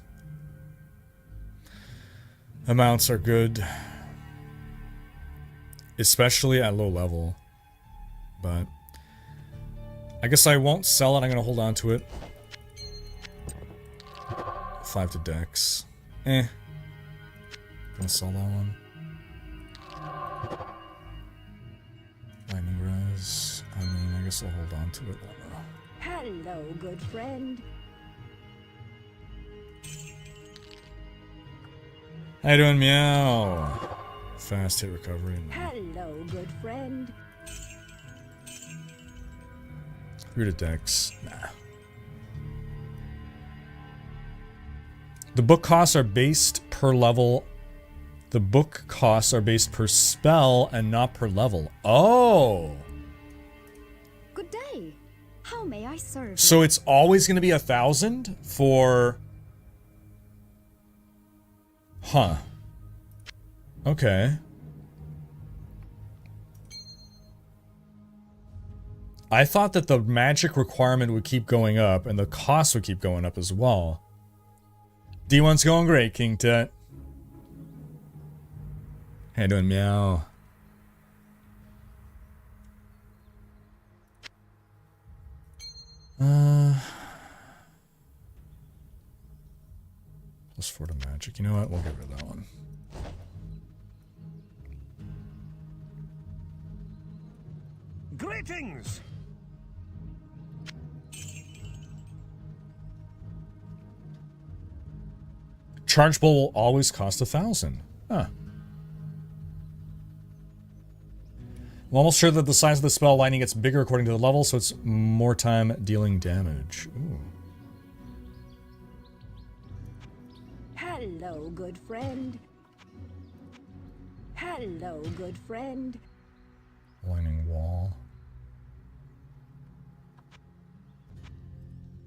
amounts are good. Especially at low level. But I guess I won't sell it. I'm gonna hold on to it. 5 to dex. Gonna sell that one. Lightning res. I mean, I guess I'll hold on to it. Hello, good friend. How you doing, meow? Fast hit recovery. Hello, good friend. 3 to dex. Nah. The book costs are based per level. The book costs are based per spell and not per level. Oh! Good day. How may I serve you? So it's always going to be 1,000 for... Huh. Okay. I thought that the magic requirement would keep going up and the cost would keep going up as well. D1's going great, King Tut. How you doing, meow? Plus 4 to magic. You know what? We'll get rid of that one. Greetings! Charge bowl will always cost 1,000. Huh. I'm almost sure that the size of the spell lightning gets bigger according to the level, so it's more time dealing damage. Ooh. Hello, good friend. Hello, good friend. Lightning wall.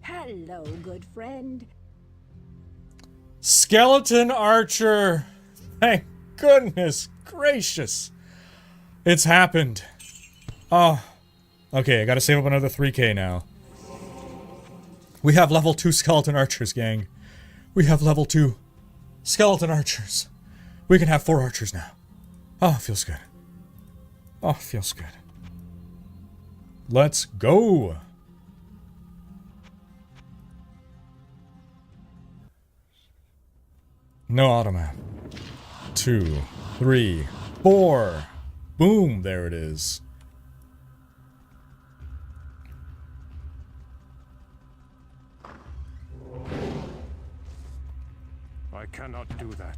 Hello, good friend. Skeleton archer! Thank goodness gracious! It's happened. Oh. Okay, I gotta save up another 3k now. We have level 2 skeleton archers, gang. We have level 2 skeleton archers. We can have 4 archers now. Oh, feels good. Oh, feels good. Let's go! No automap. 2, 3, 4. Boom, there it is. I cannot do that.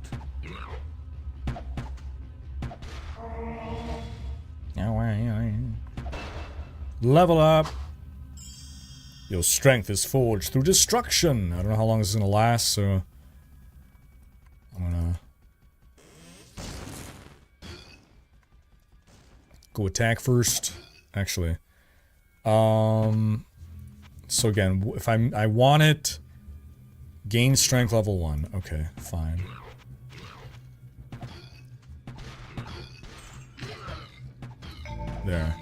Level up. Your strength is forged through destruction. I don't know how long this is gonna last, so I'm gonna go attack first. Actually, so again, if I want it, gain strength level 1. Okay, fine. There.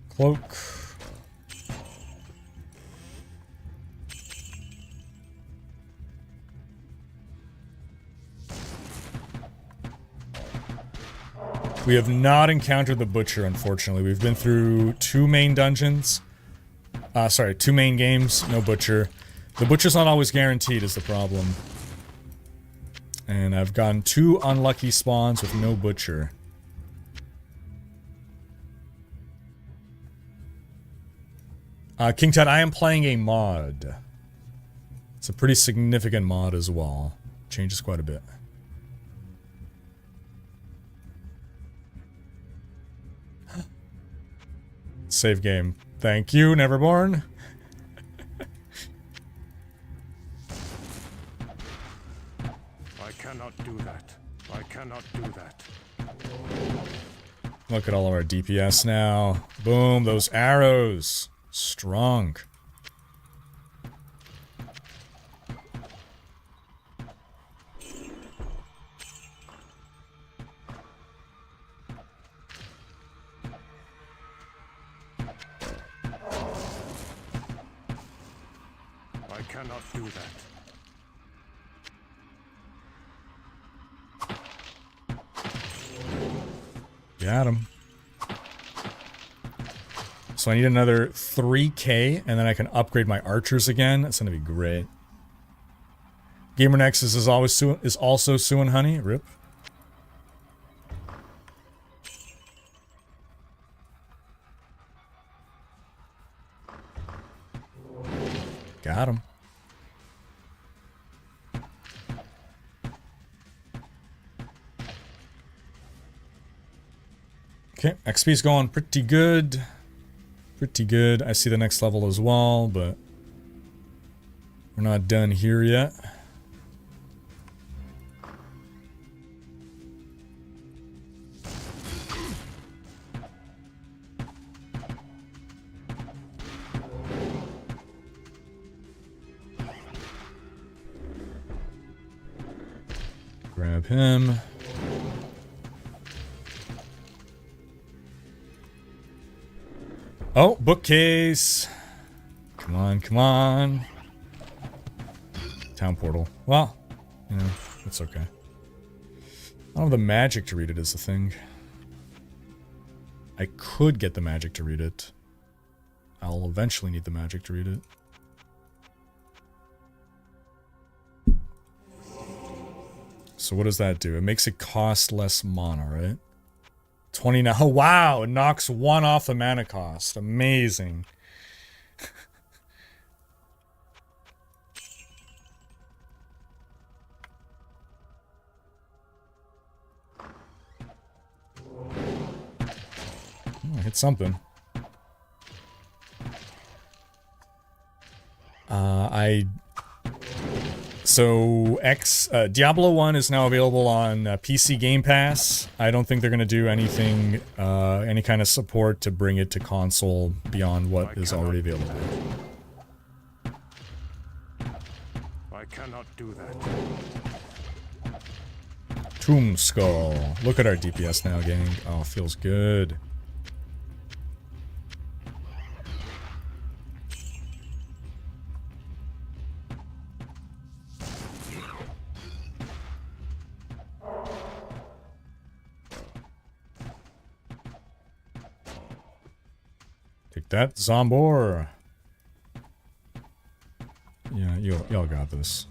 Cloak. We have not encountered the Butcher, unfortunately. We've been through 2 main dungeons. Sorry, 2 main games, no Butcher. The Butcher's not always guaranteed is the problem. And I've gotten 2 unlucky spawns with no Butcher. King Tut, I am playing a mod. It's a pretty significant mod as well. Changes quite a bit. Save game. Thank you, Neverborn. Look at all of our DPS now. Boom, those arrows. Strong. I cannot do that. Got him. So I need another 3k, and then I can upgrade my archers again. That's gonna be great. Gamer Nexus is also Sue and Honey. Rip. Got him. Okay, XP's going pretty good. Pretty good. I see the next level as well, but we're not done here yet. Grab him. Oh, bookcase. Come on, come on. Town portal. Well, you know, it's okay. I don't have the magic to read it is the thing. I could get the magic to read it. I'll eventually need the magic to read it. So what does that do? It makes it cost less mana, right? 20 now. Oh, wow. It knocks 1 off the mana cost. Amazing. Oh, I hit something. So Diablo 1 is now available on PC Game Pass. I don't think they're going to do anything, any kind of support to bring it to console beyond what is already available. I cannot do that. Tomb Skull. Look at our DPS now, gang. Oh, feels good. Take that, Zombor. Yeah, y'all got this.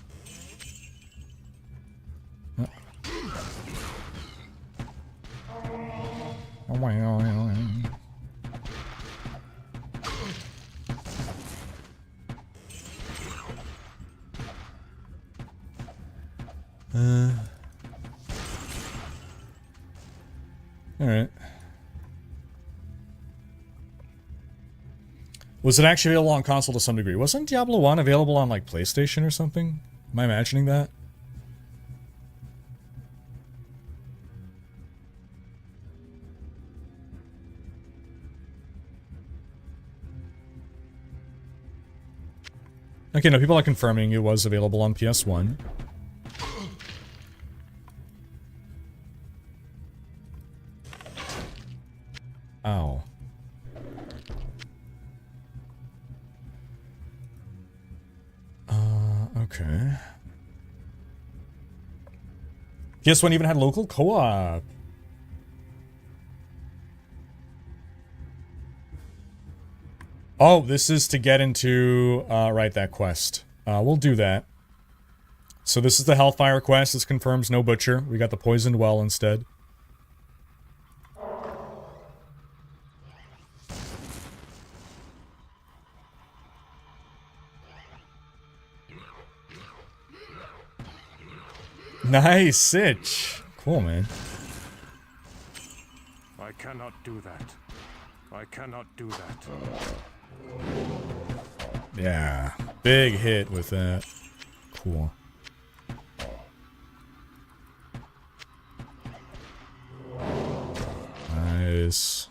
Alright. Was it actually available on console to some degree? Wasn't Diablo 1 available on, like, PlayStation or something? Am I imagining that? Okay, no, people are confirming it was available on PS1. Ow. Okay. PS1 even had local co-op. Oh, this is to get into, right, that quest. We'll do that. So this is the Hellfire quest. This confirms no butcher. We got the Poisoned Well instead. Nice, Sitch. Cool, man. I cannot do that. I cannot do that. Yeah, big hit with that. Cool. Nice. this.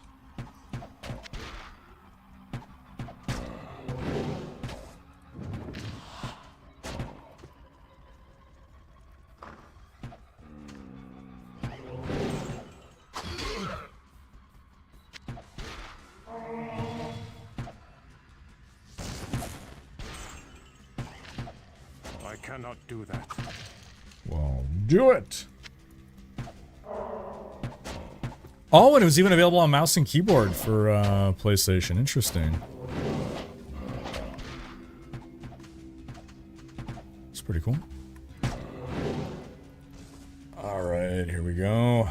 I cannot do that. Well, do it. Oh, and it was even available on mouse and keyboard for PlayStation. Interesting. It's pretty cool. Alright, here we go.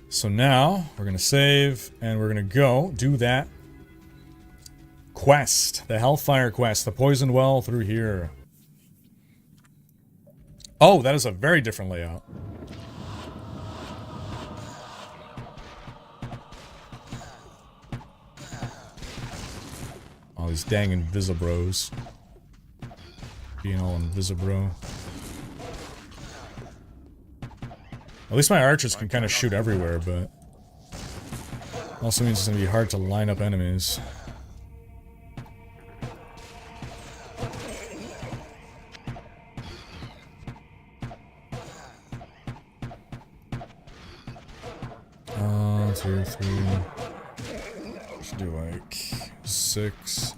So now, we're going to save, and we're going to go do that quest. The Hellfire quest. The Poisoned Well through here. Oh, that is a very different layout. All these dang Invisibros. Being all Invisibro. At least my archers can kind of shoot everywhere, but also means it's going to be hard to line up enemies. Two, three. Let's do like 6.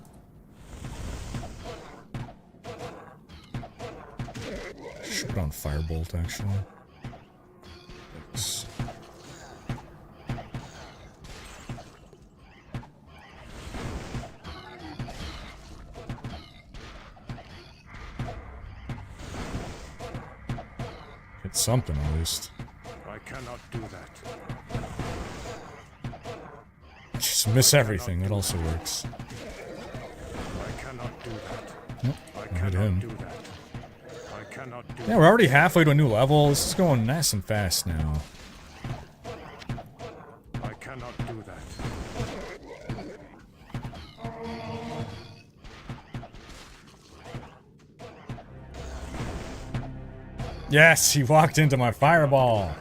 Should put on Firebolt actually. 6. Hit something at least. I cannot do that. Just miss everything, that also works. I cannot do that. Nope, I hit cannot him. do that. I cannot do Yeah, we're already halfway to a new level. This is going nice and fast now. I cannot do that. Yes, he walked into my fireball.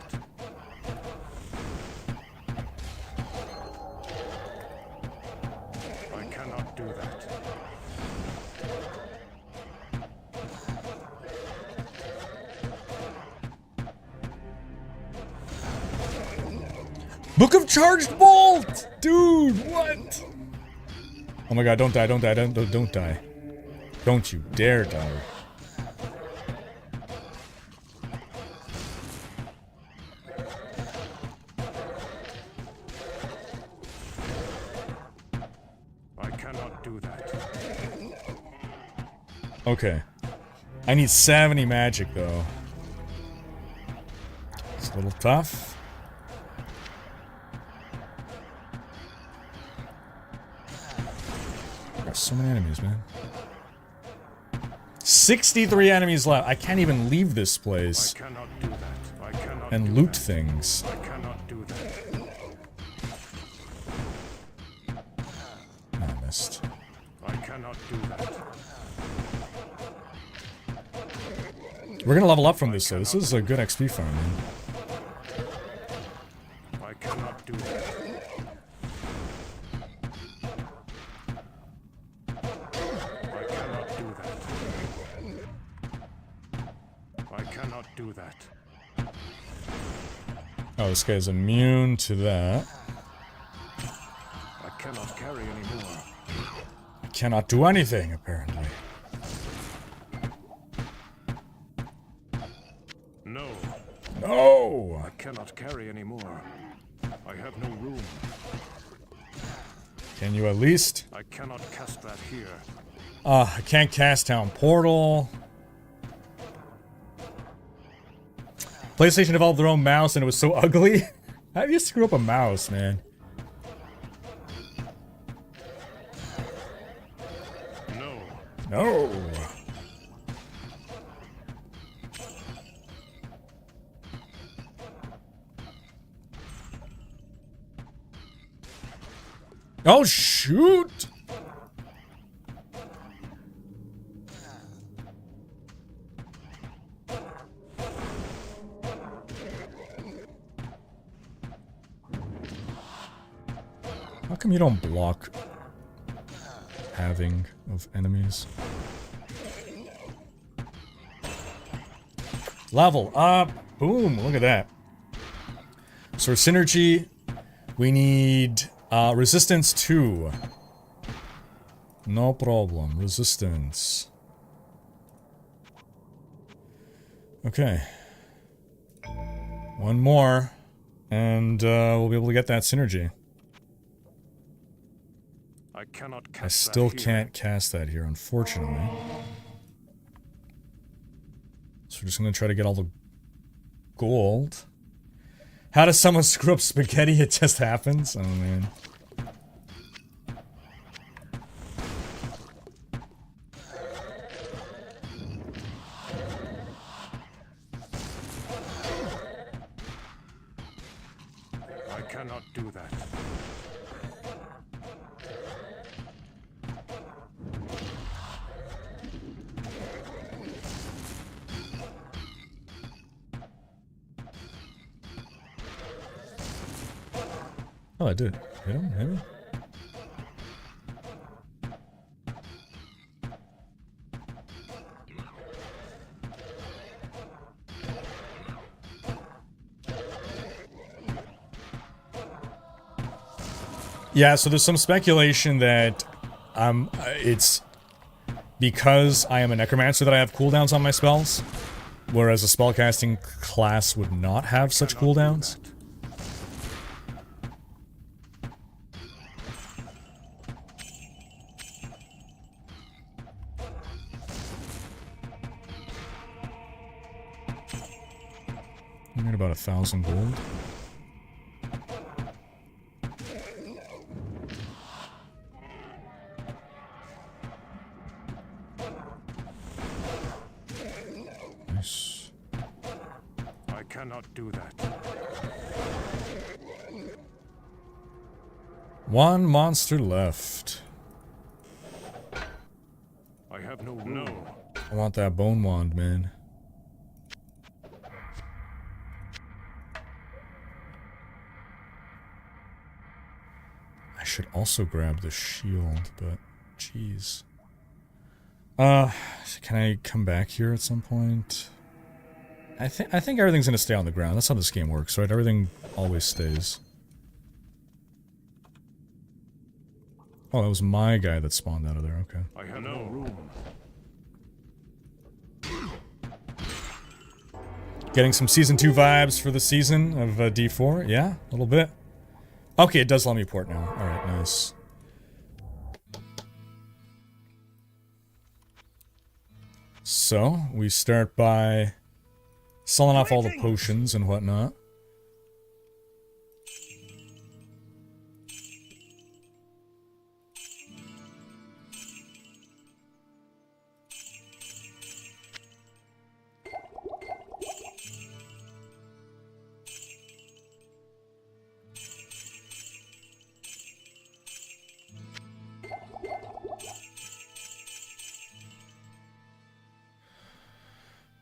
I cannot do that. Book of Charged Bolt! Dude, what? Oh my god, don't die, don't die, don't die. Don't you dare die. I cannot do that. Okay. I need 70 magic, though. It's a little tough. There's so many enemies, man. 63 enemies left. I can't even leave this I place cannot do that. I cannot and do loot that. things. I cannot do that. I missed. I cannot do that. We're gonna level up from this, though. This is a good XP farm, man. I cannot do that. I cannot do that. I cannot do that. Oh, this guy's immune to that. I cannot carry anymore. Cannot do anything, apparently. No, No! I cannot carry anymore. I have no room. Can you at least? I cannot cast that here. I can't cast Town Portal. PlayStation developed their own mouse and it was so ugly. How do you screw up a mouse, man? No, No. Oh, shoot! How come you don't block halving of enemies? Level up! Boom! Look at that. So for synergy, we need resistance 2. No problem. Resistance. Okay. One more, and we'll be able to get that synergy. I cannot cast I still that here. can't cast that here, unfortunately. So we're just gonna try to get all the gold. How does someone screw up spaghetti? It just happens? Oh man. I cannot do that. Oh, I did. Hit him, maybe? Yeah, so there's some speculation that it's because I am a necromancer that I have cooldowns on my spells, whereas a spellcasting class would not have such cooldowns. I need about 1,000 gold. Nice. I cannot do that. One monster left. I have no. I want that bone wand, man. I should also grab the shield, but jeez. Can I come back here at some point? I think everything's gonna stay on the ground. That's how this game works, right? Everything always stays. Oh, that was my guy that spawned out of there. Okay. I have no room. Getting some Season 2 vibes for the season of D4? Yeah, a little bit. Okay, it does let me port now. Alright, nice. So, we start by selling off all the potions and whatnot.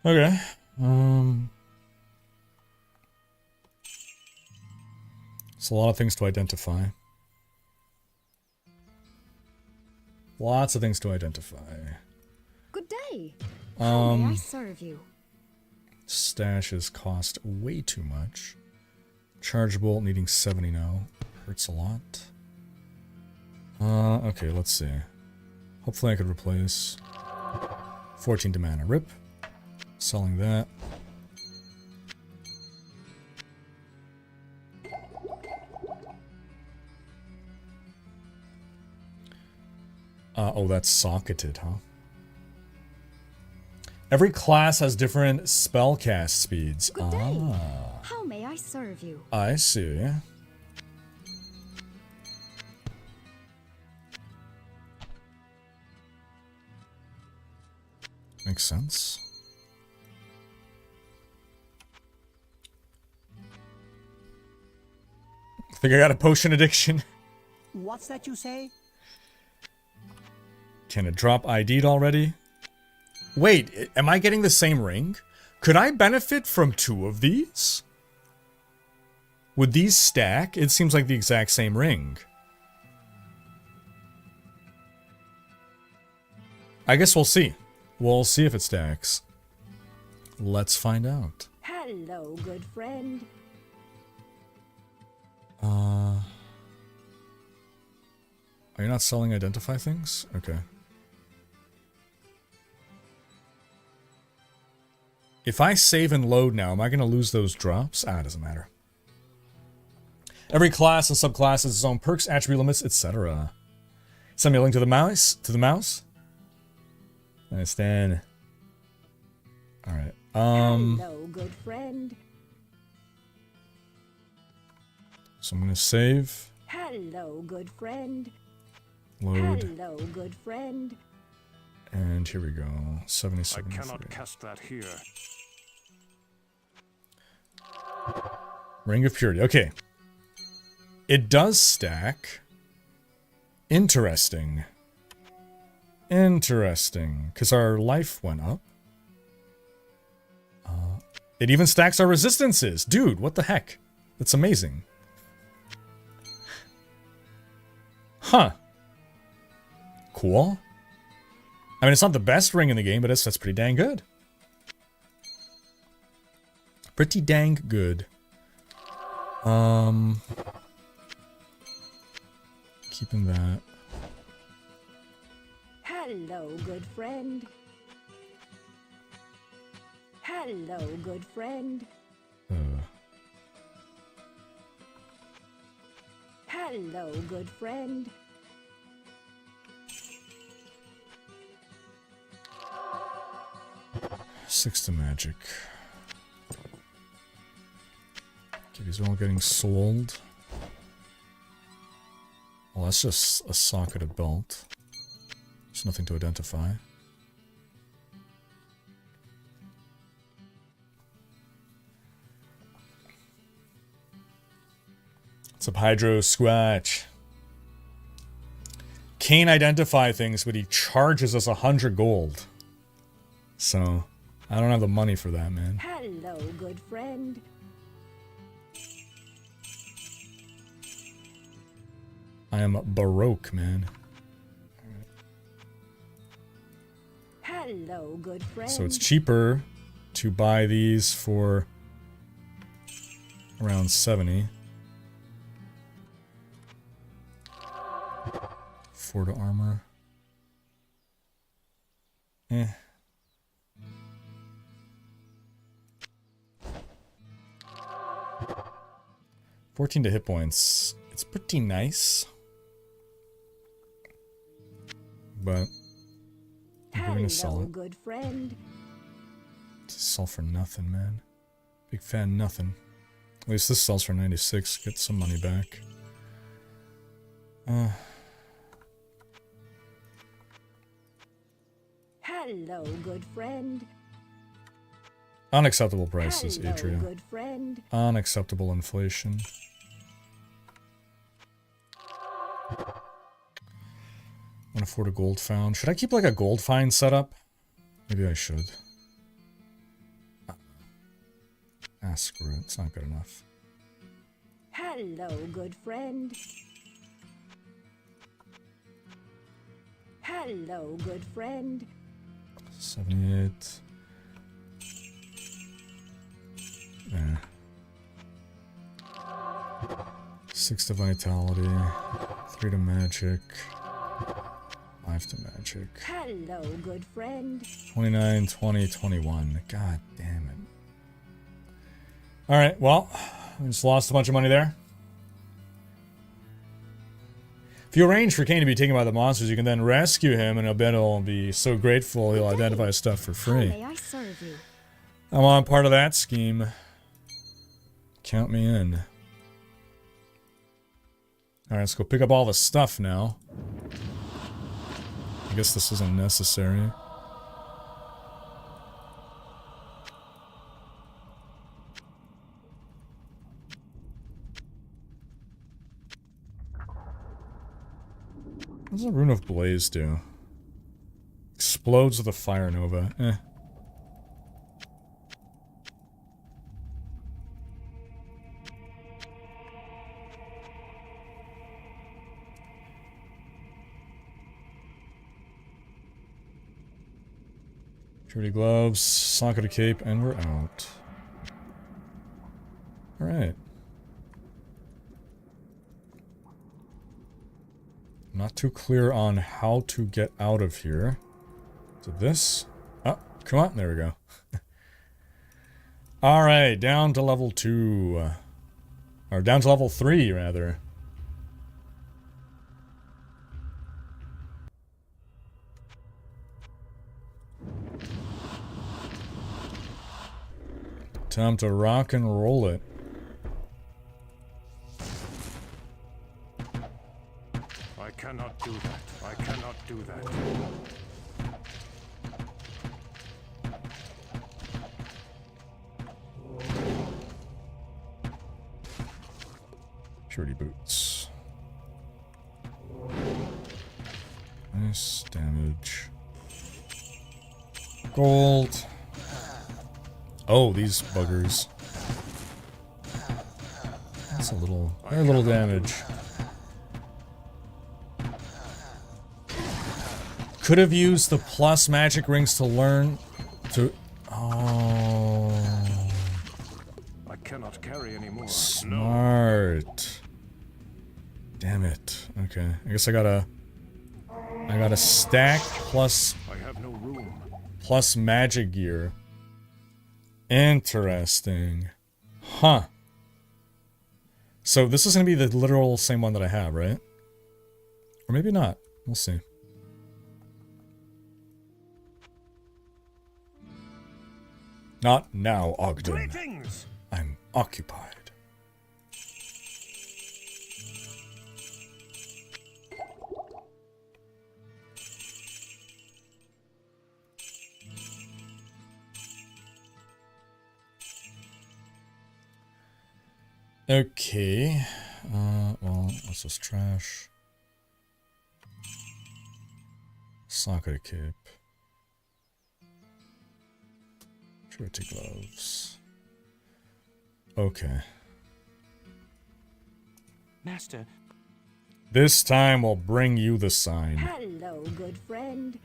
Okay. It's a lot of things to identify. Lots of things to identify. Good day. How may I Um, serve you? Stashes cost way too much. Charge bolt needing 70 now. Hurts a lot. Okay, let's see. Hopefully I could replace 14 to mana. Rip. Selling that. Oh, that's socketed, huh? Every class has different spell cast speeds. Good day. Ah, How may I serve you? I see. Makes sense. I think I got a potion addiction. What's that you say? Can it drop ID'd already? Wait, am I getting the same ring? Could I benefit from 2 of these? Would these stack? It seems like the exact same ring. I guess we'll see. We'll see if it stacks. Let's find out. Hello, good friend. Are you not selling identify things? Okay. If I save and load now, am I going to lose those drops? Ah, it doesn't matter. Every class and subclass has its own perks, attribute limits, etc. Send me a link to the mouse. Nice, Dan. All right. Hello, good friend. So I'm gonna save. Hello, good friend. Load. Hello, good friend. And here we go. 77. I cannot cast that here. Ring of Purity. Okay. It does stack. Interesting. Interesting. Because our life went up. It even stacks our resistances. Dude, what the heck? That's amazing. Huh. Cool. I mean, it's not the best ring in the game, but that's pretty dang good. Pretty dang good. Keeping that. Hello, good friend. Hello, good friend. Hello, good friend. Six to magic. Okay, these are all getting sold. Well, that's just a socket of belt. There's nothing to identify. What's up, Hydro Squatch? Can't identify things, but he charges us 100 gold. So, I don't have the money for that, man. Hello, good friend. I am Baroque, man. Hello, good friend. So it's cheaper to buy these for around 70. 4 to armor. Eh. $14 to hit points. It's pretty nice. But we're gonna sell it. Good friend. Sell for nothing, man. Big fan nothing. At least this sells for 96. Get some money back. Hello, good friend. Unacceptable prices, Hello, Atria. good friend. Unacceptable inflation. Can't afford a gold found. Should I keep like a gold find set up? Maybe I should. Ah, screw it. It's not good enough. Hello, good friend. Hello, good friend. 78. Yeah. 6 to vitality. 3 to magic. 5 to magic. Hello, good friend. 29, 20, 21. God damn it. Alright, well, we just lost a bunch of money there. If you arrange for Kane to be taken by the monsters, you can then rescue him, and I bet he'll be so grateful he'll identify stuff for How free. may I serve you? I'm on part of that scheme. Count me in. Alright, let's go pick up all the stuff now. I guess this isn't necessary. What does a Rune of Blaze do? Explodes with a fire nova. Eh. Purity gloves, socket of cape, and we're out. Alright. Not too clear on how to get out of here. So this. Oh, come on. There we go. Alright, down to level 2. Or down to level 3, rather. Time to rock and roll it. I cannot do that. I cannot do that. Purity boots. Nice damage. Gold. Oh, these buggers. That's a little, very little damage. Could have used the plus magic rings to learn to. Oh. I cannot carry anymore. Smart. Damn it. Okay. I guess I gotta stack plus. I have no room. Plus magic gear. Interesting. Huh. So this is gonna be the literal same one that I have, right? Or maybe not. We'll see. Not now, Ogden. Greetings! I'm occupied. Okay. Well, that's just trash. Socket cape. Purity gloves. Okay. Master. This time we'll bring you the sign. Hello, good friend.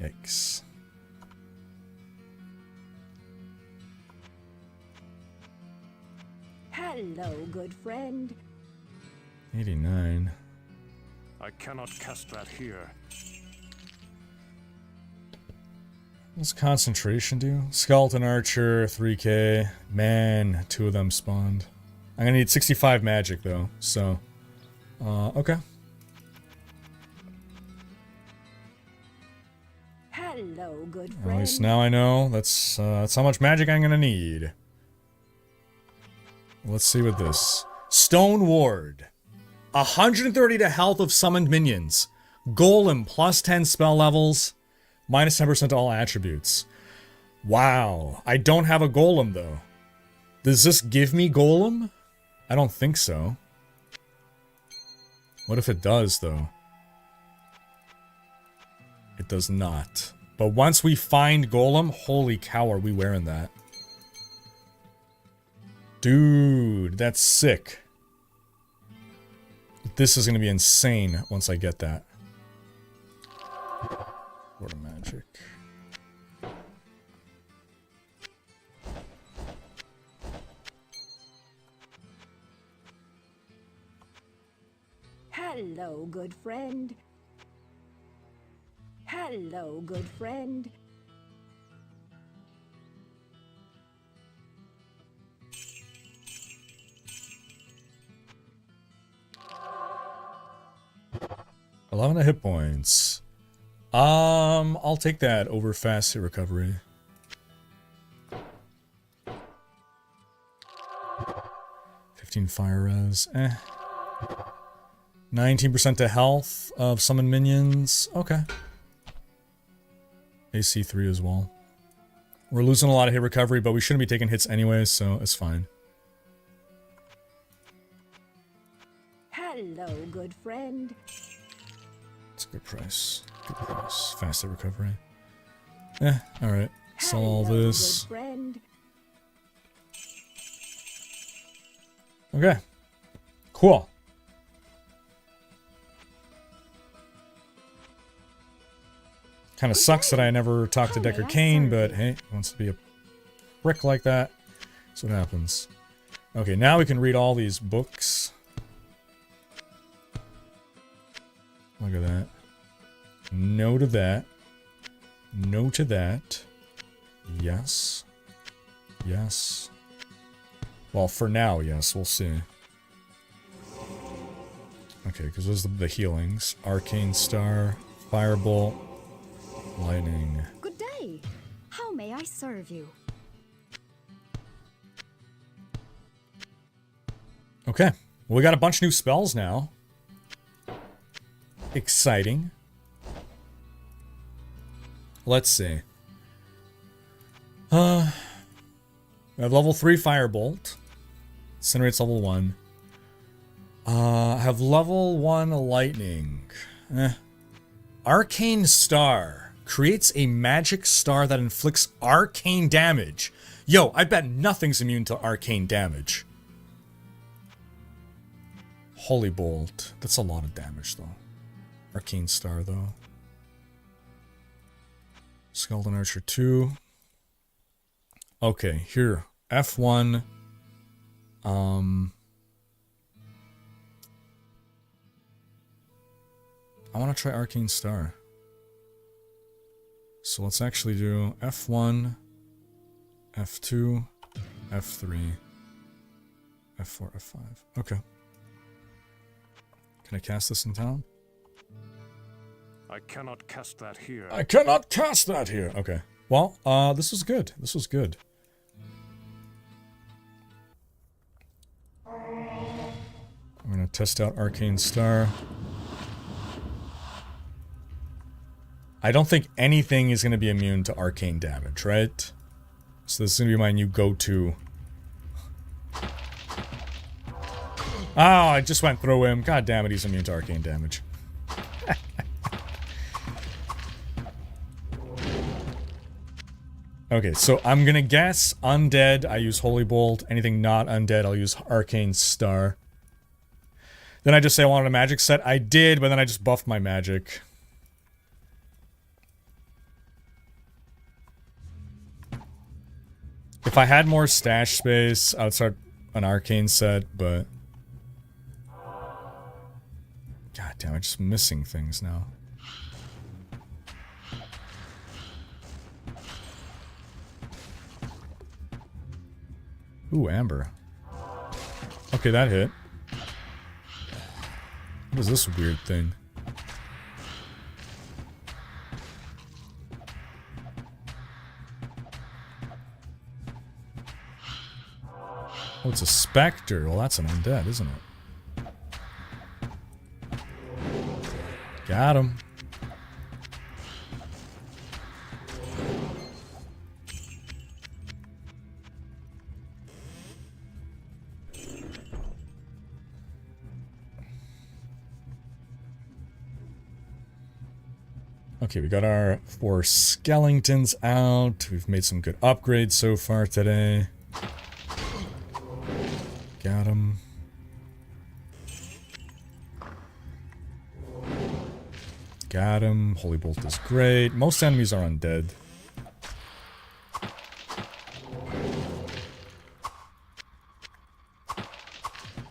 Yikes. Hello, good friend. 89. I cannot cast that here. What's concentration do? Skeleton Archer, 3k. Man, 2 of them spawned. I'm gonna need 65 magic though, so. Okay. Hello, good At friend. least now I know that's how much magic I'm gonna need. Let's see what this. Stone Ward. 130 to health of summoned minions. Golem plus 10 spell levels. Minus 10% to all attributes. Wow. I don't have a golem though. Does this give me golem? I don't think so. What if it does though? It does not. But once we find golem, holy cow, are we wearing that? Dude, that's sick. This is going to be insane once I get that. Word of magic. Hello, good friend. Hello, good friend. A 11 hit points. I'll take that over fast hit recovery. 15 fire res. 19% to health of summon minions. Okay. AC 3 as well. We're losing a lot of hit recovery, but we shouldn't be taking hits anyways, so it's fine. Hello, good friend. It's a good price. Good price. Fast hit recovery. Alright. Sell all Hello, this. good friend. Okay. Cool. Kind of sucks that I never talked to Decker Kane, but hey, he wants to be a prick like that. That's what happens. Okay, now we can read all these books. Look at that. No to that. No to that. Yes. Yes. Well, for now, yes. We'll see. Okay, because those are the healings. Arcane Star, Firebolt, Lightning. Good day. How may I serve you? Okay. Well, we got a bunch of new spells now. Exciting. Let's see. We have level 3 Firebolt. Incinerate's level 1. I have level 1 Lightning. Arcane Star. Creates a magic star that inflicts arcane damage. Yo, I bet nothing's immune to arcane damage. Holy Bolt. That's a lot of damage, though. Arcane Star, though. Skeleton Archer 2. Okay, here. F1. I want to try Arcane Star. So let's actually do F1, F2, F3, F4, F5. Okay. Can I cast this in town? I cannot cast that here. I cannot cast that here. Okay. Well, this was good. This was good. I'm gonna test out Arcane Star. I don't think anything is gonna be immune to arcane damage, right? So this is gonna be my new go-to. Oh, I just went through him. God damn it, he's immune to arcane damage. Okay, so I'm gonna guess undead, I use Holy Bolt. Anything not undead, I'll use Arcane Star. Then I just say I wanted a magic set. I did, but then I just buffed my magic. If I had more stash space, I would start an arcane set, but... God damn, I'm just missing things now. Ooh, Amber. Okay, that hit. What is this weird thing? Oh, it's a specter. Well, that's an undead, isn't it? Got him. Okay, we got our 4 skeletons out. We've made some good upgrades so far today. Got him. Got him. Holy Bolt is great. Most enemies are undead.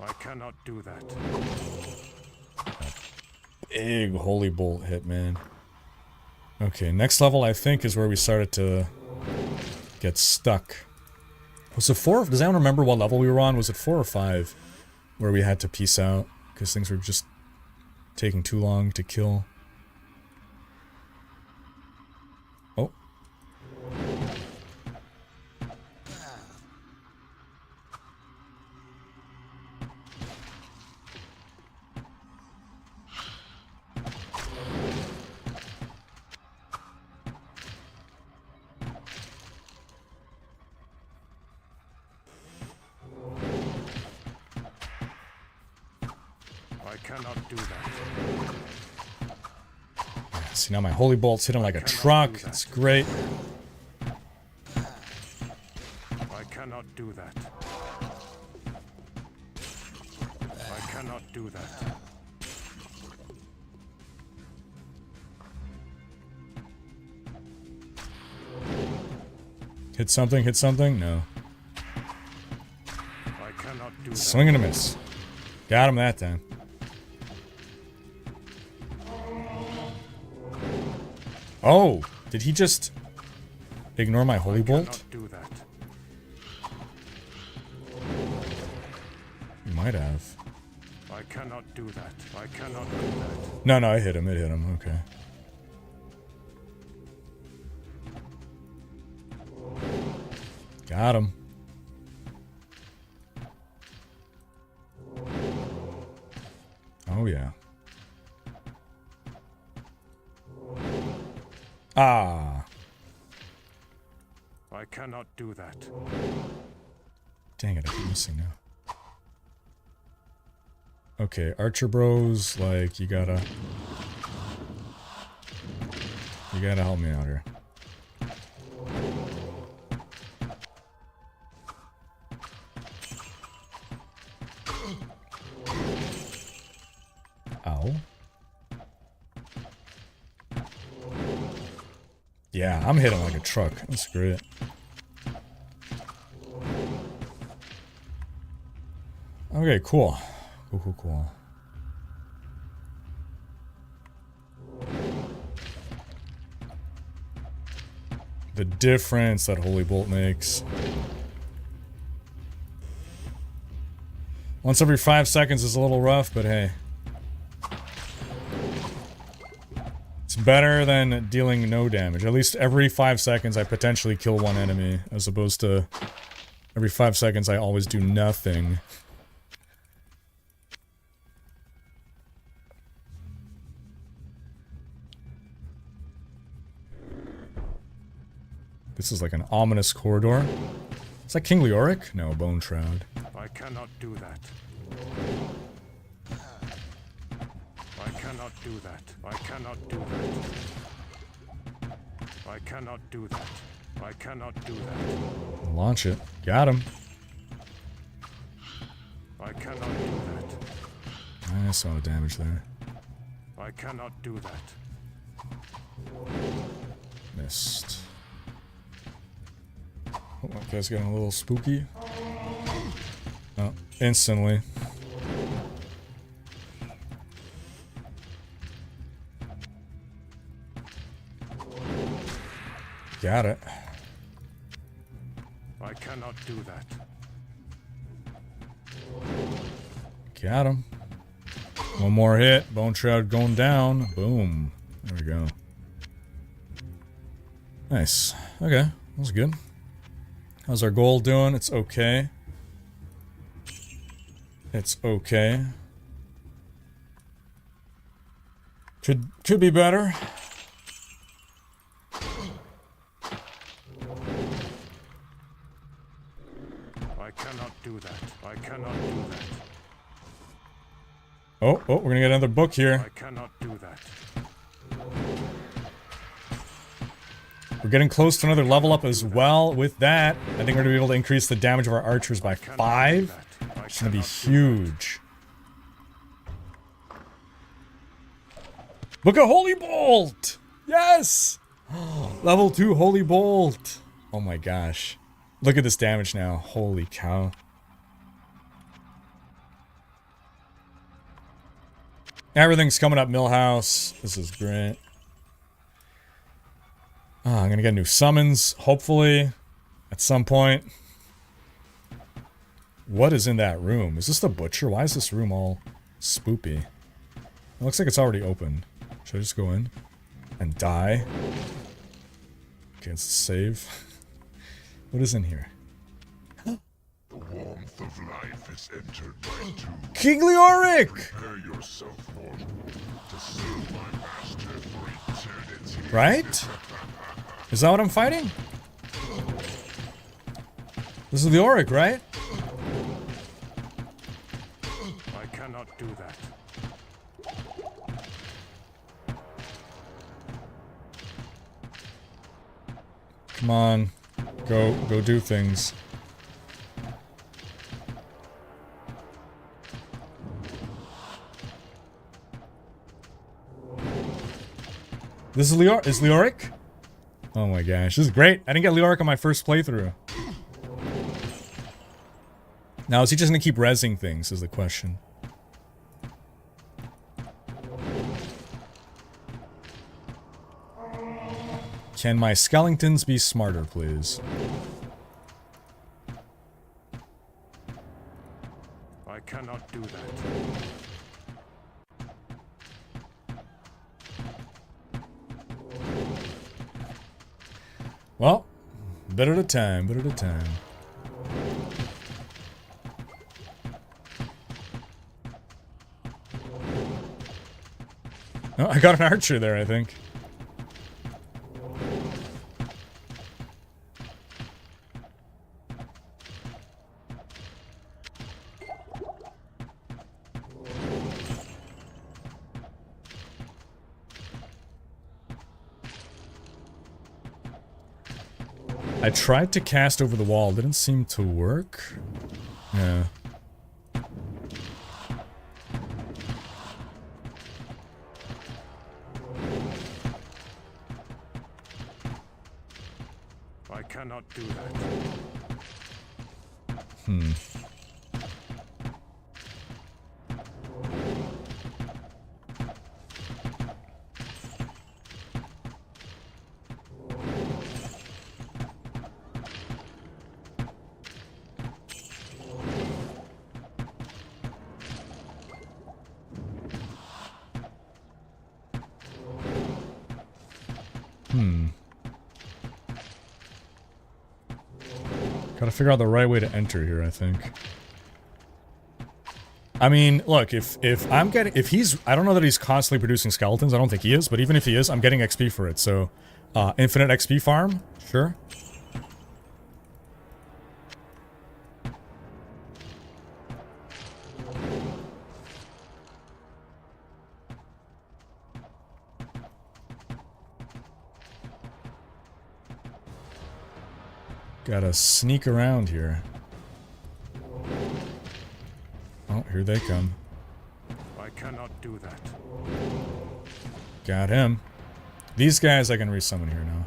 I cannot do that. Big Holy Bolt hit, man. Okay, next level I think is where we started to get stuck. Was it 4? Does anyone remember what level we were on? Was it 4 or 5? Where we had to peace out because things were just taking too long to kill. Oh. Cannot do that. See, now my Holy Bolt's hitting like a truck. It's great. I cannot do that. I cannot do that. Hit something, hit something? No. I cannot do Swing and a miss. Got him that time. Oh, did he just ignore my holy bolt? do that. He might have. I cannot do that. I cannot do that. No, no, I hit him. It hit him. Okay. Got him. Oh, yeah. Ah. I cannot do that. Dang it, I keep missing now. Okay, Archer Bros, like, you gotta help me out here. Ow. Yeah, I'm hitting like a truck. That's great. Okay, cool. Cool. The difference that Holy Bolt makes. Once every 5 seconds is a little rough, but hey. It's better than dealing no damage. At least every 5 seconds I potentially kill one enemy, as opposed to every 5 seconds I always do nothing. This is like an ominous corridor. Is that King Leoric? No, Bone Shroud. I cannot do that. I cannot do that. I cannot do that. I cannot do that. I cannot do that. Launch it. Got him. I cannot do that. I saw the damage there. I cannot do that. Missed. Oh, that guy's getting a little spooky. Oh, instantly. Got it. I cannot do that. Got him. One more hit. Bone Shroud going down. Boom. There we go. Nice. Okay. That was good. How's our gold doing? It's okay. It's okay. Could be better. I cannot do that. I cannot do that. Oh, we're gonna get another book here. I cannot do that. We're getting close to another level up as well with that. I think we're gonna be able to increase the damage of our archers by 5. It's gonna be huge. Book of Holy Bolt! Yes! Level 2 Holy Bolt! Oh my gosh. Look at this damage now. Holy cow. Everything's coming up Millhouse. This is great. Oh, I'm gonna get new summons, hopefully, at some point. What is in that room? Is this the butcher? Why is this room all spoopy? It looks like it's already open. Should I just go in and die? Okay, let's save. What is in here? The warmth of life has entered my tomb. King Leoric! Prepare yourself, mortal, to serve my master for eternity. Right? Is that what I'm fighting? This is the Leoric, right? I cannot do that. Come on. Go do things. This is Leoric? Oh my gosh, this is great. I didn't get Leoric on my first playthrough. Now, is he just gonna keep rezzing things, is the question. Can my skeletons be smarter, please? I cannot do that. Well, bit at a time, bit at a time. Oh, I got an archer there, I think. I tried to cast over the wall, didn't seem to work. Yeah. I cannot do that. Hmm. Gotta figure out the right way to enter here, I think. I mean, look, if he's, I don't know that he's constantly producing skeletons, I don't think he is, but even if he is, I'm getting XP for it, so, infinite XP farm, sure. Gotta sneak around here. Oh, here they come. I cannot do that. Got him. These guys I can resummon here now.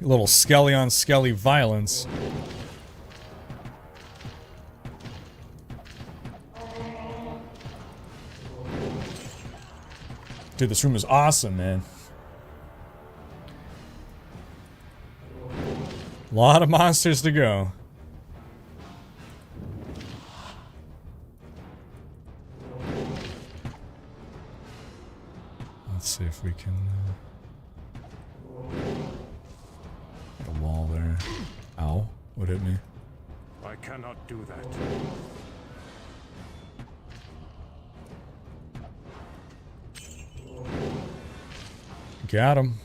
A little skelly on skelly violence. Dude, this room is awesome, man. A lot of monsters to go. Let's see if we can get a wall there. Ow, what hit me? I cannot do that. Got him.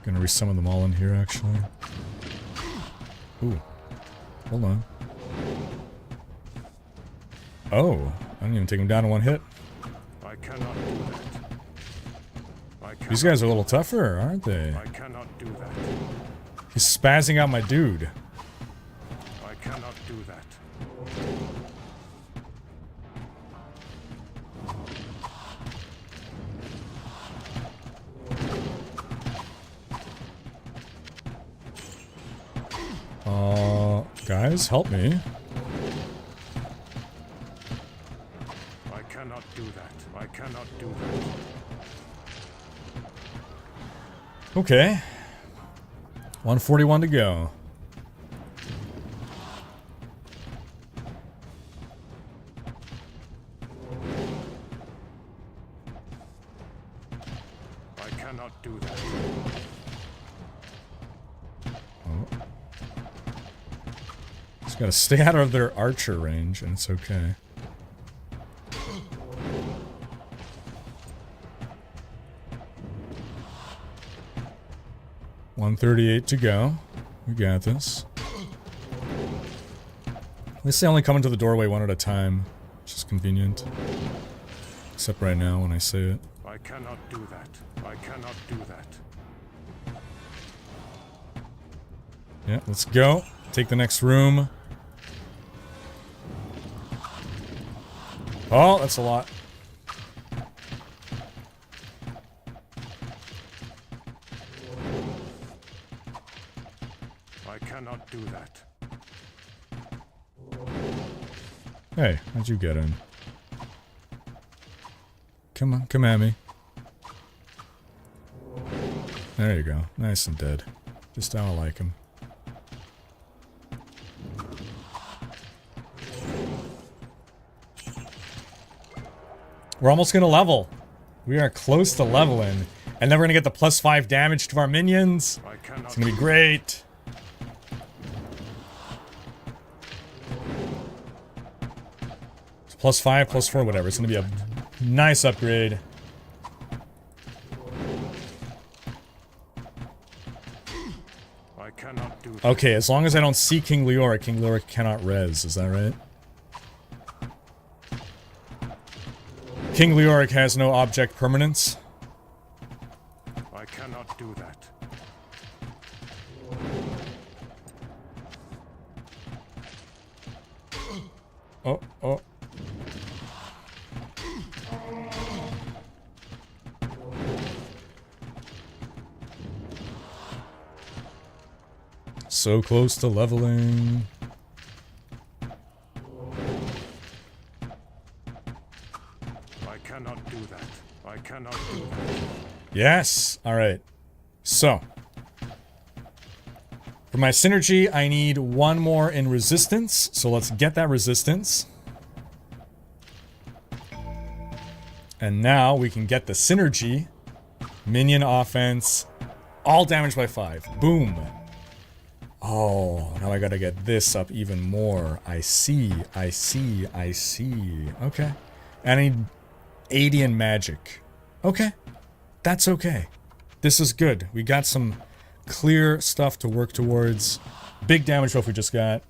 Gonna resummon them all in here, actually. Ooh. Hold on. Oh, I didn't even take him down in one hit. I cannot do that. These guys are a little tougher, aren't they? I cannot do that. He's spazzing out my dude. I cannot do that. Guys, help me. I cannot do that. I cannot do that. Okay. 141 to go. I cannot do that. Just gotta stay out of their archer range, and it's okay. $138 to go. We got this. At least they only come into the doorway one at a time, which is convenient. Except right now when I say it. I cannot do that. I cannot do that. Yeah, let's go. take the next room. Oh, that's a lot. I cannot do that. Hey, how'd you get in? Come on, come at me. There you go. Nice and dead. Just how I like him. We're almost gonna level. We are close to leveling. And then we're gonna get the +5 damage to our minions. It's gonna be great. It's +5, +4, whatever. It's gonna be a nice upgrade. I cannot do that. Okay, as long as I don't see King Leoric cannot res. Is that right? King Leoric has no object permanence. I cannot do that. Oh, oh. So close to leveling. I cannot do that. I cannot do that. Yes! Alright. So. For my synergy, I need one more in resistance. So let's get that resistance. And now we can get the synergy. Minion offense. All damage by 5. Boom. Oh, now I gotta get this up even more. I see, I see, I see. Okay. And I need 80 in magic. Okay. That's okay. This is good. We got some clear stuff to work towards. Big damage buff we just got.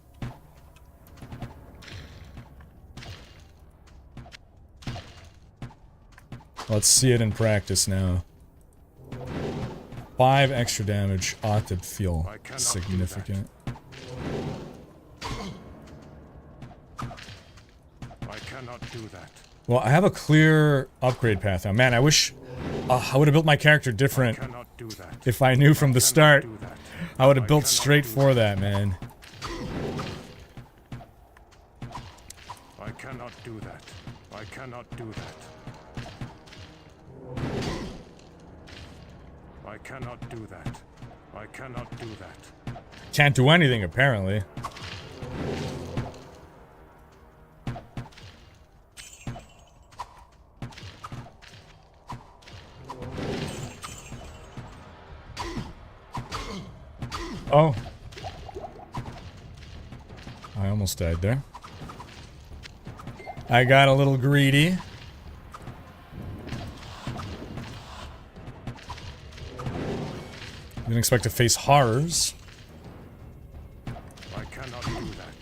Let's see it in practice now. 5 extra damage ought to feel significant. I cannot do that. Well, I have a clear upgrade path now. Man, I wish I would have built my character different. If I knew from the start, I would have built straight for that, man. I cannot do that. I cannot do that. I cannot do that. I cannot do that. Can't do anything, apparently. Oh. I almost died there. I got a little greedy. Didn't expect to face horrors. I cannot do that.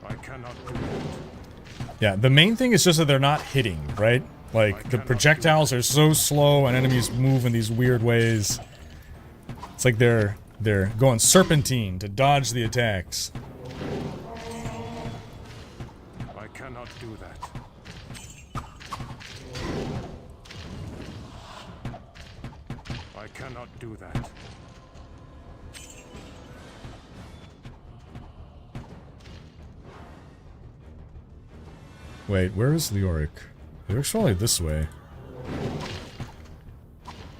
I cannot do that. Yeah, the main thing is just that they're not hitting, right? Like, the projectiles are so slow and enemies move in these weird ways. It's like they're going serpentine to dodge the attacks. I cannot do that. I cannot do that. Wait, where is Leoric? Leoric's probably this way.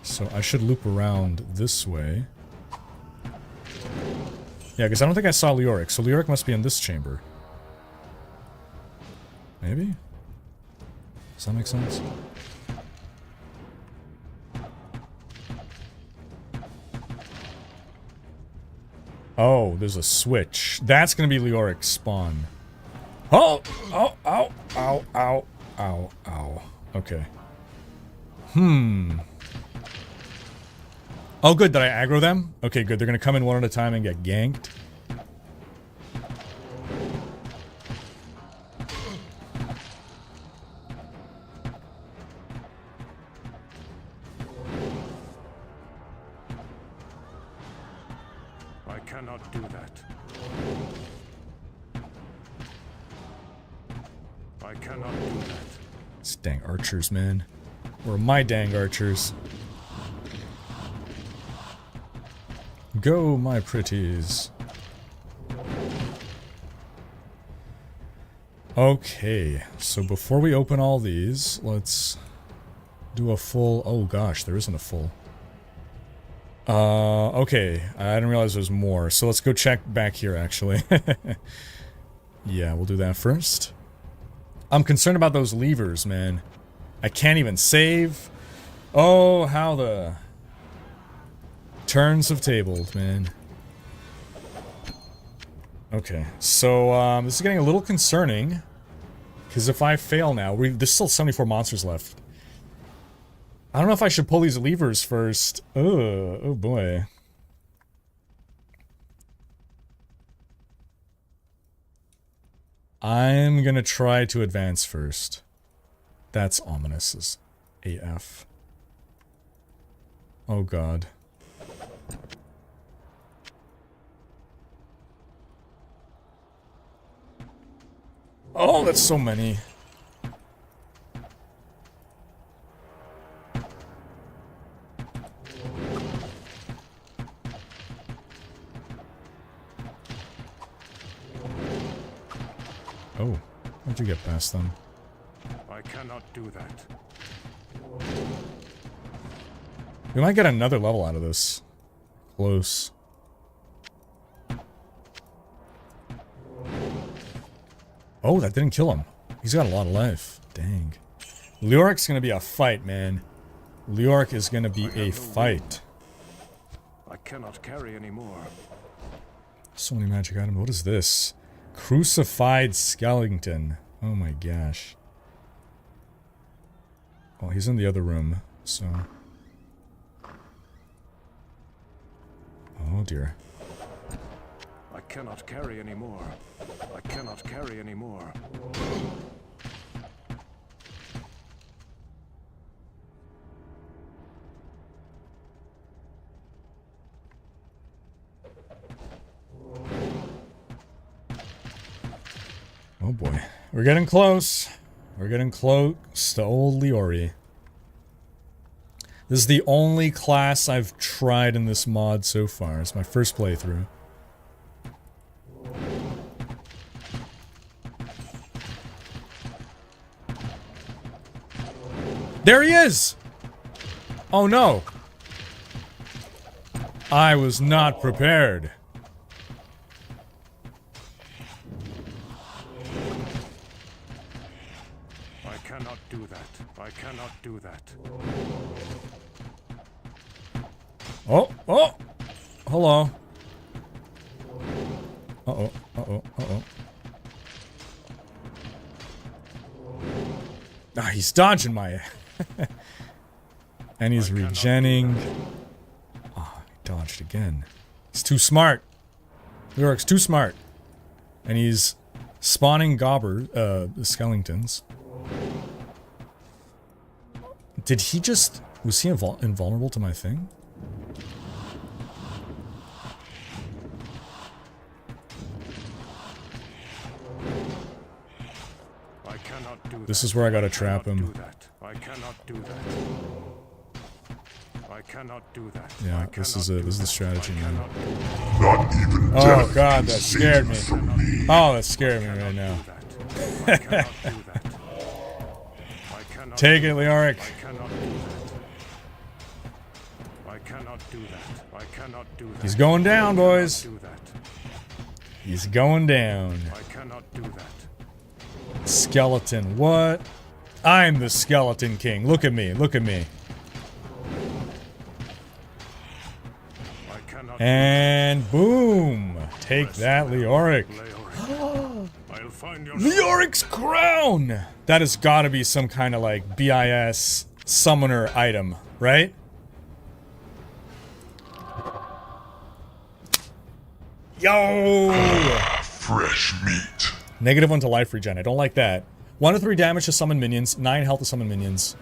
So I should loop around this way. Yeah, because I don't think I saw Leoric, so Leoric must be in this chamber. Maybe? Does that make sense? Oh, there's a switch. That's gonna be Leoric's spawn. Oh! Oh! Ow! Ow! Ow! Ow! Ow! Okay. Oh, good. Did I aggro them? Okay, good. They're gonna come in one at a time and get ganked. cannot do that. I cannot do that. These dang archers, man. Or my dang archers. Go, my pretties. Okay, so before we open all these, let's do a full... Oh gosh, there isn't a full. Okay, I didn't realize there was more, so let's go check back here, actually. Yeah, we'll do that first. I'm concerned about those levers, man. I can't even save. Oh, how the turns have tabled, man. Okay, so this is getting a little concerning, because if I fail now, there's still 74 monsters left. I don't know if I should pull these levers first. Oh boy. I'm gonna try to advance first. That's ominous as AF. Oh god. Oh, that's so many. Oh, how'd you get past them? I cannot do that. We might get another level out of this. Close. Oh, that didn't kill him. He's got a lot of life. Dang. Leoric's gonna be a fight, man. Leoric is gonna be a fight. I cannot carry anymore. So many magic items. What is this? Crucified skeleton. Oh my gosh. Oh, he's in the other room, so... Oh dear. I cannot carry anymore. I cannot carry anymore. Oh boy. We're getting close. We're getting close to old Leoric. This is the only class I've tried in this mod so far. It's my first playthrough. There he is! Oh no! I was not prepared. I cannot do that. I cannot do that. Oh, oh! Hello. Uh-oh, uh-oh, uh-oh. Ah, he's dodging my... And he's regenning. Oh, he dodged again. He's too smart. Leoric's too smart. And he's spawning skeletons. Did he just... Was he invulnerable to my thing? I cannot do This that. is where I gotta trap him. I cannot do that. I cannot do that. Yeah, this is the strategy, man. Not even Oh death god, can that save scared me. from me. Oh, that scared me right now. I cannot do that. I cannot Take it, Leoric. I cannot do that. I cannot do that. I cannot do that. He's going down, boys. Do that. He's going down. I cannot do that. Skeleton, what? I'm the Skeleton King. Look at me, look at me. I cannot And boom! Take that, Leoric. I'll find your Leoric's crown! That has gotta be some kind of like BIS summoner item, right? Yo! Fresh meat. -1 to life regen. I don't like that. 1 to 3 damage to summon minions. 9 health to summon minions.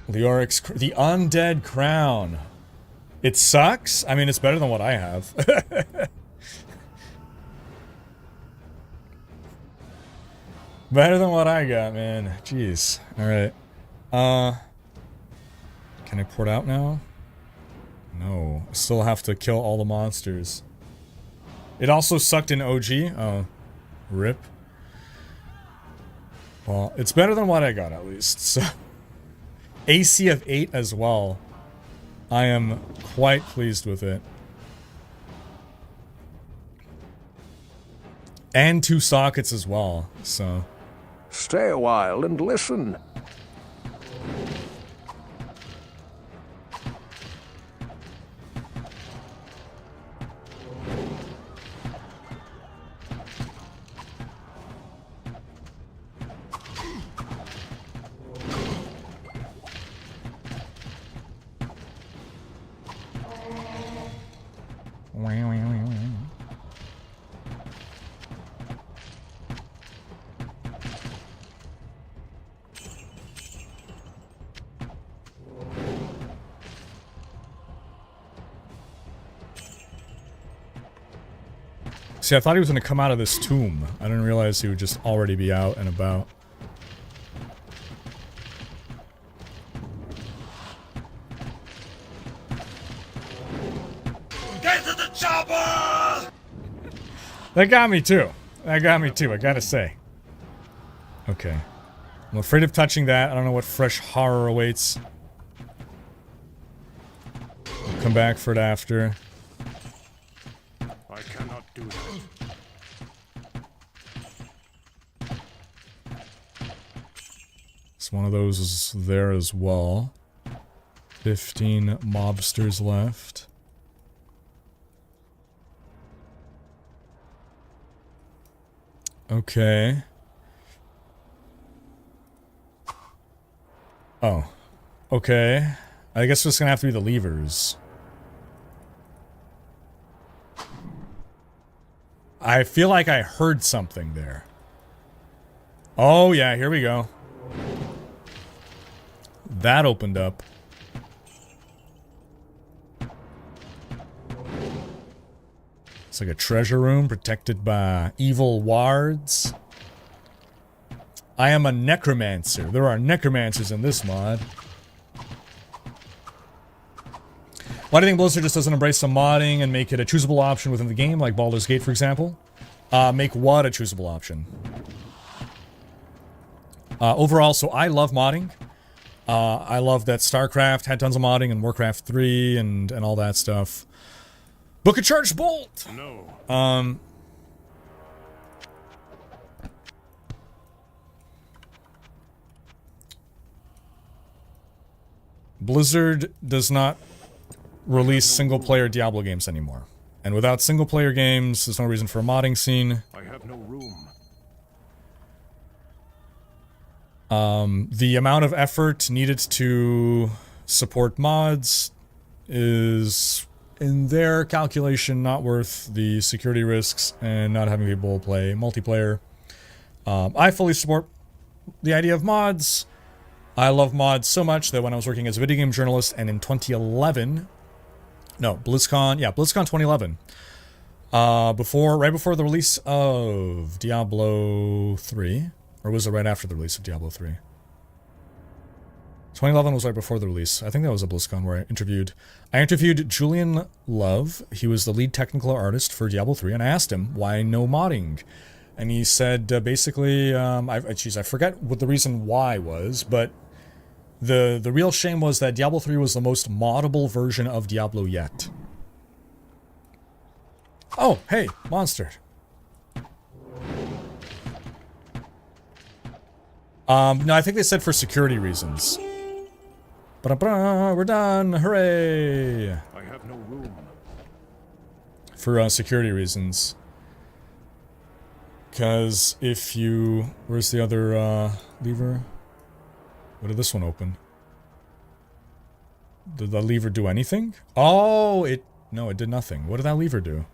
Leoric's... The Undead Crown. It sucks? I mean, it's better than what I have. Better than what I got, man. Jeez. Alright. Can I port out now? No. I still have to kill all the monsters. It also sucked in OG. Oh. Rip. Well, it's better than what I got, at least. So, AC of 8 as well. I am quite pleased with it. And 2 sockets as well, so... Stay a while and listen. See, I thought he was going to come out of this tomb. I didn't realize he would just already be out and about. Get to the chopper! That got me too. That got me too, I gotta say. Okay. I'm afraid of touching that. I don't know what fresh horror awaits. I'll come back for it after. I cannot do that. So one of those is there as well. 15 mobsters left. Okay. Oh. Okay. I guess it's gonna have to be the levers. I feel like I heard something there. Oh yeah, here we go. That opened up. It's like a treasure room protected by evil wards. I am a necromancer. There are necromancers in this mod. Why do you think Blizzard just doesn't embrace some modding and make it a choosable option within the game, like Baldur's Gate, for example? Make what a choosable option? Overall, so I love modding. I love that StarCraft had tons of modding and Warcraft 3 and all that stuff. Book a Charged Bolt! No. Blizzard does not release single-player Diablo games anymore. And without single-player games, there's no reason for a modding scene. I have no room. The amount of effort needed to support mods is, in their calculation, not worth the security risks and not having people play multiplayer. I fully support the idea of mods. I love mods so much that when I was working as a video game journalist and in 2011... No, BlizzCon... Yeah, BlizzCon 2011. Right before the release of Diablo 3. Or was it right after the release of Diablo 3? 2011 was right before the release. I think that was a BlizzCon where I interviewed Julian Love. He was the lead technical artist for Diablo 3, and I asked him, why no modding? And he said, basically, I forget what the reason why was, but the real shame was that Diablo 3 was the most moddable version of Diablo yet. Oh, hey, monster. No, I think they said for security reasons. We're done! Hooray! I have no room. For security reasons. Because if you... Where's the other lever? What did this one open? Did the lever do anything? Oh, no, it did nothing. What did that lever do?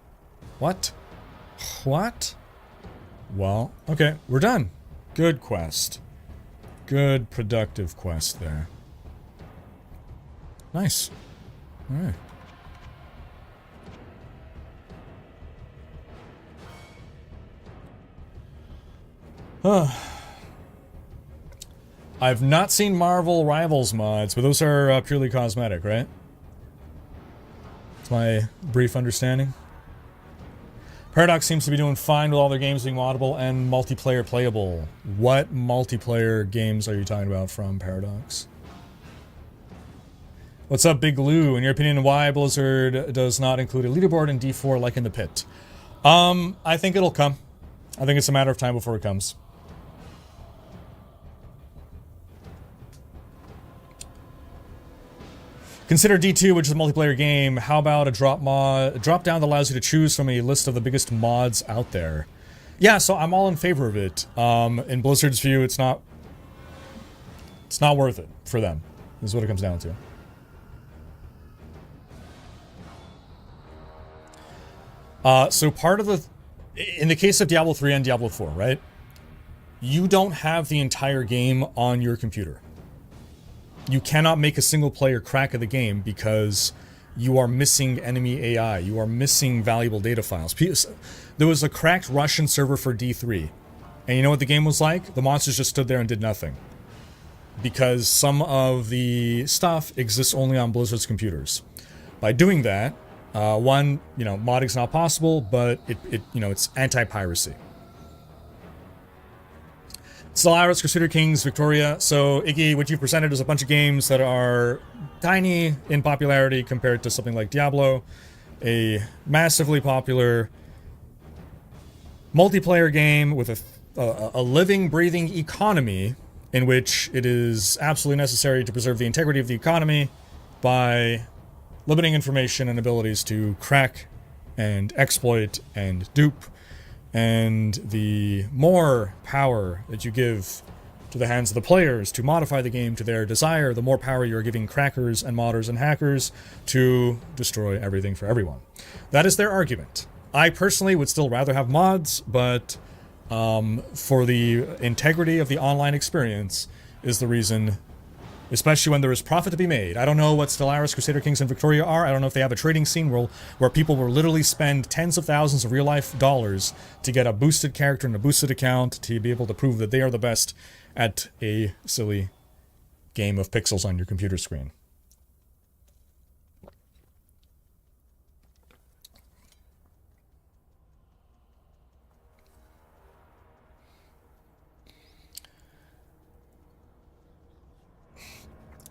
What? What? Well, okay, we're done. Good quest. Good, productive quest there. Nice. All right. I've not seen Marvel Rivals mods, but those are purely cosmetic, right? That's my brief understanding. Paradox seems to be doing fine with all their games being moddable and multiplayer playable. What multiplayer games are you talking about from Paradox? What's up, Big Lou? In your opinion, why Blizzard does not include a leaderboard in D4 like in the pit? I think it'll come. I think it's a matter of time before it comes. Consider D2, which is a multiplayer game. How about a drop down that allows you to choose from a list of the biggest mods out there? Yeah, so I'm all in favor of it. In Blizzard's view, it's not worth it for them. This is what it comes down to. So part of the, in the case of Diablo 3 and Diablo 4, right? You don't have the entire game on your computer. You cannot make a single player crack of the game because you are missing enemy AI. You are missing valuable data files. There was a cracked Russian server for D3. And you know what the game was like? The monsters just stood there and did nothing. Because some of the stuff exists only on Blizzard's computers. By doing that, one, modding's not possible, but it's anti-piracy. Stellaris, Crusader Kings, Victoria. So, Iggy, what you've presented is a bunch of games that are tiny in popularity compared to something like Diablo, a massively popular multiplayer game with a living, breathing economy in which it is absolutely necessary to preserve the integrity of the economy by limiting information and abilities to crack and exploit and dupe. And the more power that you give to the hands of the players to modify the game to their desire, the more power you're giving crackers and modders and hackers to destroy everything for everyone. That is their argument. I personally would still rather have mods, but for the integrity of the online experience is the reason, especially when there is profit to be made. I don't know what Stellaris, Crusader Kings, and Victoria are. I don't know if they have a trading scene where people will literally spend tens of thousands of real-life dollars to get a boosted character and a boosted account to be able to prove that they are the best at a silly game of pixels on your computer screen.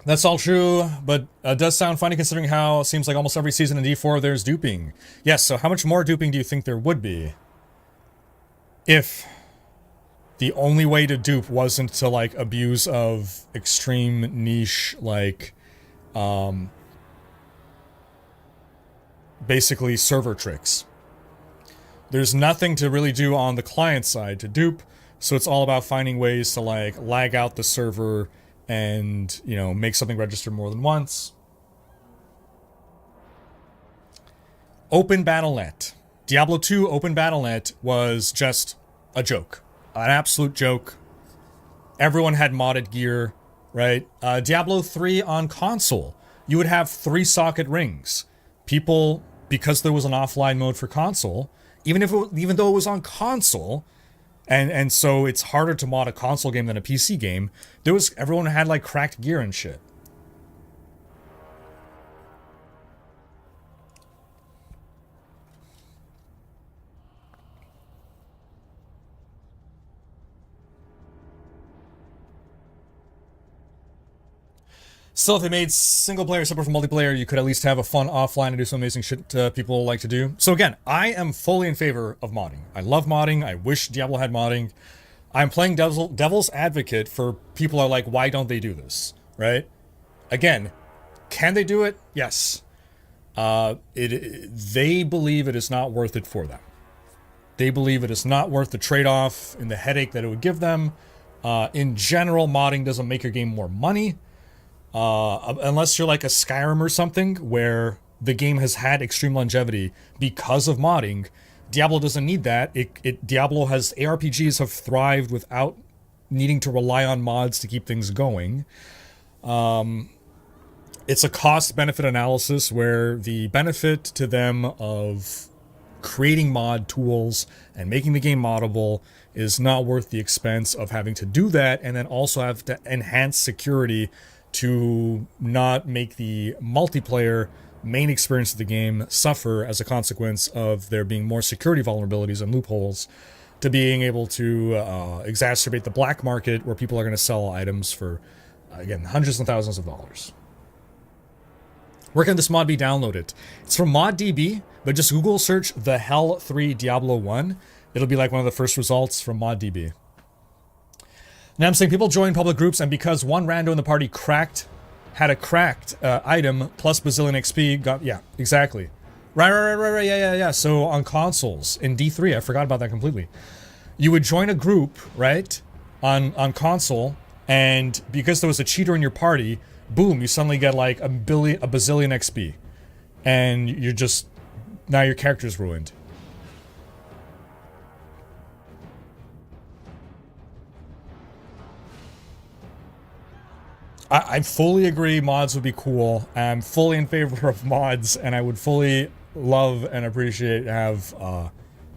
That's all true, but it does sound funny considering how it seems like almost every season in D4 there's duping. Yes, so how much more duping do you think there would be if the only way to dupe wasn't to, like, abuse of extreme niche, like, basically server tricks? There's nothing to really do on the client side to dupe, so it's all about finding ways to, like, lag out the server and, make something register more than once. Open BattleNet. Diablo 2 Open BattleNet was just a joke. An absolute joke. Everyone had modded gear, right? Diablo 3 on console. You would have 3-socket rings. People, because there was an offline mode for console, even though it was on console, and so it's harder to mod a console game than a PC game, everyone had, like, cracked gear and shit. Still, if they made single player separate from multiplayer, you could at least have a fun offline and do some amazing shit people like to do. So again, I am fully in favor of modding. I love modding. I wish Diablo had modding. I'm playing devil's advocate for people who are like, why don't they do this, right? Again, can they do it? Yes. They believe it is not worth it for them. They believe it is not worth the trade-off and the headache that it would give them. In general, modding doesn't make your game more money. Unless you're like a Skyrim or something, where the game has had extreme longevity because of modding. Diablo doesn't need that. ARPGs have thrived without needing to rely on mods to keep things going. it's a cost-benefit analysis where the benefit to them of creating mod tools and making the game moddable is not worth the expense of having to do that, and then also have to enhance security to not make the multiplayer main experience of the game suffer as a consequence of there being more security vulnerabilities and loopholes, to being able to exacerbate the black market where people are going to sell items for, again, hundreds and thousands of dollars. Where can this mod be downloaded? It's from ModDB, but just Google search the Hell 3 Diablo 1. It'll be like one of the first results from ModDB. Now I'm saying people join public groups, and because one rando in the party had a cracked item plus Bazillion XP, got, yeah, exactly. Right, yeah. So on consoles, in D3, I forgot about that completely. You would join a group, right, on console, and because there was a cheater in your party, boom, you suddenly get like a bazillion XP. And you're just, now your character's ruined. I fully agree mods would be cool. I'm fully in favor of mods, and I would fully love and appreciate have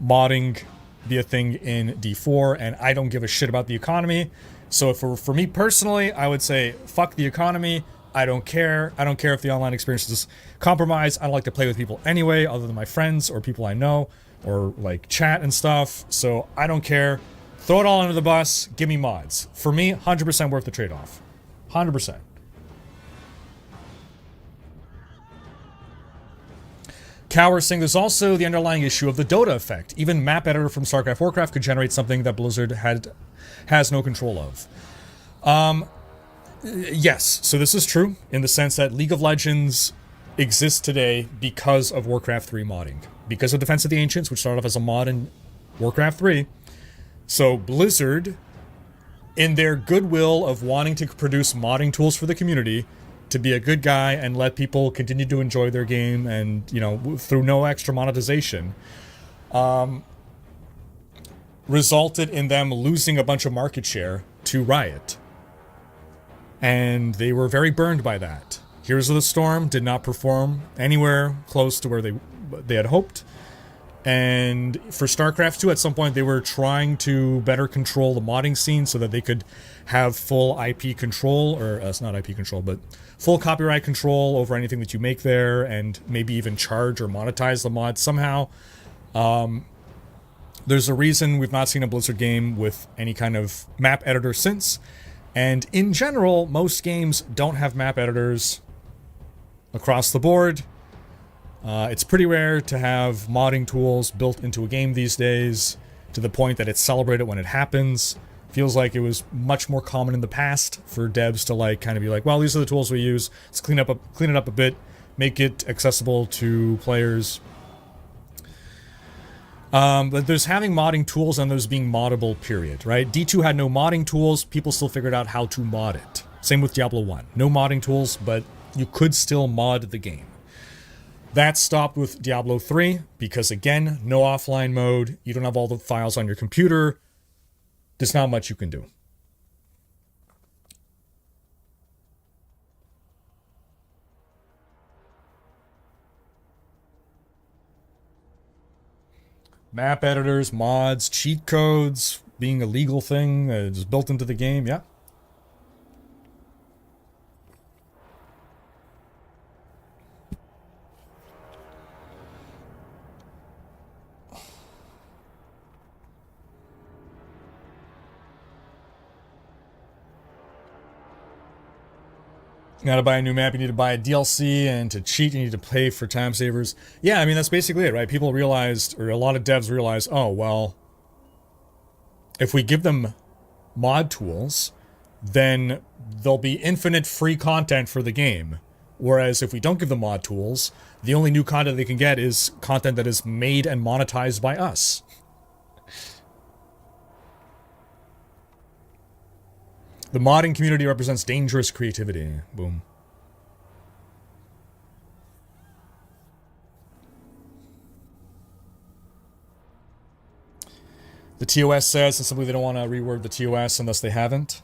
modding be a thing in D4, and I don't give a shit about the economy. So for me personally, I would say fuck the economy. I don't care. I don't care if the online experience is compromised. I don't like to play with people anyway, other than my friends or people I know, or like chat and stuff. So I don't care. Throw it all under the bus. Give me mods. For me, 100% worth the trade-off. 100%. Cower saying there's also the underlying issue of the Dota effect. Even map editor from StarCraft Warcraft could generate something that Blizzard has no control of. Yes, so this is true in the sense that League of Legends exists today because of Warcraft 3 modding. Because of Defense of the Ancients, which started off as a mod in Warcraft 3. So Blizzard, in their goodwill of wanting to produce modding tools for the community, to be a good guy and let people continue to enjoy their game and, you know, through no extra monetization, resulted in them losing a bunch of market share to Riot. And they were very burned by that. Heroes of the Storm did not perform anywhere close to where they had hoped. And for StarCraft 2, at some point, they were trying to better control the modding scene so that they could have full IP control, or it's not IP control, but full copyright control over anything that you make there, and maybe even charge or monetize the mod somehow. There's a reason we've not seen a Blizzard game with any kind of map editor since. And in general, most games don't have map editors across the board. It's pretty rare to have modding tools built into a game these days to the point that it's celebrated when it happens. Feels like it was much more common in the past for devs to like kind of be like, well, these are the tools we use. Let's clean it up a bit, make it accessible to players. But there's having modding tools and there's being moddable, period, right? D2 had no modding tools. People still figured out how to mod it. Same with Diablo 1. No modding tools, but you could still mod the game. That stopped with Diablo 3 because, again, no offline mode. You don't have all the files on your computer. There's not much you can do. Map editors, mods, cheat codes, being a legal thing just built into the game, yeah. You gotta buy a new map, you need to buy a DLC, and to cheat, you need to pay for time savers. Yeah, I mean, that's basically it, right? People realized, or a lot of devs realized, oh, well, if we give them mod tools, then there'll be infinite free content for the game. Whereas if we don't give them mod tools, the only new content they can get is content that is made and monetized by us. The modding community represents dangerous creativity. Boom. The TOS says, and simply they don't want to reword the TOS unless they haven't.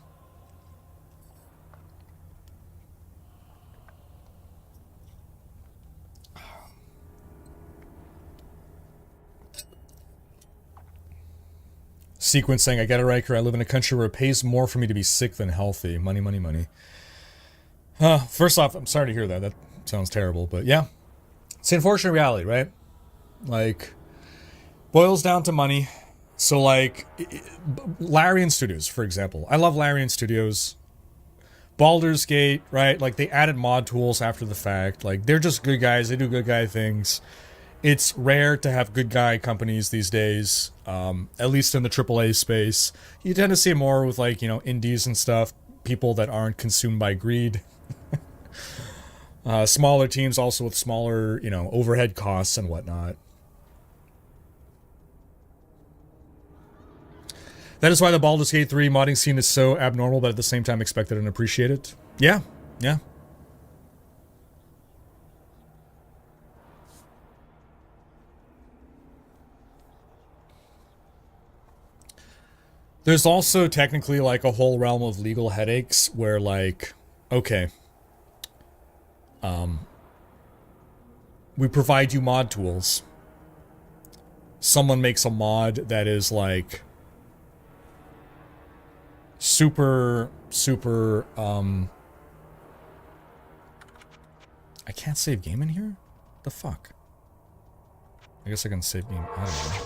Sequence saying, I get it, Riker. I live in a country where it pays more for me to be sick than healthy. Money, money, money. First off, I'm sorry to hear that. That sounds terrible, but yeah. It's the unfortunate reality, right? Like, boils down to money. So, like, Larian Studios, for example. I love Larian Studios. Baldur's Gate, right? Like, they added mod tools after the fact. Like, they're just good guys. They do good guy things. It's rare to have good guy companies these days, at least in the AAA space. You tend to see more with, like, you know, indies and stuff, people that aren't consumed by greed. Smaller teams also with smaller, you know, overhead costs and whatnot. That is why the Baldur's Gate 3 modding scene is so abnormal, but at the same time expected and appreciated. Yeah, yeah. There's also technically like a whole realm of legal headaches where like, okay, we provide you mod tools. Someone makes a mod that is like super, I can't save game in here? The fuck? I guess I can save game. I don't know.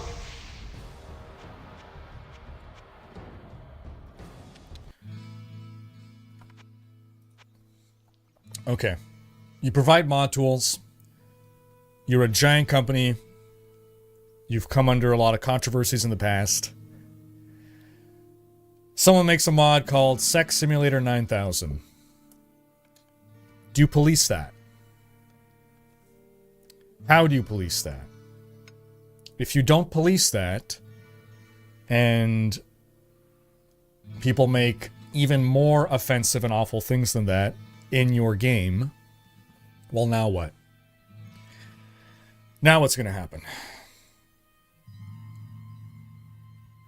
Okay. You provide mod tools. You're a giant company. You've come under a lot of controversies in the past. Someone makes a mod called Sex Simulator 9000. Do you police that? How do you police that? If you don't police that, and people make even more offensive and awful things than that in your game, well, now what? Now what's going to happen?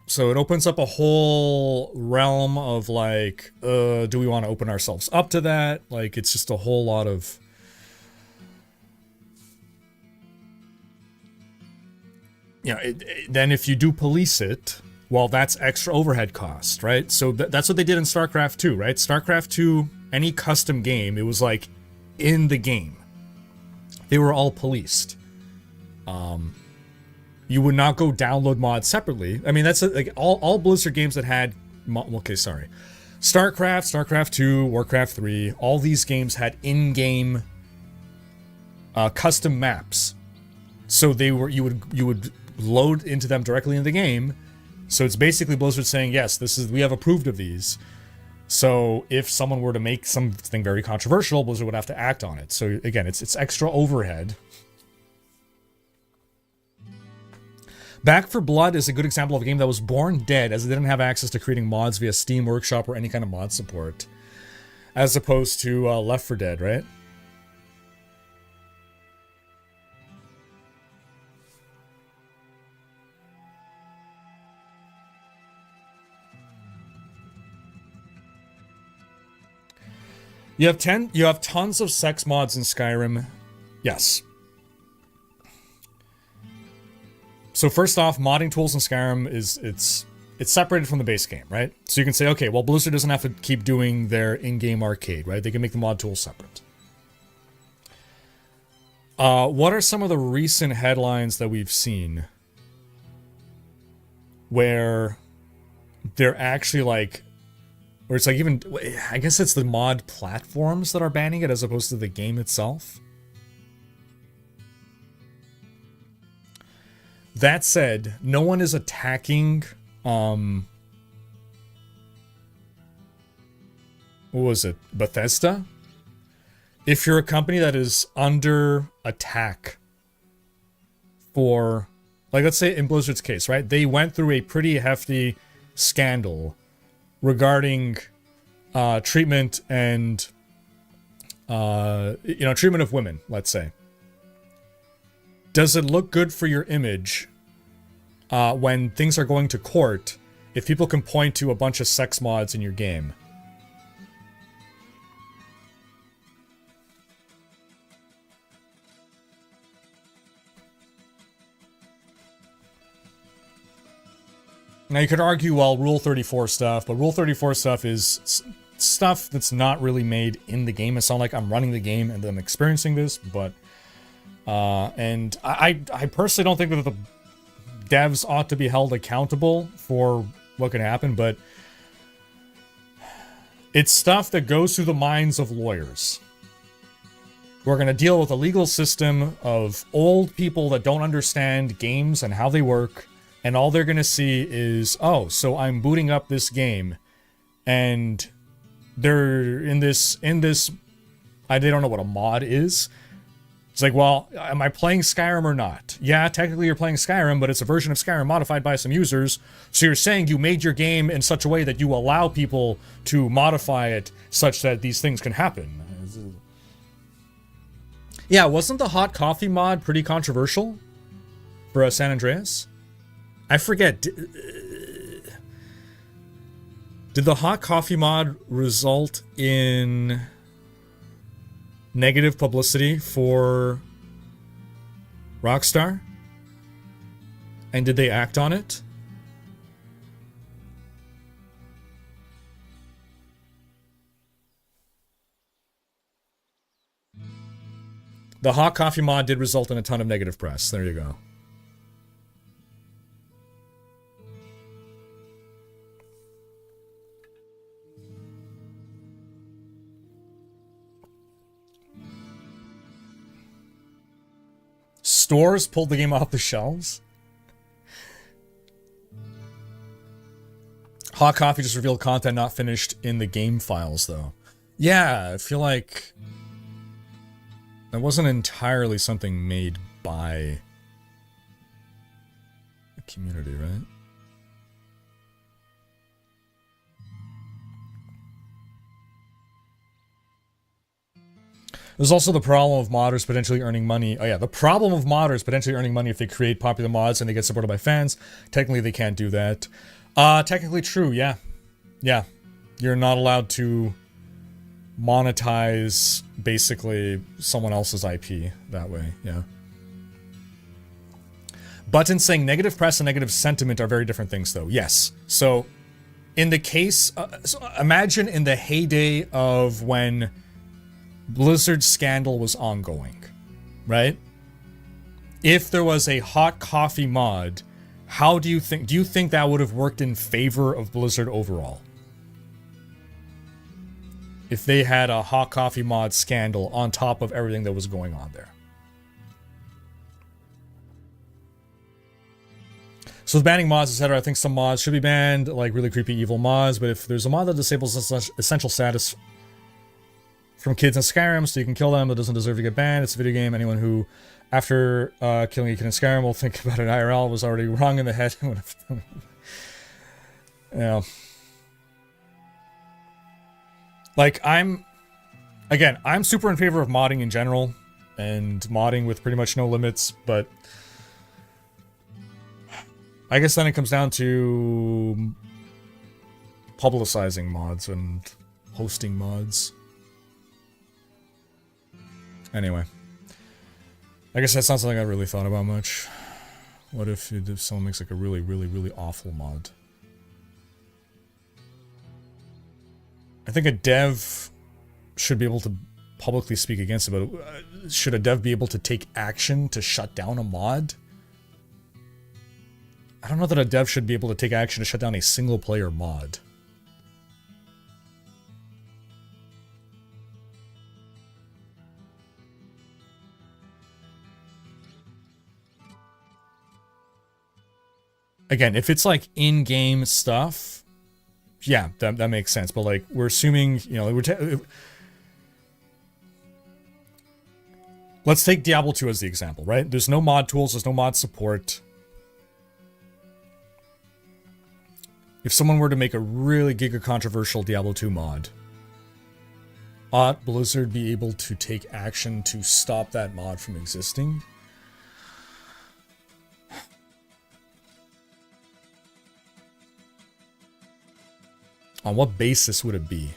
So it opens up a whole realm of like, do we want to open ourselves up to that? Like, it's just a whole lot of... Yeah, then if you do police it, well, that's extra overhead cost, right? So that's what they did in StarCraft 2, right? StarCraft 2, any custom game, it was like in the game. They were all policed. You would not go download mods separately. I mean, that's like all Blizzard games that had... Okay, sorry. StarCraft, StarCraft 2, Warcraft 3, all these games had in-game custom maps. So they were you would load into them directly in the game. So it's basically Blizzard saying, yes, we have approved of these. So if someone were to make something very controversial, Blizzard would have to act on it. So again, it's extra overhead. Back 4 Blood is a good example of a game that was born dead as it didn't have access to creating mods via Steam Workshop or any kind of mod support. As opposed to Left 4 Dead, right? You have tons of sex mods in Skyrim. Yes. So first off, modding tools in Skyrim it's separated from the base game, right? So you can say, okay, well, Blizzard doesn't have to keep doing their in-game arcade, right? They can make the mod tools separate. What are some of the recent headlines that we've seen where they're actually like, or it's like even, I guess it's the mod platforms that are banning it as opposed to the game itself? That said, no one is attacking, what was it, Bethesda? If you're a company that is under attack for, like, let's say in Blizzard's case, right? They went through a pretty hefty scandal regarding treatment and, treatment of women, let's say. Does it look good for your image when things are going to court if people can point to a bunch of sex mods in your game? Now you could argue, well, Rule 34 stuff, but Rule 34 stuff is stuff that's not really made in the game. It's not like I'm running the game and then experiencing this, but and I personally don't think that the devs ought to be held accountable for what can happen, but it's stuff that goes through the minds of lawyers. We're going to deal with a legal system of old people that don't understand games and how they work, and all they're going to see is, oh, so I'm booting up this game, and they're in this, they don't know what a mod is. It's like, well, am I playing Skyrim or not? Yeah, technically you're playing Skyrim, but it's a version of Skyrim modified by some users. So you're saying you made your game in such a way that you allow people to modify it such that these things can happen. Yeah, wasn't the hot coffee mod pretty controversial for San Andreas? I forget. Did the hot coffee mod result in negative publicity for Rockstar? And did they act on it? The hot coffee mod did result in a ton of negative press. There you go. Stores pulled the game off the shelves. Hot coffee just revealed content not finished in the game files, though. Yeah, I feel like that wasn't entirely something made by the community, right? There's also the problem of modders potentially earning money. Oh yeah, the problem of modders potentially earning money if they create popular mods and they get supported by fans. Technically, they can't do that. Technically true, yeah. Yeah. You're not allowed to monetize, basically, someone else's IP that way, yeah. Button saying negative press and negative sentiment are very different things, though. Yes. So, in the case... so imagine in the heyday of when Blizzard's scandal was ongoing, right? If there was a hot coffee mod, how do you think that would have worked in favor of Blizzard overall? If they had a hot coffee mod scandal on top of everything that was going on there. So with banning mods, etc., I think some mods should be banned, like really creepy evil mods, but if there's a mod that disables essential status from kids in Skyrim so you can kill them but doesn't deserve to get banned, it's a video game. Anyone who, after killing a kid in Skyrim, will think about it IRL was already wrong in the head. Yeah. Like, I'm super in favor of modding in general, and modding with pretty much no limits, but I guess then it comes down to publicizing mods and hosting mods. Anyway. I guess that's not something I've really thought about much. What if someone makes like a really, really, really awful mod? I think a dev should be able to publicly speak against it, but should a dev be able to take action to shut down a mod? I don't know that a dev should be able to take action to shut down a single-player mod. Again, if it's like in-game stuff, yeah, that makes sense. But like, we're assuming, you know, let's take Diablo 2 as the example, right? There's no mod tools, there's no mod support. If someone were to make a really giga-controversial Diablo 2 mod, ought Blizzard be able to take action to stop that mod from existing? On what basis would it be?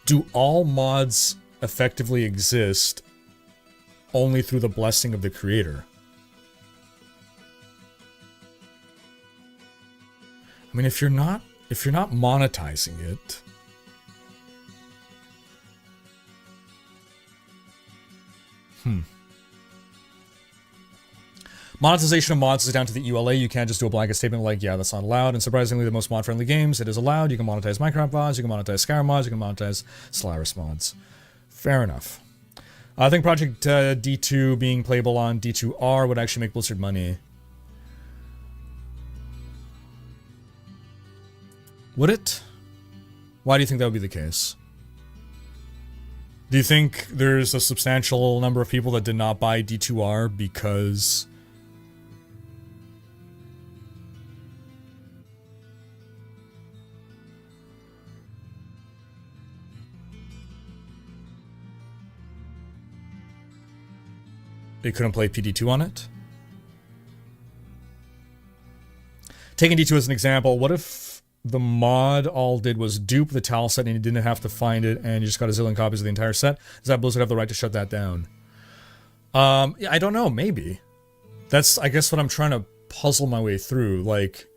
Do all mods effectively exist only through the blessing of the creator. I mean, if you're not monetizing it, monetization of mods is down to the EULA. You can't just do a blanket statement like, yeah, that's not allowed. And surprisingly, the most mod-friendly games, it is allowed. You can monetize Minecraft mods, you can monetize Skyrim mods, you can monetize Solaris mods. Fair enough. I think Project D2 being playable on D2R would actually make Blizzard money. Would it? Why do you think that would be the case? Do you think there's a substantial number of people that did not buy D2R because they couldn't play PD2 on it? Taking D2 as an example, what if the mod all did was dupe the tile set and you didn't have to find it and you just got a zillion copies of the entire set? Does that Blizzard have the right to shut that down? Yeah, I don't know, maybe. That's, I guess, what I'm trying to puzzle my way through. Like,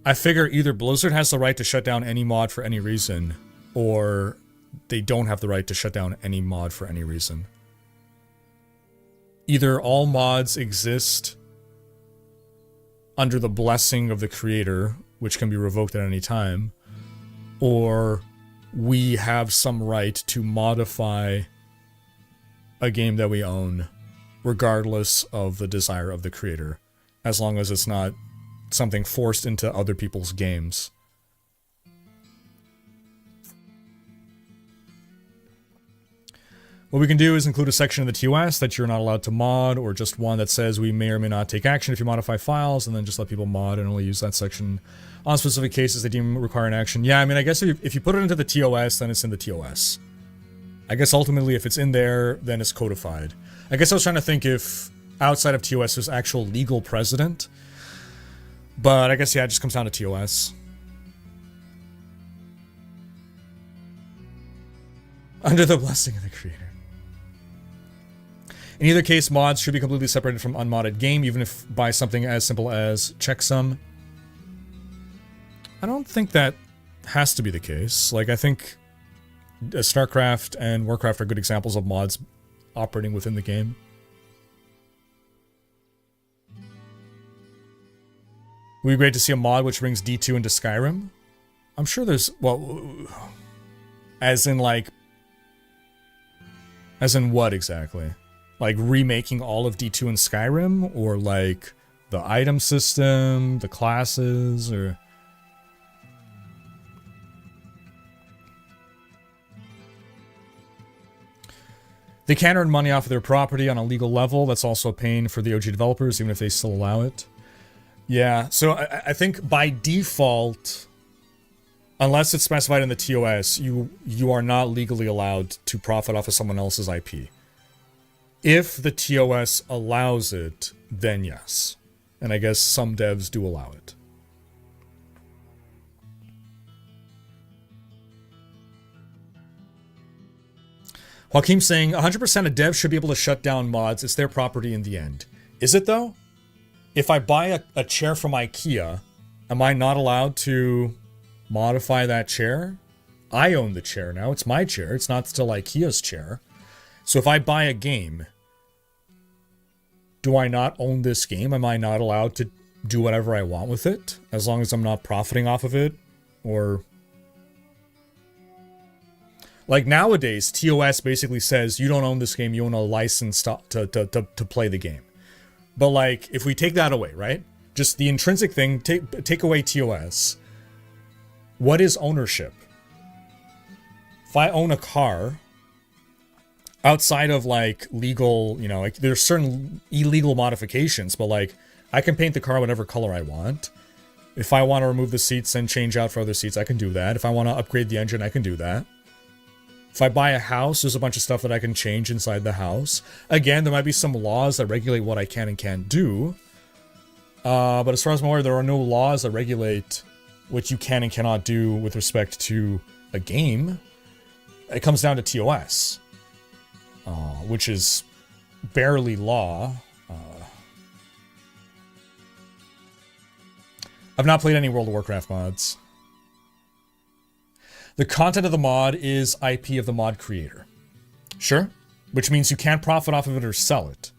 I figure either Blizzard has the right to shut down any mod for any reason, or they don't have the right to shut down any mod for any reason. Either all mods exist under the blessing of the creator, which can be revoked at any time, or we have some right to modify a game that we own, regardless of the desire of the creator, as long as it's not something forced into other people's games. What we can do is include a section in the TOS that you're not allowed to mod, or just one that says we may or may not take action if you modify files, and then just let people mod and only use that section on specific cases they deem require an action. Yeah, I mean, I guess if you put it into the TOS, then it's in the TOS. I guess ultimately if it's in there, then it's codified. I guess I was trying to think if outside of TOS there's actual legal precedent, but I guess, yeah, it just comes down to TOS. Under the blessing of the creator. In either case, mods should be completely separated from unmodded game, even if by something as simple as checksum. I don't think that has to be the case. Like, I think StarCraft and Warcraft are good examples of mods operating within the game. Would be great to see a mod which brings D2 into Skyrim. I'm sure there's, well, as in like, as in what exactly? Like remaking all of D2 in Skyrim, or like the item system, the classes, or... They can earn money off of their property on a legal level. That's also a pain for the OG developers, even if they still allow it. Yeah, so I think by default, unless it's specified in the TOS, you are not legally allowed to profit off of someone else's IP. If the TOS allows it, then yes. And I guess some devs do allow it. Joaquim's saying, 100% of devs should be able to shut down mods. It's their property in the end. Is it though? If I buy a chair from IKEA, am I not allowed to modify that chair? I own the chair now. It's my chair. It's not still IKEA's chair. So if I buy a game, do I not own this game? Am I not allowed to do whatever I want with it? As long as I'm not profiting off of it? Or... like nowadays, TOS basically says you don't own this game, you own a license to play the game. But like, if we take that away, right? Just the intrinsic thing, take away TOS. What is ownership? If I own a car, outside of like legal, you know, like there's certain illegal modifications, but like I can paint the car whatever color I want. If I want to remove the seats and change out for other seats, I can do that. If I want to upgrade the engine, I can do that. If I buy a house, there's a bunch of stuff that I can change inside the house. Again, there might be some laws that regulate what I can and can't do. But as far as I'm aware, there are no laws that regulate what you can and cannot do with respect to a game. it comes down to TOS, which is barely law. I've not played any World of Warcraft mods. The content of the mod is IP of the mod creator. Sure. Which means you can't profit off of it or sell it.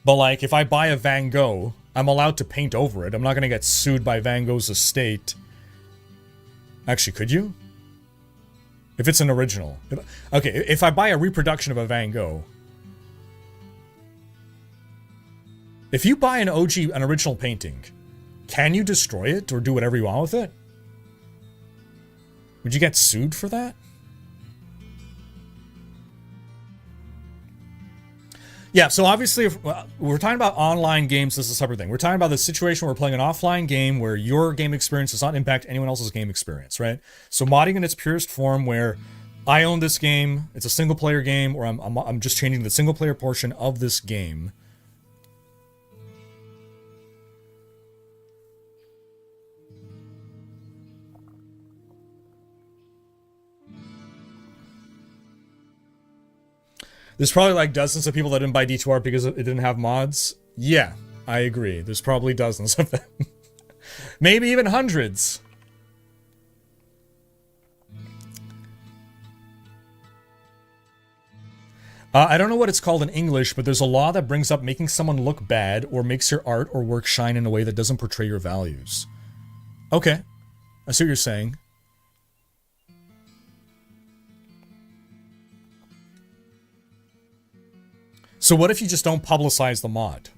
But like, if I buy a Van Gogh, I'm allowed to paint over it. I'm not going to get sued by Van Gogh's estate. Actually, could you? If it's an original. Okay, if I buy a reproduction of a Van Gogh, if you buy an original painting, can you destroy it or do whatever you want with it? Would you get sued for that? Yeah, so obviously, if we're talking about online games, this is a separate thing. We're talking about the situation where we're playing an offline game where your game experience does not impact anyone else's game experience, right? So modding in its purest form where I own this game, it's a single-player game, or I'm just changing the single-player portion of this game. There's probably like dozens of people that didn't buy D2R because it didn't have mods. Yeah, I agree. There's probably dozens of them. Maybe even hundreds. I don't know what it's called in English, but there's a law that brings up making someone look bad or makes your art or work shine in a way that doesn't portray your values. Okay, I see what you're saying. So what if you just don't publicize the mod?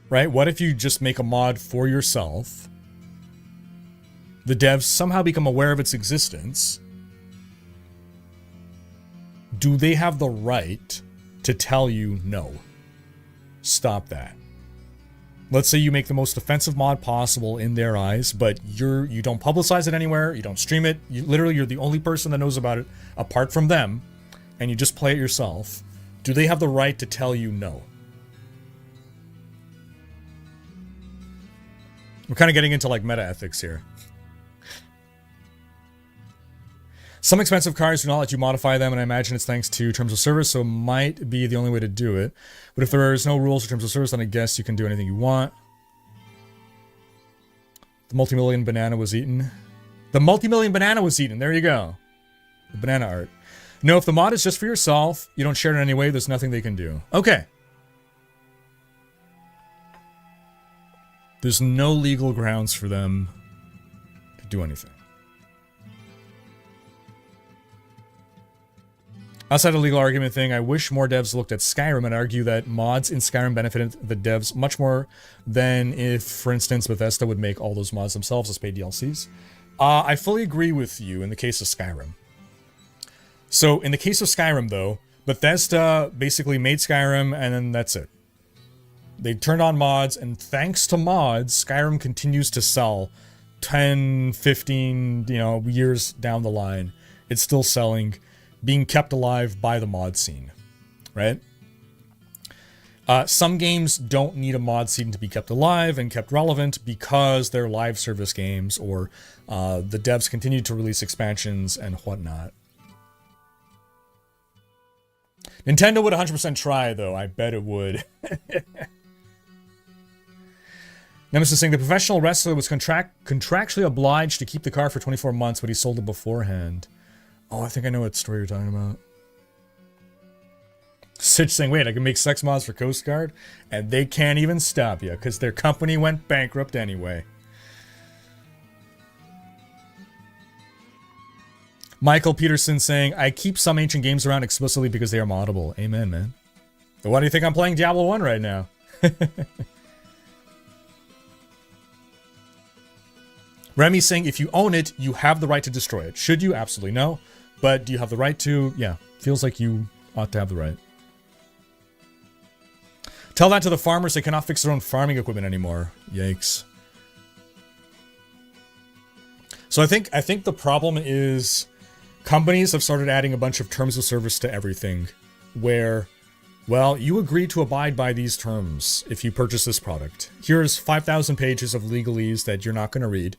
Right? What if you just make a mod for yourself? The devs somehow become aware of its existence. Do they have the right to tell you no? Stop that. Let's say you make the most offensive mod possible in their eyes, but you don't publicize it anywhere, you don't stream it, you're the only person that knows about it apart from them, and you just play it yourself. Do they have the right to tell you no? We're kind of getting into like meta ethics here. Some expensive cars do not let you modify them, and I imagine it's thanks to terms of service, so it might be the only way to do it. But if there is no rules or terms of service, then I guess you can do anything you want. The multi-million banana was eaten. The multi-million banana was eaten. There you go. The banana art. No, if the mod is just for yourself, you don't share it in any way, there's nothing they can do. Okay. There's no legal grounds for them to do anything. Outside of legal argument thing, I wish more devs looked at Skyrim and argue that mods in Skyrim benefited the devs much more than if, for instance, Bethesda would make all those mods themselves as paid DLCs. I fully agree with you in the case of Skyrim. So, in the case of Skyrim, though, Bethesda basically made Skyrim, and then that's it. They turned on mods, and thanks to mods, Skyrim continues to sell 10, 15, years down the line. It's still selling, being kept alive by the mod scene, right? Some games don't need a mod scene to be kept alive and kept relevant because they're live service games or the devs continue to release expansions and whatnot. Nintendo would 100% try, though. I bet it would. Nemesis saying the professional wrestler was contractually obliged to keep the car for 24 months, but he sold it beforehand. Oh, I think I know what story you're talking about. Sitch saying, wait, I can make sex mods for Coast Guard? And they can't even stop you, because their company went bankrupt anyway. Michael Peterson saying, I keep some ancient games around explicitly because they are moddable. Amen, man. But why do you think I'm playing Diablo 1 right now? Remy saying, if you own it, you have the right to destroy it. Should you? Absolutely no. But do you have the right to? Yeah, feels like you ought to have the right. Tell that to the farmers, they cannot fix their own farming equipment anymore. Yikes. So I think the problem is companies have started adding a bunch of terms of service to everything where Well, you agree to abide by these terms if you purchase this product. Here's 5,000 pages of legalese that you're not going to read.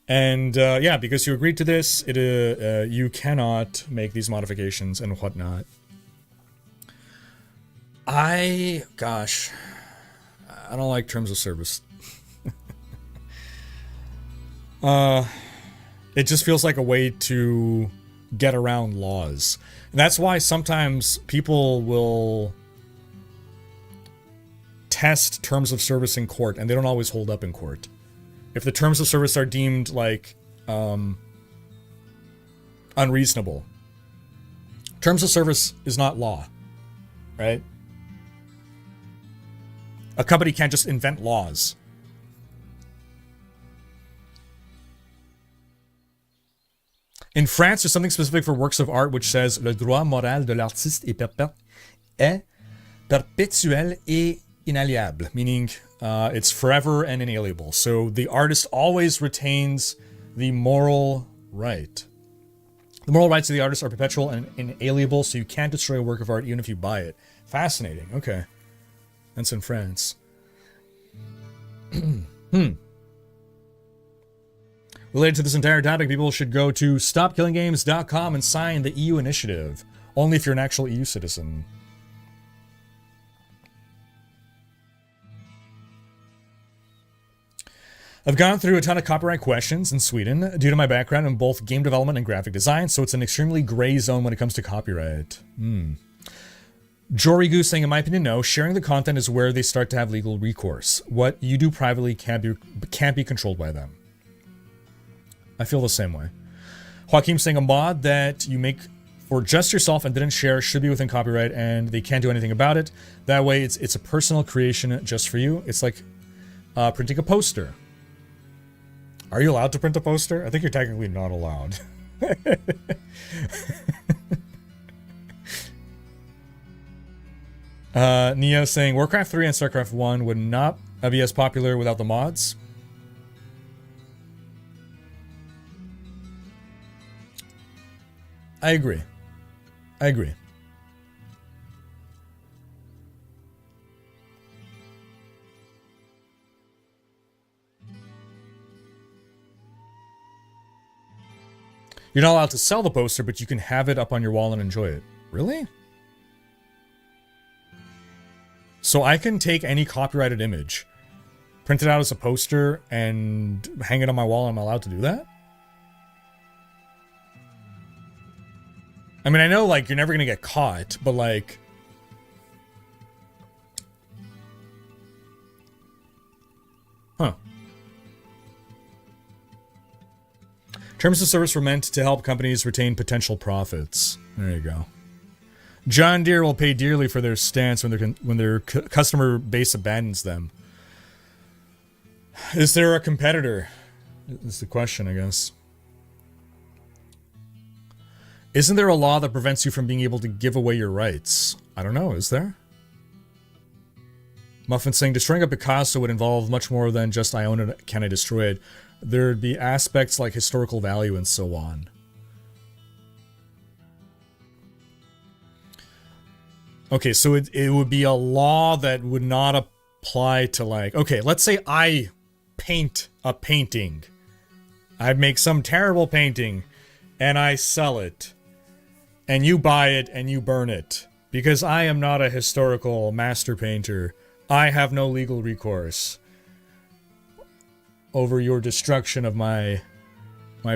And yeah, because you agreed to this, you cannot make these modifications and whatnot. Gosh, I don't like terms of service. It just feels like a way to get around laws. And that's why sometimes people will test terms of service in court, and they don't always hold up in court. If the terms of service are deemed like unreasonable, terms of service is not law, right? A company can't just invent laws. In France, there's something specific for works of art which says le droit moral de l'artiste est perpétuel et inaliable, meaning it's forever and inalienable. So the artist always retains the moral right. The moral rights of the artist are perpetual and inalienable, so you can't destroy a work of art even if you buy it. Fascinating. Okay. That's in France. Related to this entire topic, people should go to stopkillinggames.com and sign the EU initiative. Only if you're an actual EU citizen. I've gone through a ton of copyright questions in Sweden due to my background in both game development and graphic design, so it's an extremely gray zone when it comes to copyright. Jory Goose saying, in my opinion, no. Sharing the content is where they start to have legal recourse. What you do privately can't be controlled by them. I feel the same way. Joaquim saying, a mod that you make for just yourself and didn't share should be within copyright, and they can't do anything about it. That way, it's a personal creation just for you. It's like printing a poster. Are you allowed to print a poster? I think you're technically not allowed. Neo saying, Warcraft 3 and StarCraft 1 would not be as popular without the mods. I agree. I agree. You're not allowed to sell the poster, but you can have it up on your wall and enjoy it. Really? So I can take any copyrighted image, print it out as a poster, and hang it on my wall, and I'm allowed to do that? I mean, I know, like, you're never gonna get caught, but, like... Huh. Terms of service were meant to help companies retain potential profits. There you go. John Deere will pay dearly for their stance when their customer base abandons them. Is there a competitor? Is the question, I guess. Isn't there a law that prevents you from being able to give away your rights? I don't know, is there? Muffin saying, destroying a Picasso would involve much more than just I own it, can I destroy it? There'd be aspects like historical value and so on. Okay, so it would be a law that would not apply to, like... Okay, let's say I paint a painting. I make some terrible painting, and I sell it. And you buy it, and you burn it. Because I am not a historical master painter. I have no legal recourse over your destruction of my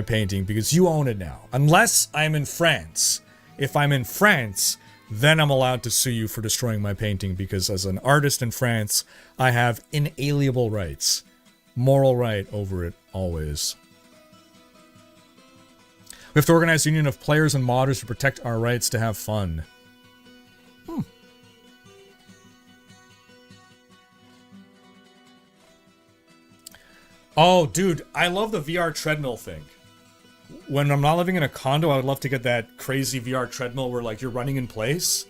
painting, because you own it now. Unless I'm in France. If I'm in France, then I'm allowed to sue you for destroying my painting, because as an artist in France, I have inalienable rights. Moral right over it, always. We have to organize a union of players and modders to protect our rights to have fun. Oh, dude, I love the VR treadmill thing. When I'm not living in a condo, I would love to get that crazy VR treadmill where, like, you're running in place.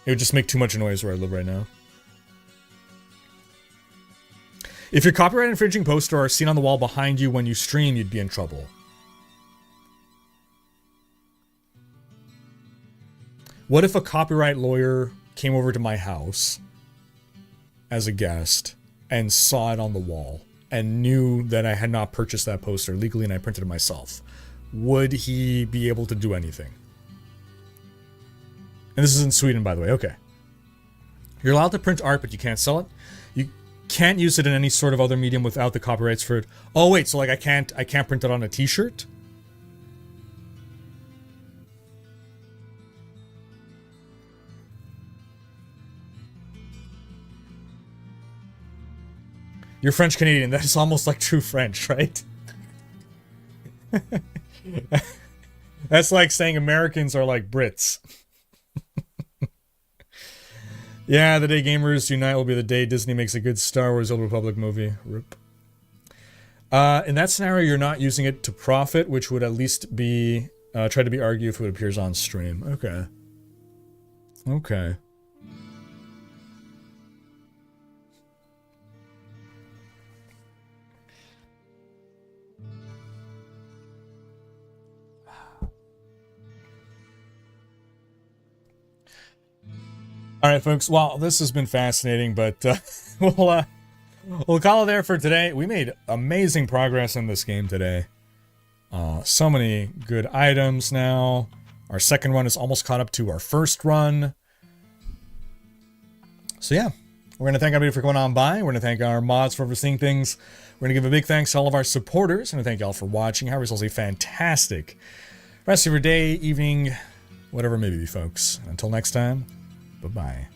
It would just make too much noise where I live right now. If your copyright infringing poster are seen on the wall behind you when you stream, you'd be in trouble. What if a copyright lawyer came over to my house as a guest and saw it on the wall and knew that I had not purchased that poster legally and I printed it myself? Would he be able to do anything? And this is in Sweden, by the way. Okay. You're allowed to print art, but you can't sell it. You can't use it in any sort of other medium without the copyrights for it. Oh wait, so like I can't print it on a t-shirt? You're French Canadian. That is almost like true French, right? That's like saying Americans are like Brits. Yeah, the day gamers unite will be the day Disney makes a good Star Wars Old Republic movie. Rip. In that scenario, you're not using it to profit, which would at least be try to be argued if it appears on stream. Okay. Okay. All right, folks. Well, this has been fascinating, but we'll call it there for today. We made amazing progress in this game today. So many good items now. Our second run is almost caught up to our first run. So yeah, we're going to thank everybody for coming on by. We're going to thank our mods for overseeing things. We're going to give a big thanks to all of our supporters. And thank y'all for watching. Have yourselves a fantastic rest of your day, evening, whatever it may be, folks. Until next time. Bye-bye.